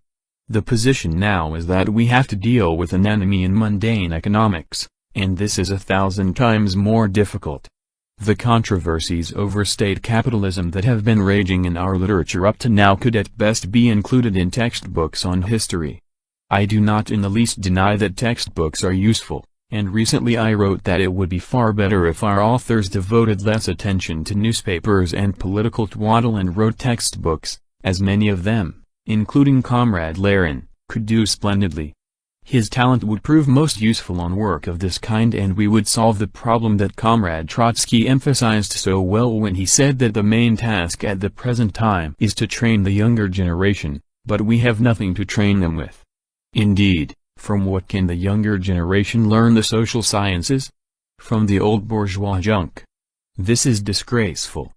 The position now is that we have to deal with an enemy in mundane economics, and this is 1,000 times more difficult. The controversies over state capitalism that have been raging in our literature up to now could at best be included in textbooks on history. I do not in the least deny that textbooks are useful. And recently I wrote that it would be far better if our authors devoted less attention to newspapers and political twaddle and wrote textbooks, as many of them, including Comrade Lenin, could do splendidly. His talent would prove most useful on work of this kind, and we would solve the problem that Comrade Trotsky emphasized so well when he said that the main task at the present time is to train the younger generation, but we have nothing to train them with. Indeed, from what can the younger generation learn the social sciences? From the old bourgeois junk. This is disgraceful.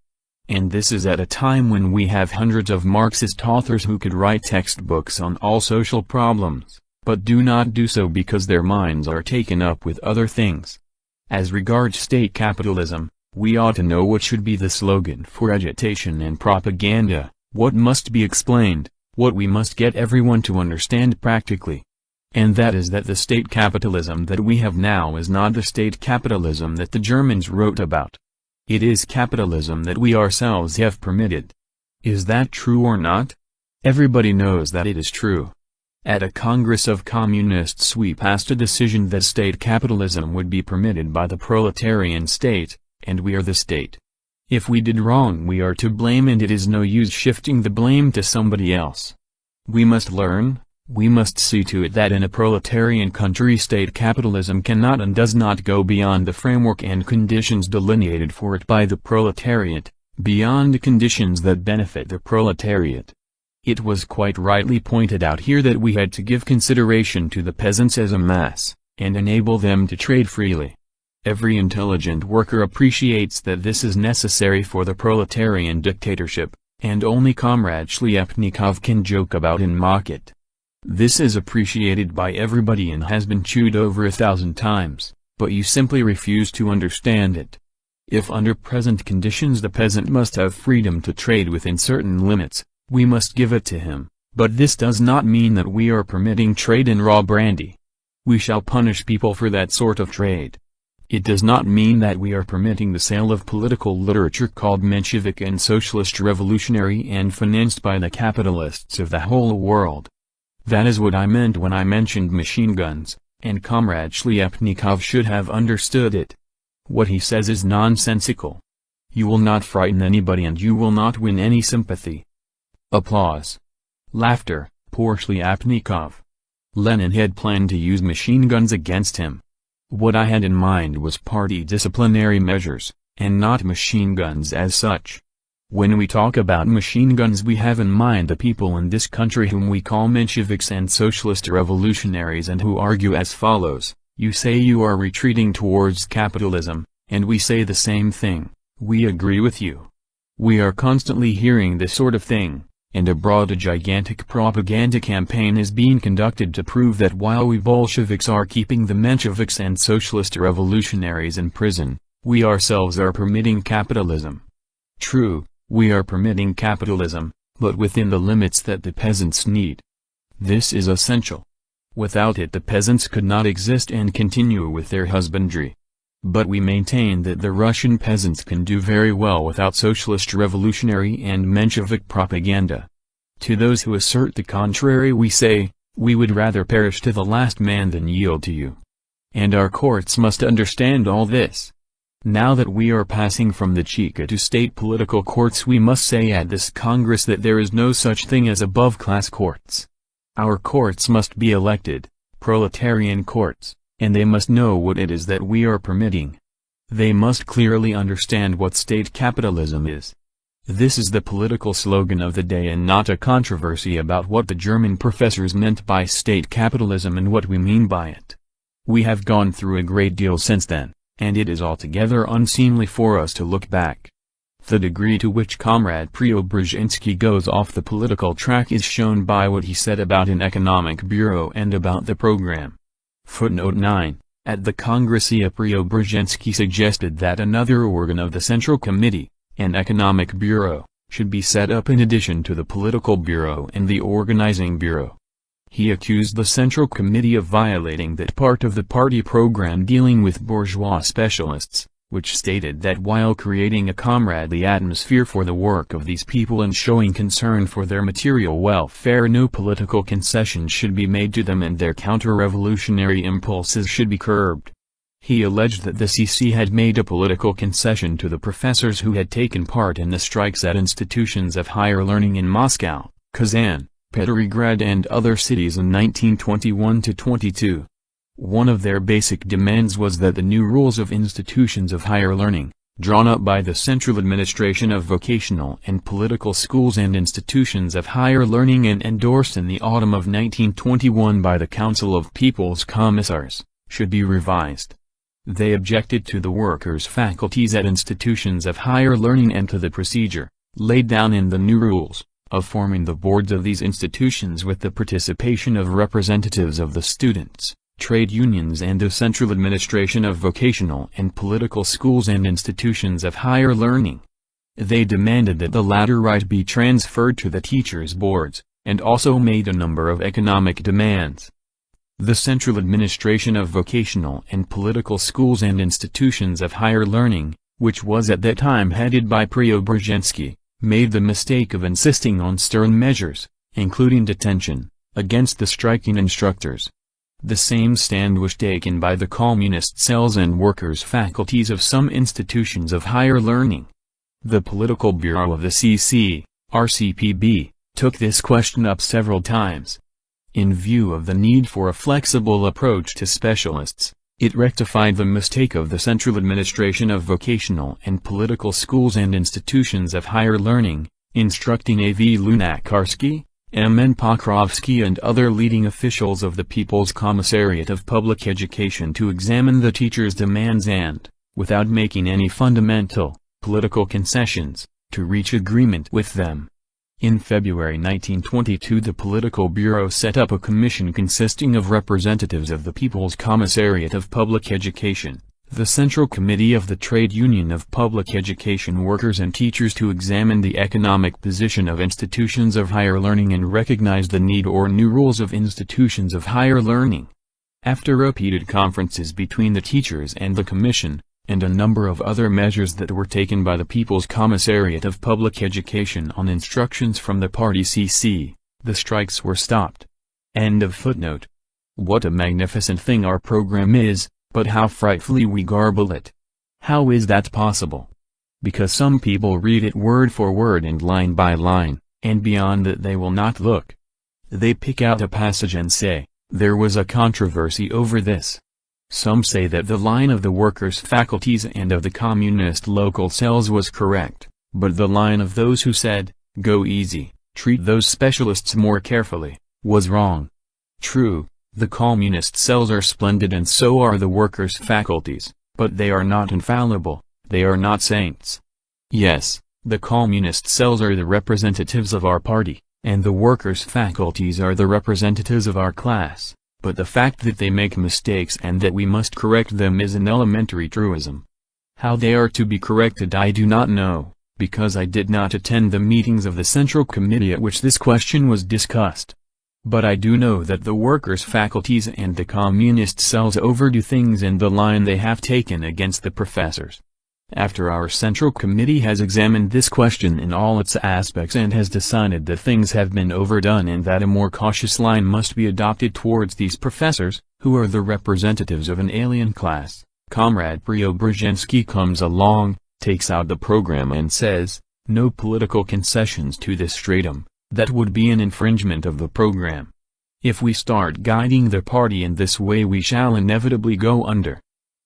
And this is at a time when we have hundreds of Marxist authors who could write textbooks on all social problems, but do not do so because their minds are taken up with other things. As regards state capitalism, we ought to know what should be the slogan for agitation and propaganda, what must be explained, what we must get everyone to understand practically. And that is that the state capitalism that we have now is not the state capitalism that the Germans wrote about. It is capitalism that we ourselves have permitted. Is that true or not? Everybody knows that it is true. At a Congress of Communists we passed a decision that state capitalism would be permitted by the proletarian state, and we are the state. If we did wrong we are to blame and it is no use shifting the blame to somebody else. We must learn, we must see to it that in a proletarian country state capitalism cannot and does not go beyond the framework and conditions delineated for it by the proletariat, beyond conditions that benefit the proletariat. It was quite rightly pointed out here that we had to give consideration to the peasants as a mass, and enable them to trade freely. Every intelligent worker appreciates that this is necessary for the proletarian dictatorship, and only Comrade Shliapnikov can joke about and mock it. This is appreciated by everybody and has been chewed over 1,000 times, but you simply refuse to understand it. If under present conditions the peasant must have freedom to trade within certain limits, we must give it to him, but this does not mean that we are permitting trade in raw brandy. We shall punish people for that sort of trade. It does not mean that we are permitting the sale of political literature called Menshevik and Socialist Revolutionary and financed by the capitalists of the whole world. That is what I meant when I mentioned machine guns, and Comrade Shliapnikov should have understood it. What he says is nonsensical. You will not frighten anybody and you will not win any sympathy. Applause. Laughter. Poor Shliapnikov. Lenin had planned to use machine guns against him. What I had in mind was party disciplinary measures, and not machine guns as such. When we talk about machine guns we have in mind the people in this country whom we call Mensheviks and Socialist Revolutionaries and who argue as follows: you say you are retreating towards capitalism, and we say the same thing, we agree with you. We are constantly hearing this sort of thing, and abroad a gigantic propaganda campaign is being conducted to prove that while we Bolsheviks are keeping the Mensheviks and Socialist Revolutionaries in prison, we ourselves are permitting capitalism. True. We are permitting capitalism, but within the limits that the peasants need. This is essential. Without it the peasants could not exist and continue with their husbandry. But we maintain that the Russian peasants can do very well without socialist revolutionary and Menshevik propaganda. To those who assert the contrary we say, we would rather perish to the last man than yield to you. And our courts must understand all this. Now that we are passing from the Cheka to state political courts we must say at this Congress that there is no such thing as above-class courts. Our courts must be elected, proletarian courts, and they must know what it is that we are permitting. They must clearly understand what state capitalism is. This is the political slogan of the day and not a controversy about what the German professors meant by state capitalism and what we mean by it. We have gone through a great deal since then, and it is altogether unseemly for us to look back. The degree to which Comrade Preobrazhensky goes off the political track is shown by what he said about an economic bureau and about the program. Footnote 9. At the Congress Preobrazhensky suggested that another organ of the Central Committee, an economic bureau, should be set up in addition to the political bureau and the organizing bureau. He accused the Central Committee of violating that part of the party program dealing with bourgeois specialists, which stated that while creating a comradely atmosphere for the work of these people and showing concern for their material welfare no political concessions should be made to them and their counter-revolutionary impulses should be curbed. He alleged that the CC had made a political concession to the professors who had taken part in the strikes at institutions of higher learning in Moscow, Kazan, Petrograd and other cities in 1921–22. One of their basic demands was that the new rules of institutions of higher learning, drawn up by the Central Administration of Vocational and Political Schools and Institutions of Higher Learning and endorsed in the autumn of 1921 by the Council of People's Commissars, should be revised. They objected to the workers' faculties at institutions of higher learning and to the procedure, laid down in the new rules, of forming the boards of these institutions with the participation of representatives of the students, trade unions and the central administration of vocational and political schools and institutions of higher learning. They demanded that the latter right be transferred to the teachers' boards, and also made a number of economic demands. The central administration of vocational and political schools and institutions of higher learning, which was at that time headed by Preobrazhensky, made the mistake of insisting on stern measures, including detention, against the striking instructors. The same stand was taken by the communist cells and workers' faculties of some institutions of higher learning. The political bureau of the CC, R.C.P. took this question up several times. In view of the need for a flexible approach to specialists, it rectified the mistake of the central administration of vocational and political schools and institutions of higher learning, instructing A.V. Lunacharsky, M.N. Pokrovsky and other leading officials of the People's Commissariat of Public Education to examine the teachers' demands and, without making any fundamental, political concessions, to reach agreement with them. In February 1922 the Political Bureau set up a commission consisting of representatives of the People's Commissariat of Public Education, the Central Committee of the Trade Union of Public Education Workers and Teachers to examine the economic position of institutions of higher learning and recognize the need or new rules of institutions of higher learning. After repeated conferences between the teachers and the commission, and a number of other measures that were taken by the People's Commissariat of Public Education on instructions from the party CC, the strikes were stopped. End of footnote. What a magnificent thing our program is, but how frightfully we garble it. How is that possible? Because some people read it word for word and line by line, and beyond that they will not look. They pick out a passage and say, there was a controversy over this. Some say that the line of the workers' faculties and of the communist local cells was correct, but the line of those who said, go easy, treat those specialists more carefully, was wrong. True, the communist cells are splendid and so are the workers' faculties, but they are not infallible, they are not saints. Yes, the communist cells are the representatives of our party, and the workers' faculties are the representatives of our class. But the fact that they make mistakes and that we must correct them is an elementary truism. How they are to be corrected I do not know, because I did not attend the meetings of the Central Committee at which this question was discussed. But I do know that the workers' faculties and the communist cells overdo things in the line they have taken against the professors. After our Central Committee has examined this question in all its aspects and has decided that things have been overdone and that a more cautious line must be adopted towards these professors, who are the representatives of an alien class, Comrade Preobrazhensky comes along, takes out the program and says, no political concessions to this stratum, that would be an infringement of the program. If we start guiding the party in this way we shall inevitably go under.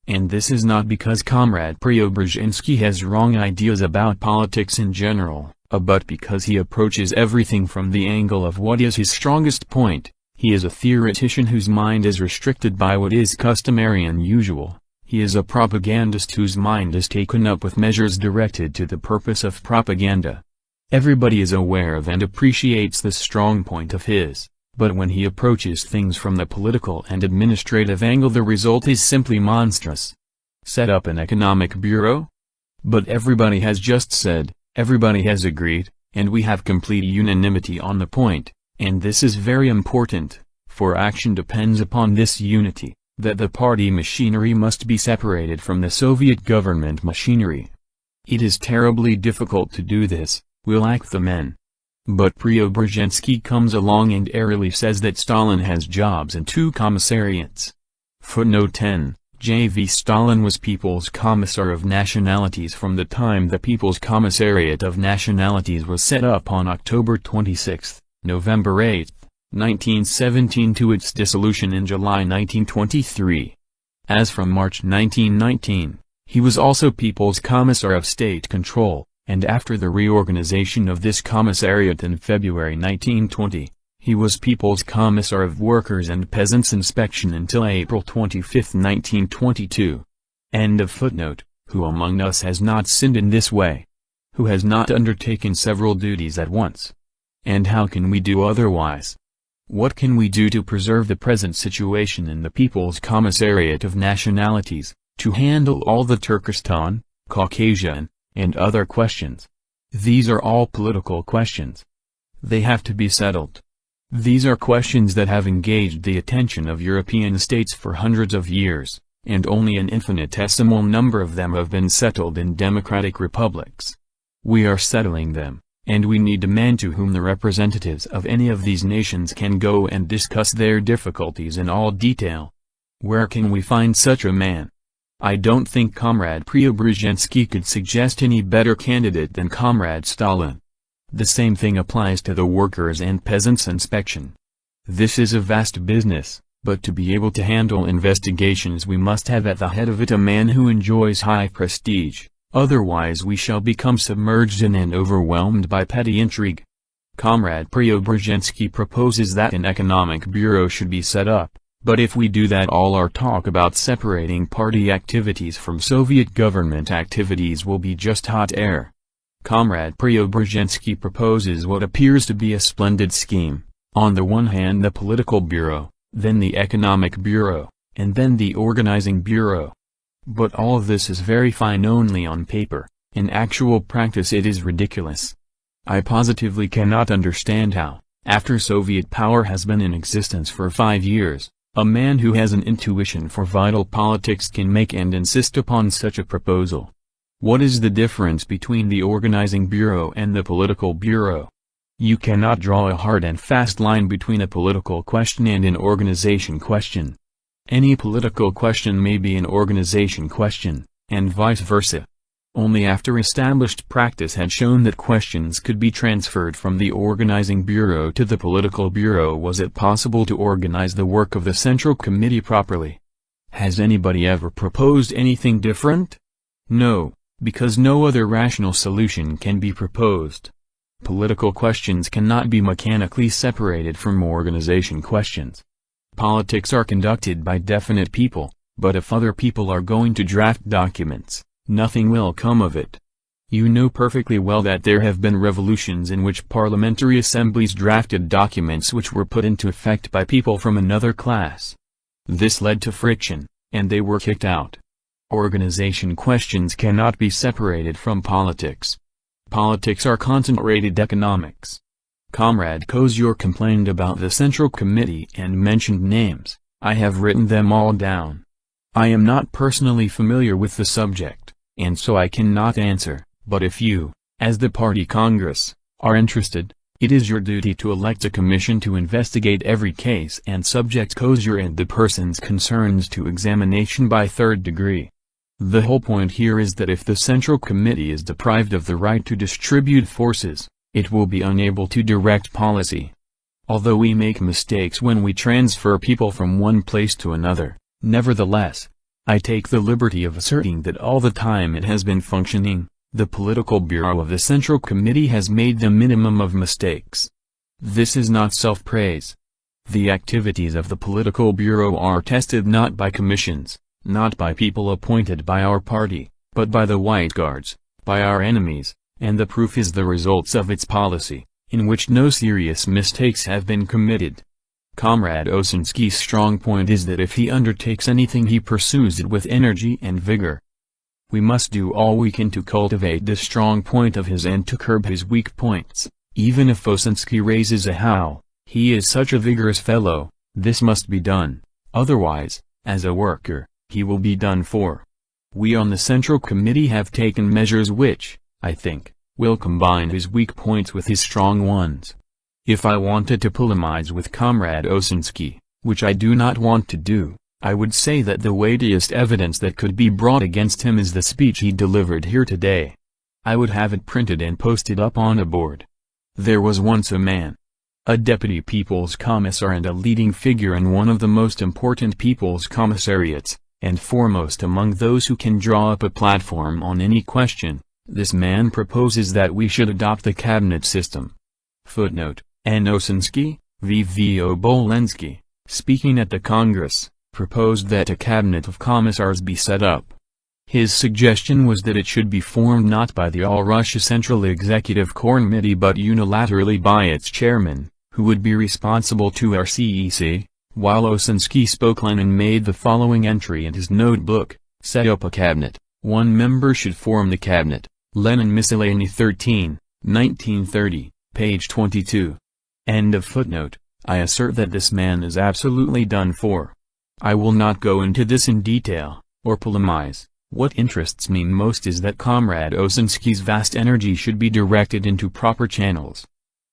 And this is not because Comrade Preobrazhensky has wrong ideas about politics in general, but because he approaches everything from the angle of what is his strongest point. He is a theoretician whose mind is restricted by what is customary and usual. He is a propagandist whose mind is taken up with measures directed to the purpose of propaganda. Everybody is aware of and appreciates this strong point of his. But when he approaches things from the political and administrative angle the result is simply monstrous. Set up an economic bureau? But everybody has just said, everybody has agreed, and we have complete unanimity on the point, and this is very important, for action depends upon this unity, that the party machinery must be separated from the Soviet government machinery. It is terribly difficult to do this, we lack the men. But Preobrazhensky comes along and airily says that Stalin has jobs in 2 commissariats. Footnote 10, J.V. Stalin was People's Commissar of Nationalities from the time the People's Commissariat of Nationalities was set up on October 26, November 8, 1917 to its dissolution in July 1923. As from March 1919, he was also People's Commissar of State Control. And after the reorganization of this commissariat in February 1920, he was People's Commissar of Workers and Peasants' Inspection until April 25, 1922. End of footnote. Who among us has not sinned in this way? Who has not undertaken several duties at once? And how can we do otherwise? What can we do to preserve the present situation in the People's Commissariat of Nationalities, to handle all the Turkestan, Caucasian, and other questions? These are all political questions. They have to be settled. These are questions that have engaged the attention of European states for hundreds of years, and only an infinitesimal number of them have been settled in democratic republics. We are settling them, and we need a man to whom the representatives of any of these nations can go and discuss their difficulties in all detail. Where can we find such a man? I don't think Comrade Preobrazhensky could suggest any better candidate than Comrade Stalin. The same thing applies to the Workers' and Peasants' Inspection. This is a vast business, but to be able to handle investigations we must have at the head of it a man who enjoys high prestige, otherwise we shall become submerged in and overwhelmed by petty intrigue. Comrade Preobrazhensky proposes that an economic bureau should be set up, but if we do that all our talk about separating party activities from Soviet government activities will be just hot air. Comrade Preobrazhensky proposes what appears to be a splendid scheme, on the one hand the political bureau, then the economic bureau, and then the organizing bureau. But all of this is very fine only on paper. In actual practice it is ridiculous. I positively cannot understand how, after Soviet power has been in existence for 5 years, a man who has an intuition for vital politics can make and insist upon such a proposal. What is the difference between the organizing bureau and the political bureau? You cannot draw a hard and fast line between a political question and an organization question. Any political question may be an organization question, and vice versa. Only after established practice had shown that questions could be transferred from the organizing bureau to the political bureau was it possible to organize the work of the Central Committee properly. Has anybody ever proposed anything different? No, because no other rational solution can be proposed. Political questions cannot be mechanically separated from organization questions. Politics are conducted by definite people, but if other people are going to draft documents, nothing will come of it. You know perfectly well that there have been revolutions in which parliamentary assemblies drafted documents which were put into effect by people from another class. This led to friction, and they were kicked out. Organization questions cannot be separated from politics. Politics are concentrated economics. Comrade Kozyur complained about the Central Committee and mentioned names. I have written them all down. I am not personally familiar with the subject, and so I cannot answer, but if you, as the Party Congress, are interested, it is your duty to elect a commission to investigate every case and subject Kozyur and the persons concerned to examination by third degree. The whole point here is that if the Central Committee is deprived of the right to distribute forces, it will be unable to direct policy. Although we make mistakes when we transfer people from one place to another, nevertheless, I take the liberty of asserting that all the time it has been functioning, the political bureau of the Central Committee has made the minimum of mistakes. This is not self-praise. The activities of the political bureau are tested not by commissions, not by people appointed by our party, but by the White Guards, by our enemies, and the proof is the results of its policy, in which no serious mistakes have been committed. Comrade Osinski's strong point is that if he undertakes anything he pursues it with energy and vigor. We must do all we can to cultivate this strong point of his and to curb his weak points. Even if Osinski raises a howl, he is such a vigorous fellow, this must be done, otherwise, as a worker, he will be done for. We on the Central Committee have taken measures which, I think, will combine his weak points with his strong ones. If I wanted to polemize with Comrade Osinski, which I do not want to do, I would say that the weightiest evidence that could be brought against him is the speech he delivered here today. I would have it printed and posted up on a board. There was once a man, a deputy people's commissar and a leading figure in one of the most important people's commissariats, and foremost among those who can draw up a platform on any question. This man proposes that we should adopt the cabinet system. Footnote: N. Osinski, V. Obolensky, speaking at the Congress, proposed that a cabinet of commissars be set up. His suggestion was that it should be formed not by the All-Russia Central Executive Committee but unilaterally by its chairman, who would be responsible to R.C.P. While Osinski spoke, Lenin made the following entry in his notebook: set up a cabinet. One member should form the cabinet. Lenin Miscellany 13, 1930, page 22. End of footnote. I assert that this man is absolutely done for. I will not go into this in detail, or polemize. What interests me most is that Comrade Osinski's vast energy should be directed into proper channels.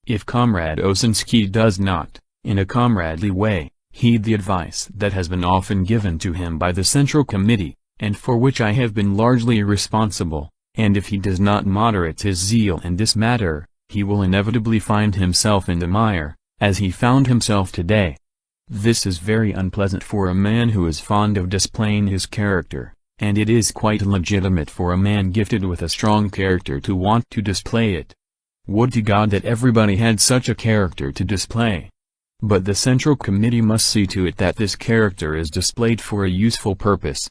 If Comrade Osinski does not, in a comradely way, heed the advice that has been often given to him by the Central Committee, and for which I have been largely responsible, and if he does not moderate his zeal in this matter, he will inevitably find himself in the mire, as he found himself today. This is very unpleasant for a man who is fond of displaying his character, and it is quite legitimate for a man gifted with a strong character to want to display it. Would to God that everybody had such a character to display! But the Central Committee must see to it that this character is displayed for a useful purpose.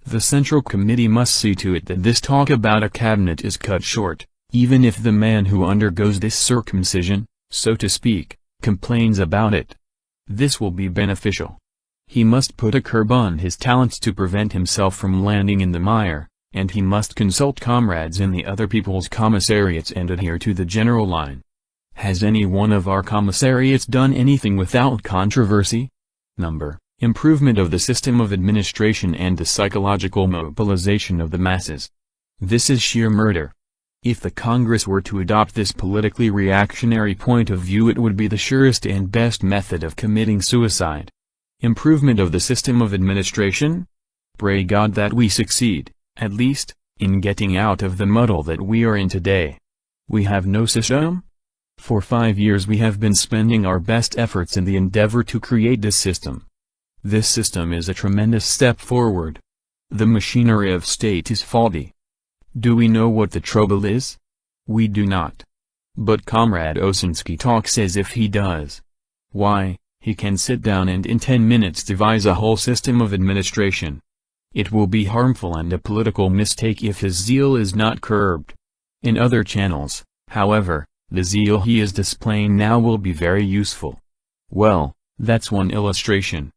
The Central Committee must see to it that this talk about a cabinet is cut short, even if the man who undergoes this circumcision, so to speak, complains about it. This will be beneficial. He must put a curb on his talents to prevent himself from landing in the mire, and he must consult comrades in the other people's commissariats and adhere to the general line. Has any one of our commissariats done anything without controversy? Improvement of the system of administration and the psychological mobilization of the masses. This is sheer murder. If the Congress were to adopt this politically reactionary point of view, it would be the surest and best method of committing suicide. Improvement of the system of administration? Pray God that we succeed, at least, in getting out of the muddle that we are in today. We have no system? For 5 years we have been spending our best efforts in the endeavor to create this system. This system is a tremendous step forward. The machinery of state is faulty. Do we know what the trouble is? We do not. But Comrade Osinski talks as if he does. Why, he can sit down and in 10 minutes devise a whole system of administration. It will be harmful and a political mistake if his zeal is not curbed. In other channels, however, the zeal he is displaying now will be very useful. Well, that's one illustration.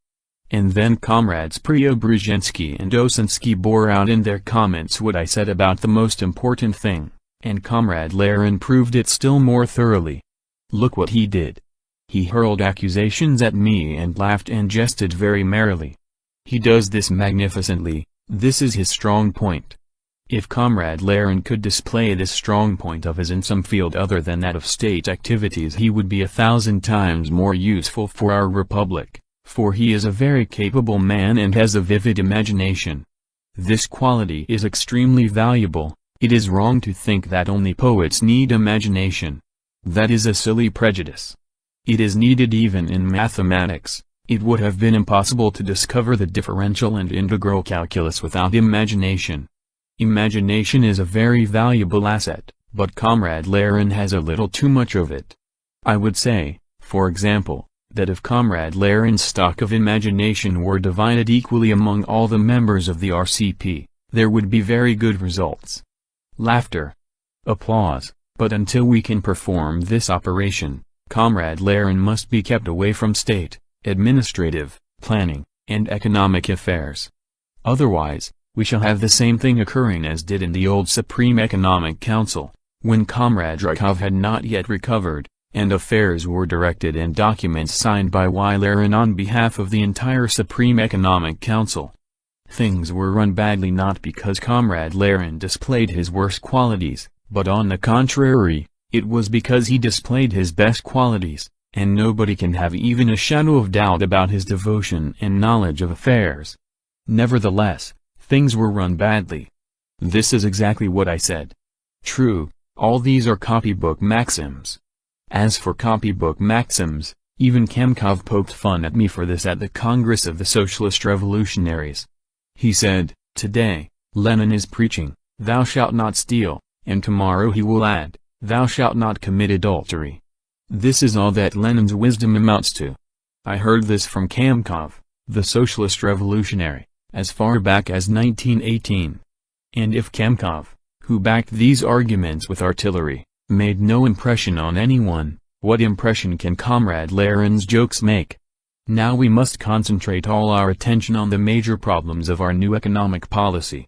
And then Comrades Preobrazhensky and Osinski bore out in their comments what I said about the most important thing, and Comrade Lenin proved it still more thoroughly. Look what he did. He hurled accusations at me and laughed and jested very merrily. He does this magnificently. This is his strong point. If Comrade Lenin could display this strong point of his in some field other than that of state activities, he would be 1,000 times more useful for our republic, for he is a very capable man and has a vivid imagination. This quality is extremely valuable. It is wrong to think that only poets need imagination. That is a silly prejudice. It is needed even in mathematics. It would have been impossible to discover the differential and integral calculus without imagination. Imagination is a very valuable asset, but Comrade Lenin has a little too much of it. I would say, for example, that if Comrade Lenin's stock of imagination were divided equally among all the members of the R.C.P., there would be very good results. Laughter. Applause. But until we can perform this operation, Comrade Lenin must be kept away from state, administrative, planning, and economic affairs. Otherwise, we shall have the same thing occurring as did in the old Supreme Economic Council, when Comrade Zhukov had not yet recovered, and affairs were directed and documents signed by Lenin on behalf of the entire Supreme Economic Council. Things were run badly not because Comrade Lenin displayed his worst qualities, but on the contrary, it was because he displayed his best qualities, and nobody can have even a shadow of doubt about his devotion and knowledge of affairs. Nevertheless, things were run badly. This is exactly what I said. True, all these are copybook maxims. As for copybook maxims, even Kamkov poked fun at me for this at the Congress of the Socialist Revolutionaries. He said, "Today, Lenin is preaching, 'Thou shalt not steal,' and tomorrow he will add, 'Thou shalt not commit adultery.' This is all that Lenin's wisdom amounts to." I heard this from Kamkov, the Socialist Revolutionary, as far back as 1918. And if TINKOFF, who backed these arguments with artillery, made no impression on anyone, what impression can Comrade Lenin's jokes make? Now we must concentrate all our attention on the major problems of our new economic policy.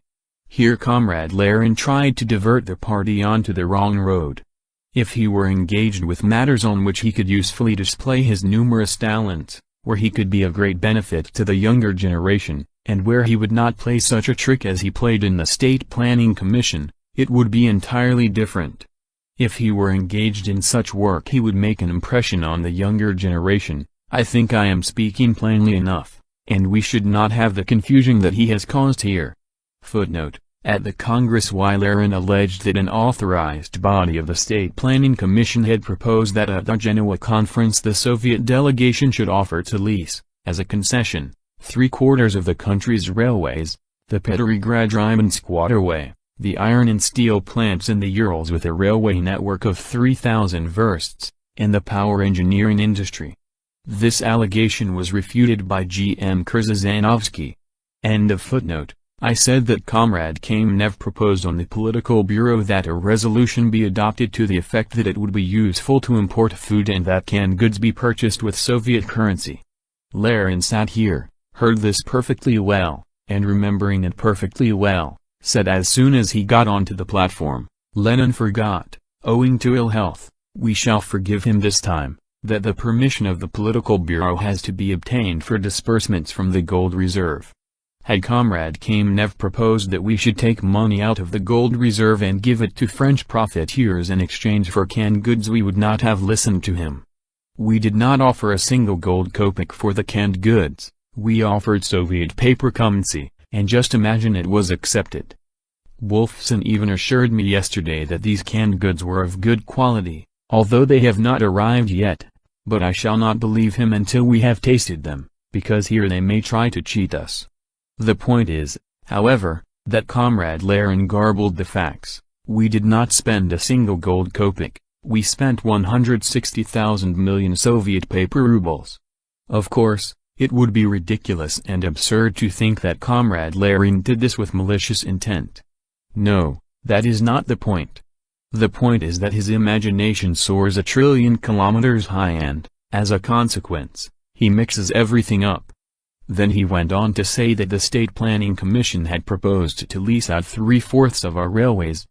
Here Comrade Lenin tried to divert the party onto the wrong road. If he were engaged with matters on which he could usefully display his numerous talents, where he could be of great benefit to the younger generation, and where he would not play such a trick as he played in the State Planning Commission, it would be entirely different. If he were engaged in such work he would make an impression on the younger generation. I think I am speaking plainly enough, and we should not have the confusion that he has caused here. Footnote: At the Congress Lenin alleged that an authorized body of the State Planning Commission had proposed that at the Genoa conference the Soviet delegation should offer to lease, as a concession, 3/4 of the country's railways, the Petrograd-Rybinsk waterway, the iron and steel plants in the Urals with a railway network of 3,000 versts, and the power engineering industry. This allegation was refuted by G.M. Kurzanovsky. End of footnote. I said that Comrade Kamenev proposed on the Political Bureau that a resolution be adopted to the effect that it would be useful to import food and that canned goods be purchased with Soviet currency. Lenin sat here, heard this perfectly well, and remembering it perfectly well, said as soon as he got onto the platform, Lenin forgot, owing to ill health, we shall forgive him this time, that the permission of the Political Bureau has to be obtained for disbursements from the gold reserve. Had Comrade Kamenev proposed that we should take money out of the gold reserve and give it to French profiteers in exchange for canned goods, we would not have listened to him. We did not offer a single gold kopeck for the canned goods, we offered Soviet paper currency, and just imagine it was accepted. Wolfson even assured me yesterday that these canned goods were of good quality, although they have not arrived yet, but I shall not believe him until we have tasted them, because here they may try to cheat us. The point is, however, that Comrade Lenin garbled the facts. We did not spend a single gold kopeck, we spent 160,000 million Soviet paper rubles. Of course, it would be ridiculous and absurd to think that Comrade Lenin did this with malicious intent. No, that is not the point. The point is that his imagination soars 1,000,000,000 kilometers high and, as a consequence, he mixes everything up. Then he went on to say that the State Planning Commission had proposed to lease out 3/4 of our railways.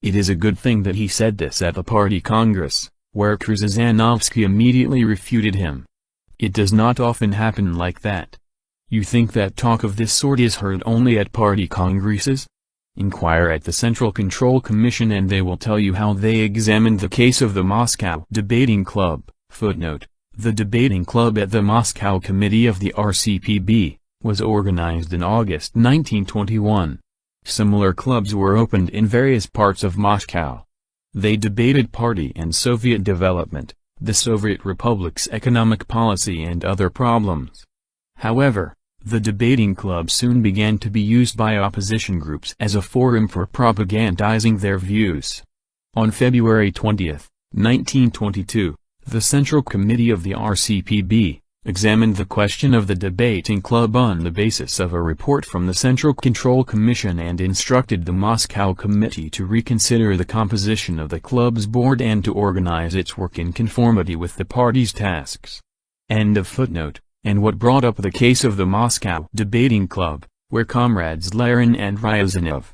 It is a good thing that he said this at the party congress, where Kurzanovsky immediately refuted him. It does not often happen like that. You think that talk of this sort is heard only at party congresses? Inquire at the Central Control Commission and they will tell you how they examined the case of the Moscow Debating Club. Footnote: The debating club at the Moscow Committee of the R.C.P. was organized in August 1921. Similar clubs were opened in various parts of Moscow. They debated party and Soviet development, the Soviet Republic's economic policy and other problems. However, the debating club soon began to be used by opposition groups as a forum for propagandizing their views. On February 20, 1922, the Central Committee of the R.C.P. examined the question of the debating club on the basis of a report from the Central Control Commission and instructed the Moscow Committee to reconsider the composition of the club's board and to organize its work in conformity with the party's tasks. End of footnote. And what brought up the case of the Moscow Debating Club, where Comrades Lenin and Ryazanov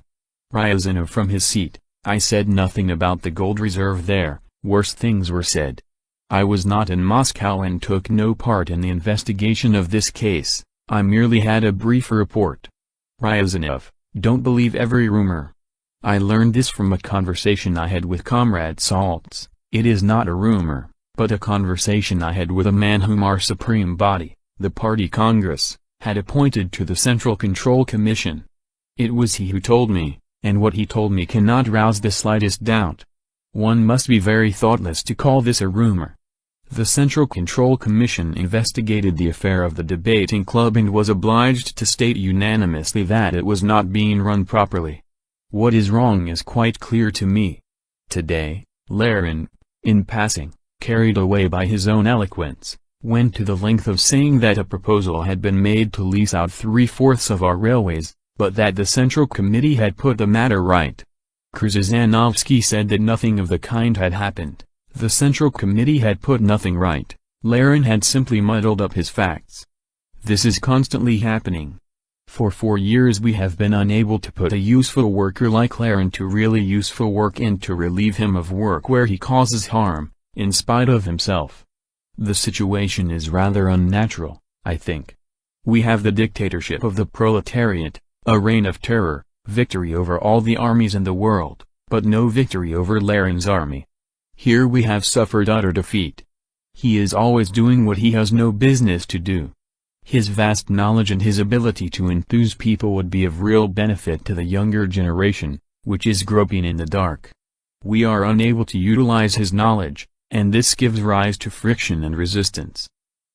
from his seat, I said nothing about the gold reserve there, worse things were said. I was not in Moscow and took no part in the investigation of this case, I merely had a brief report. Ryazanov, don't believe every rumor. I learned this from a conversation I had with Comrade Saltz. It is not a rumor, but a conversation I had with a man whom our supreme body, the Party Congress, had appointed to the Central Control Commission. It was he who told me, and what he told me cannot rouse the slightest doubt. One must be very thoughtless to call this a rumor. The Central Control Commission investigated the affair of the debating club and was obliged to state unanimously that it was not being run properly. What is wrong is quite clear to me. Today, Lenin, in passing, carried away by his own eloquence, went to the length of saying that a proposal had been made to lease out 3/4 of our railways, but that the Central Committee had put the matter right. Krzyzanowski said that nothing of the kind had happened. The Central Committee had put nothing right. Lenin had simply muddled up his facts. This is constantly happening. For 4 years we have been unable to put a useful worker like Lenin to really useful work and to relieve him of work where he causes harm, in spite of himself. The situation is rather unnatural, I think. We have the dictatorship of the proletariat, a reign of terror, victory over all the armies in the world, but no victory over Lenin's army. Here we have suffered utter defeat. He is always doing what he has no business to do. His vast knowledge and his ability to enthuse people would be of real benefit to the younger generation, which is groping in the dark. We are unable to utilize his knowledge, and this gives rise to friction and resistance.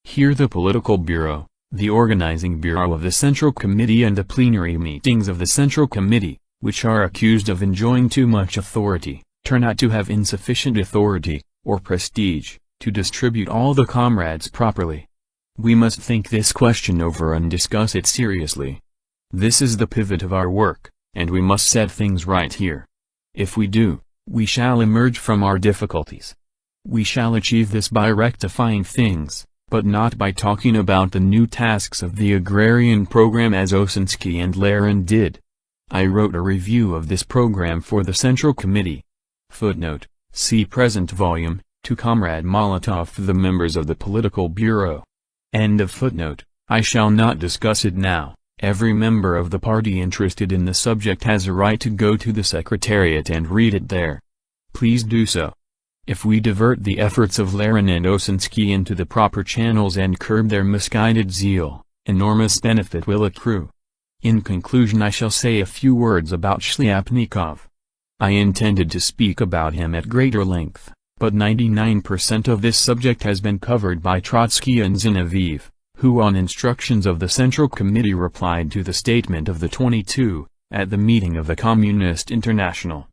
Here the political bureau, the organizing bureau of the Central Committee and the plenary meetings of the Central Committee, which are accused of enjoying too much authority, turn out to have insufficient authority, or prestige, to distribute all the comrades properly. We must think this question over and discuss it seriously. This is the pivot of our work, and we must set things right here. If we do, we shall emerge from our difficulties. We shall achieve this by rectifying things, but not by talking about the new tasks of the agrarian program as Osinski and Lenin did. I wrote a review of this program for the Central Committee. Footnote: see present volume, to Comrade Molotov, the members of the Political Bureau. End of footnote. I shall not discuss it now. Every member of the party interested in the subject has a right to go to the Secretariat and read it there. Please do so. If we divert the efforts of Lenin and Osinski into the proper channels and curb their misguided zeal, enormous benefit will accrue. In conclusion, I shall say a few words about Shliapnikov. I intended to speak about him at greater length, but 99% of this subject has been covered by Trotsky and Zinoviev, who on instructions of the Central Committee replied to the statement of the 22, at the meeting of the Communist International.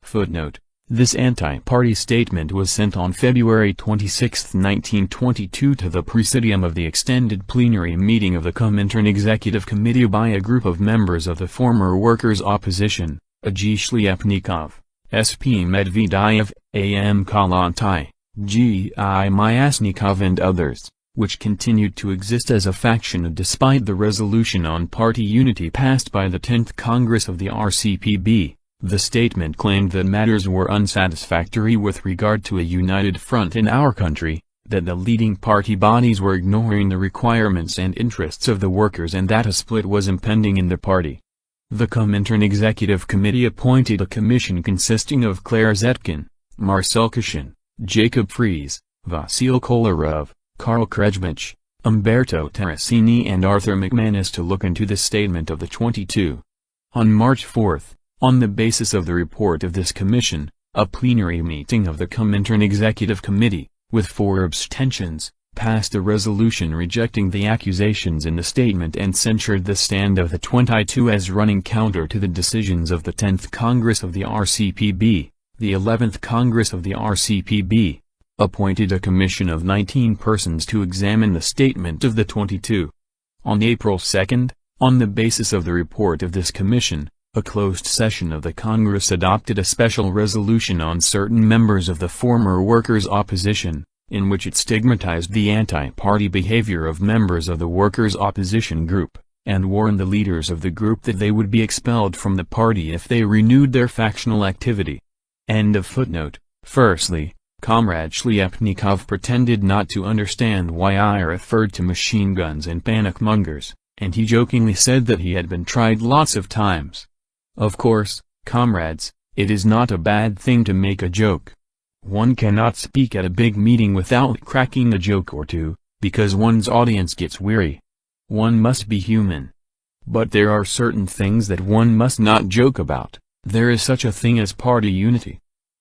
Footnote: this anti-party statement was sent on February 26, 1922 to the Presidium of the extended plenary meeting of the Comintern Executive Committee by a group of members of the former workers' opposition, A.G. Shliapnikov, S.P. Medvedev, A.M. Kollontai, G.I. Myasnikov and others, which continued to exist as a faction despite the resolution on party unity passed by the 10th Congress of the R.C.P.B. The statement claimed that matters were unsatisfactory with regard to a united front in our country, that the leading party bodies were ignoring the requirements and interests of the workers and that a split was impending in the party. The Comintern Executive Committee appointed a commission consisting of Claire Zetkin, Marcel Kashin, Jacob Fries, Vasil Kolarov, Karl Krejmich, Umberto Terracini and Arthur McManus to look into the statement of the 22. On March 4, on the basis of the report of this commission, a plenary meeting of the Comintern Executive Committee, with 4 abstentions, passed a resolution rejecting the accusations in the statement and censured the stand of the 22 as running counter to the decisions of the 10th Congress of the R.C.P.B. The 11th Congress of the R.C.P.B. appointed a commission of 19 persons to examine the statement of the 22. On April 2, on the basis of the report of this commission, a closed session of the Congress adopted a special resolution on certain members of the former workers' opposition, in which it stigmatized the anti-party behavior of members of the workers' opposition group, and warned the leaders of the group that they would be expelled from the party if they renewed their factional activity. End of footnote. Firstly, Comrade Shliapnikov pretended not to understand why I referred to machine guns and panic mongers, and he jokingly said that he had been tried lots of times. Of course, comrades, it is not a bad thing to make a joke. One cannot speak at a big meeting without cracking a joke or two, because one's audience gets weary. One must be human. But there are certain things that one must not joke about. There is such a thing as party unity.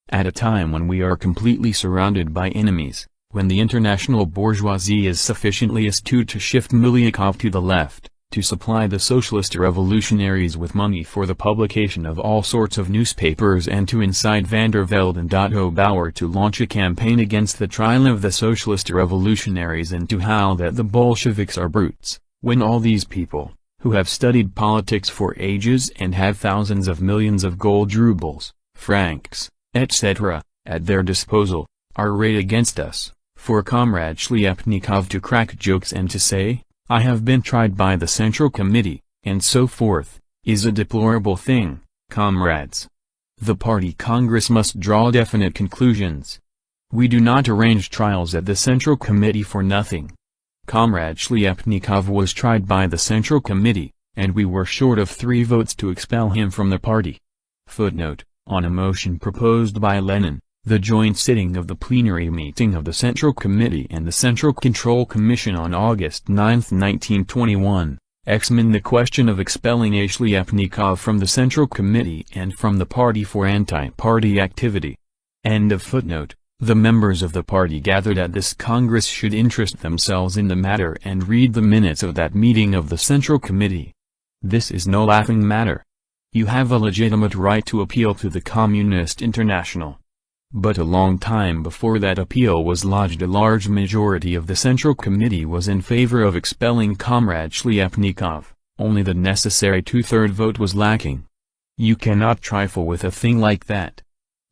At a time when we are completely surrounded by enemies, when the international bourgeoisie is sufficiently astute to shift Milyakov to the left, to supply the socialist revolutionaries with money for the publication of all sorts of newspapers and to incite van der Velde and Otto Bauer to launch a campaign against the trial of the socialist revolutionaries and to howl that the Bolsheviks are brutes, when all these people, who have studied politics for ages and have thousands of millions of gold rubles, francs, etc., at their disposal, are arrayed against us, for Comrade Shliapnikov to crack jokes and to say, "I have been tried by the Central Committee," and so forth, is a deplorable thing, comrades. The Party Congress must draw definite conclusions. We do not arrange trials at the Central Committee for nothing. Comrade Shliapnikov was tried by the Central Committee, and we were short of 3 votes to expel him from the party. Footnote: on a motion proposed by Lenin, the joint sitting of the plenary meeting of the Central Committee and the Central Control Commission on August 9, 1921, examined the question of expelling A. Shliapnikov from the Central Committee and from the party for anti-party activity. End of footnote. The members of the party gathered at this Congress should interest themselves in the matter and read the minutes of that meeting of the Central Committee. This is no laughing matter. You have a legitimate right to appeal to the Communist International. But a long time before that appeal was lodged, a large majority of the Central Committee was in favor of expelling Comrade Shliapnikov, only the necessary 2/3 vote was lacking. You cannot trifle with a thing like that.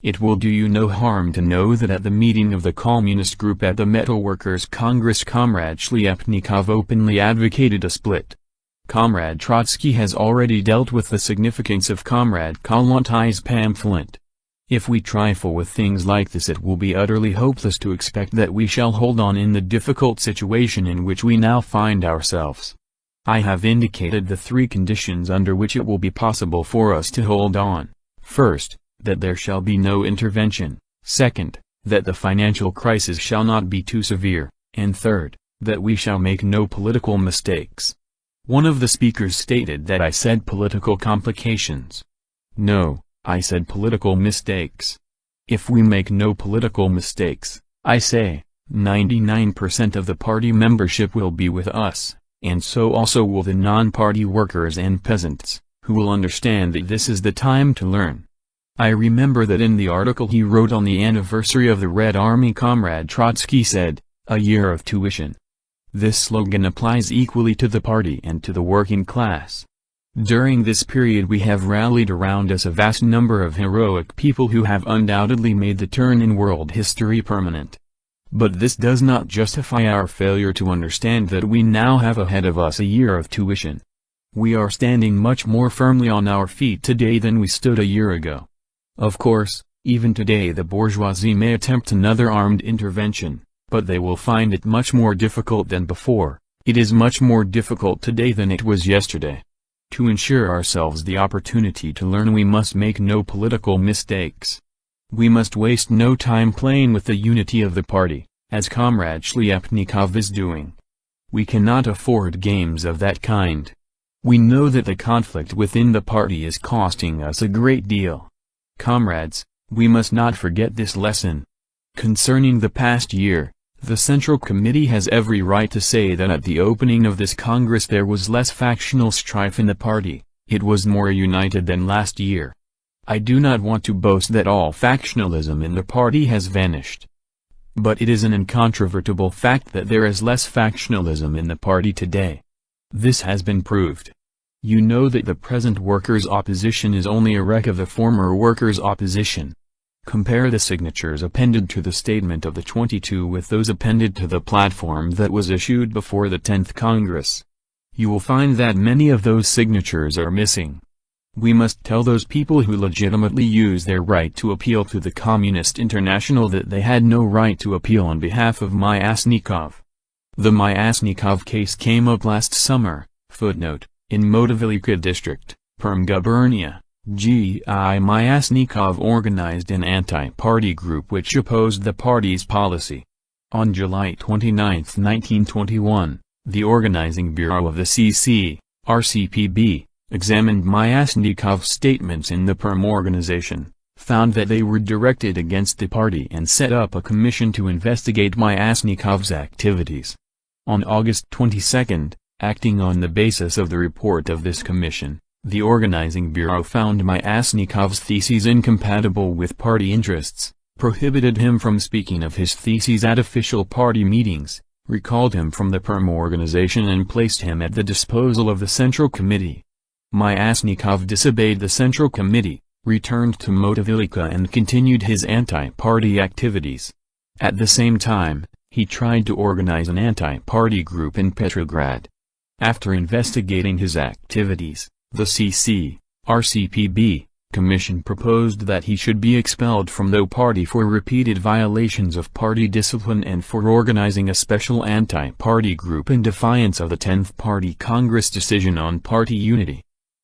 It will do you no harm to know that at the meeting of the Communist group at the Metal Workers' Congress, Comrade Shliapnikov openly advocated a split. Comrade Trotsky has already dealt with the significance of Comrade Kollonty's pamphlet. If we trifle with things like this, it will be utterly hopeless to expect that we shall hold on in the difficult situation in which we now find ourselves. I have indicated the 3 conditions under which it will be possible for us to hold on. First, that there shall be no intervention; second, that the financial crisis shall not be too severe; and third, that we shall make no political mistakes. One of the speakers stated that I said political complications. No, I said political mistakes. If we make no political mistakes, I say, 99% of the party membership will be with us, and so also will the non-party workers and peasants, who will understand that this is the time to learn. I remember that in the article he wrote on the anniversary of the Red Army, Comrade Trotsky said, "A year of tuition." This slogan applies equally to the party and to the working class. During this period we have rallied around us a vast number of heroic people who have undoubtedly made the turn in world history permanent. But this does not justify our failure to understand that we now have ahead of us a year of tuition. We are standing much more firmly on our feet today than we stood a year ago. Of course, even today the bourgeoisie may attempt another armed intervention, but they will find it much more difficult than before. It is much more difficult today than it was yesterday. To ensure ourselves the opportunity to learn, we must make no political mistakes. We must waste no time playing with the unity of the party, as Comrade Shliapnikov is doing. We cannot afford games of that kind. We know that the conflict within the party is costing us a great deal. Comrades, we must not forget this lesson. Concerning the past year, the Central Committee has every right to say that at the opening of this Congress there was less factional strife in the party, it was more united than last year. I do not want to boast that all factionalism in the party has vanished. But it is an incontrovertible fact that there is less factionalism in the party today. This has been proved. You know that the present workers' opposition is only a wreck of the former workers' opposition. Compare the signatures appended to the statement of the 22 with those appended to the platform that was issued before the 10th Congress. You will find that many of those signatures are missing. We must tell those people who legitimately use their right to appeal to the Communist International that they had no right to appeal on behalf of Myasnikov. The Myasnikov case came up last summer. Footnote: in Motovilivka district, Perm Gubernia, G.I. Myasnikov organized an anti-party group which opposed the party's policy. On July 29, 1921, the organizing bureau of the CC, R.C.P. examined Myasnikov's statements in the Perm organization, found that they were directed against the party and set up a commission to investigate Myasnikov's activities. On August 22, acting on the basis of the report of this commission, the organizing bureau found Myasnikov's theses incompatible with party interests, prohibited him from speaking of his theses at official party meetings, recalled him from the Perm organization and placed him at the disposal of the Central Committee. Myasnikov disobeyed the Central Committee, returned to Motovilivka and continued his anti-party activities. At the same time, he tried to organize an anti-party group in Petrograd. After investigating his activities, the R.C.P. Commission proposed that he should be expelled from the party for repeated violations of party discipline and for organizing a special anti-party group in defiance of the 10th Party Congress decision on party unity.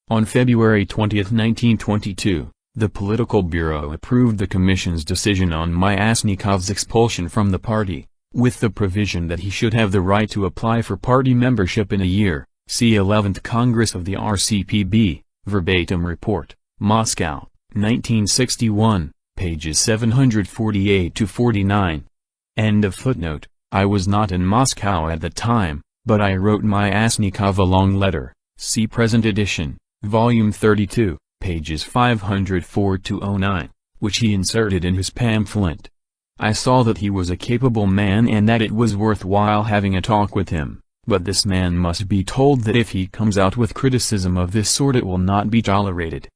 On February 20, 1922, the Political Bureau approved the Commission's decision on Myasnikov's expulsion from the party, with the provision that he should have the right to apply for party membership in a year. See 11th Congress of the R.C.P. Verbatim Report, Moscow, 1961, pages 748-49. End of footnote. I was not in Moscow at the time, but I wrote Myasnikov a long letter, see present edition, volume 32, pages 504-09, which he inserted in his pamphlet. I saw that he was a capable man and that it was worthwhile having a talk with him, but this man must be told that if he comes out with criticism of this sort it will not be tolerated.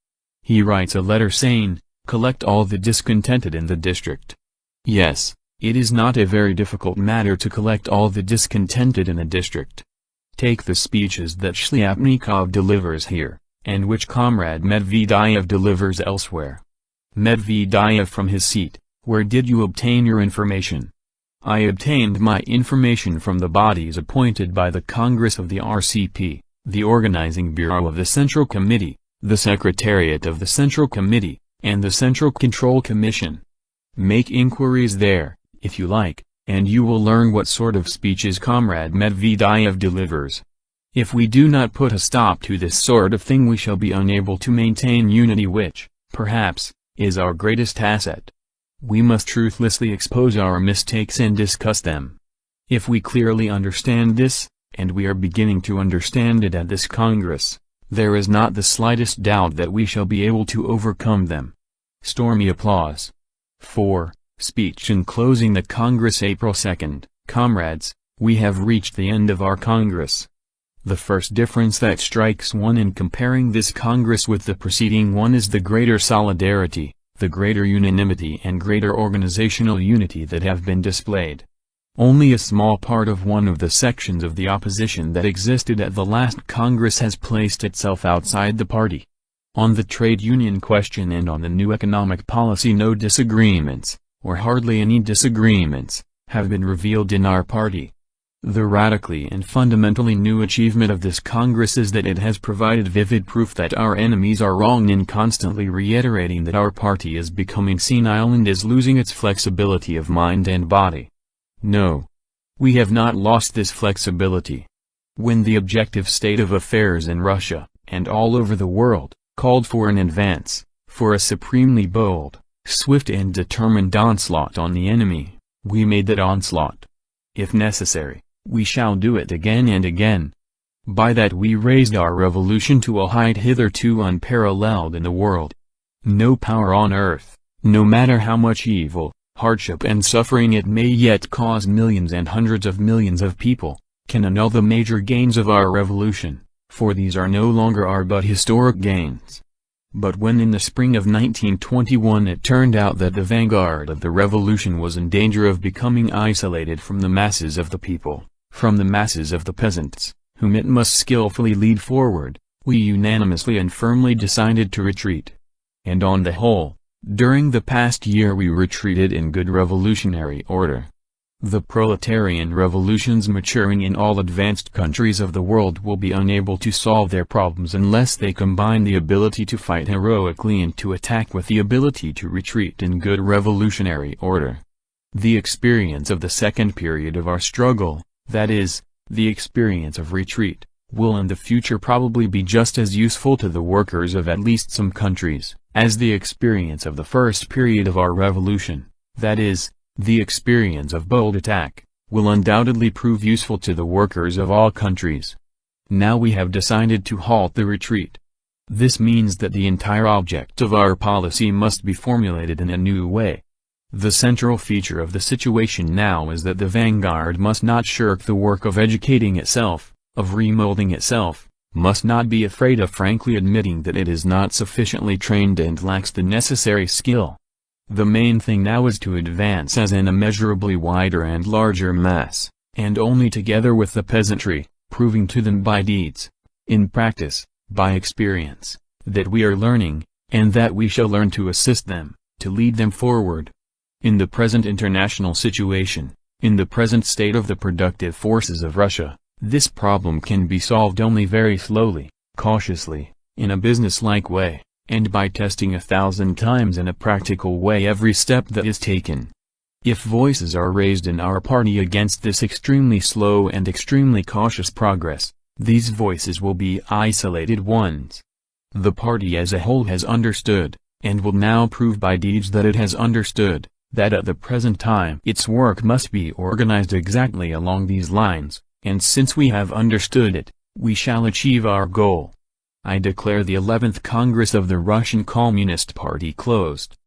He writes a letter saying, collect all the discontented in the district. Yes, it is not a very difficult matter to collect all the discontented in a district. Take the speeches that Shliapnikov delivers here, and which Comrade Medvedev delivers elsewhere. Medvedev from his seat, where did you obtain your information? I obtained my information from the bodies appointed by the Congress of the R.C.P., the Organizing Bureau of the Central Committee, the Secretariat of the Central Committee, and the Central Control Commission. Make inquiries there, if you like, and you will learn what sort of speeches Comrade Medvedev delivers. If we do not put a stop to this sort of thing we shall be unable to maintain unity which, perhaps, is our greatest asset. We must ruthlessly expose our mistakes and discuss them. If we clearly understand this, and we are beginning to understand it at this Congress, there is not the slightest doubt that we shall be able to overcome them. Stormy applause. 4. Speech in closing the Congress April 2. Comrades, we have reached the end of our Congress. The first difference that strikes one in comparing this Congress with the preceding one is the greater solidarity, the greater unanimity and greater organizational unity that have been displayed. Only a small part of one of the sections of the opposition that existed at the last Congress has placed itself outside the party. On the trade union question and on the new economic policy no disagreements, or hardly any disagreements, have been revealed in our party. The radically and fundamentally new achievement of this Congress is that it has provided vivid proof that our enemies are wrong in constantly reiterating that our party is becoming senile and is losing its flexibility of mind and body. No. We have not lost this flexibility. When the objective state of affairs in Russia, and all over the world, called for an advance, for a supremely bold, swift and determined onslaught on the enemy, we made that onslaught. If necessary, we shall do it again and again. By that we raised our revolution to a height hitherto unparalleled in the world. No power on earth, no matter how much evil, hardship and suffering it may yet cause millions and hundreds of millions of people, can annul the major gains of our revolution, for these are no longer our but historic gains. But when in the spring of 1921 it turned out that the vanguard of the revolution was in danger of becoming isolated from the masses of the people, from the masses of the peasants, whom it must skillfully lead forward, we unanimously and firmly decided to retreat. And on the whole, during the past year we retreated in good revolutionary order. The proletarian revolutions maturing in all advanced countries of the world will be unable to solve their problems unless they combine the ability to fight heroically and to attack with the ability to retreat in good revolutionary order. The experience of the second period of our struggle, that is, the experience of retreat, will in the future probably be just as useful to the workers of at least some countries, as the experience of the first period of our revolution, that is, the experience of bold attack, will undoubtedly prove useful to the workers of all countries. Now we have decided to halt the retreat. This means that the entire object of our policy must be formulated in a new way. The central feature of the situation now is that the vanguard must not shirk the work of educating itself, of remolding itself, must not be afraid of frankly admitting that it is not sufficiently trained and lacks the necessary skill. The main thing now is to advance as an immeasurably wider and larger mass, and only together with the peasantry, proving to them by deeds, in practice, by experience, that we are learning, and that we shall learn to assist them, to lead them forward. In the present international situation, in the present state of the productive forces of Russia, this problem can be solved only very slowly, cautiously, in a business-like way, and by testing 1,000 times in a practical way every step that is taken. If voices are raised in our party against this extremely slow and extremely cautious progress, these voices will be isolated ones. The party as a whole has understood, and will now prove by deeds that it has understood, that at the present time its work must be organized exactly along these lines, and since we have understood it, we shall achieve our goal. I declare the 11th Congress of the Russian Communist Party closed.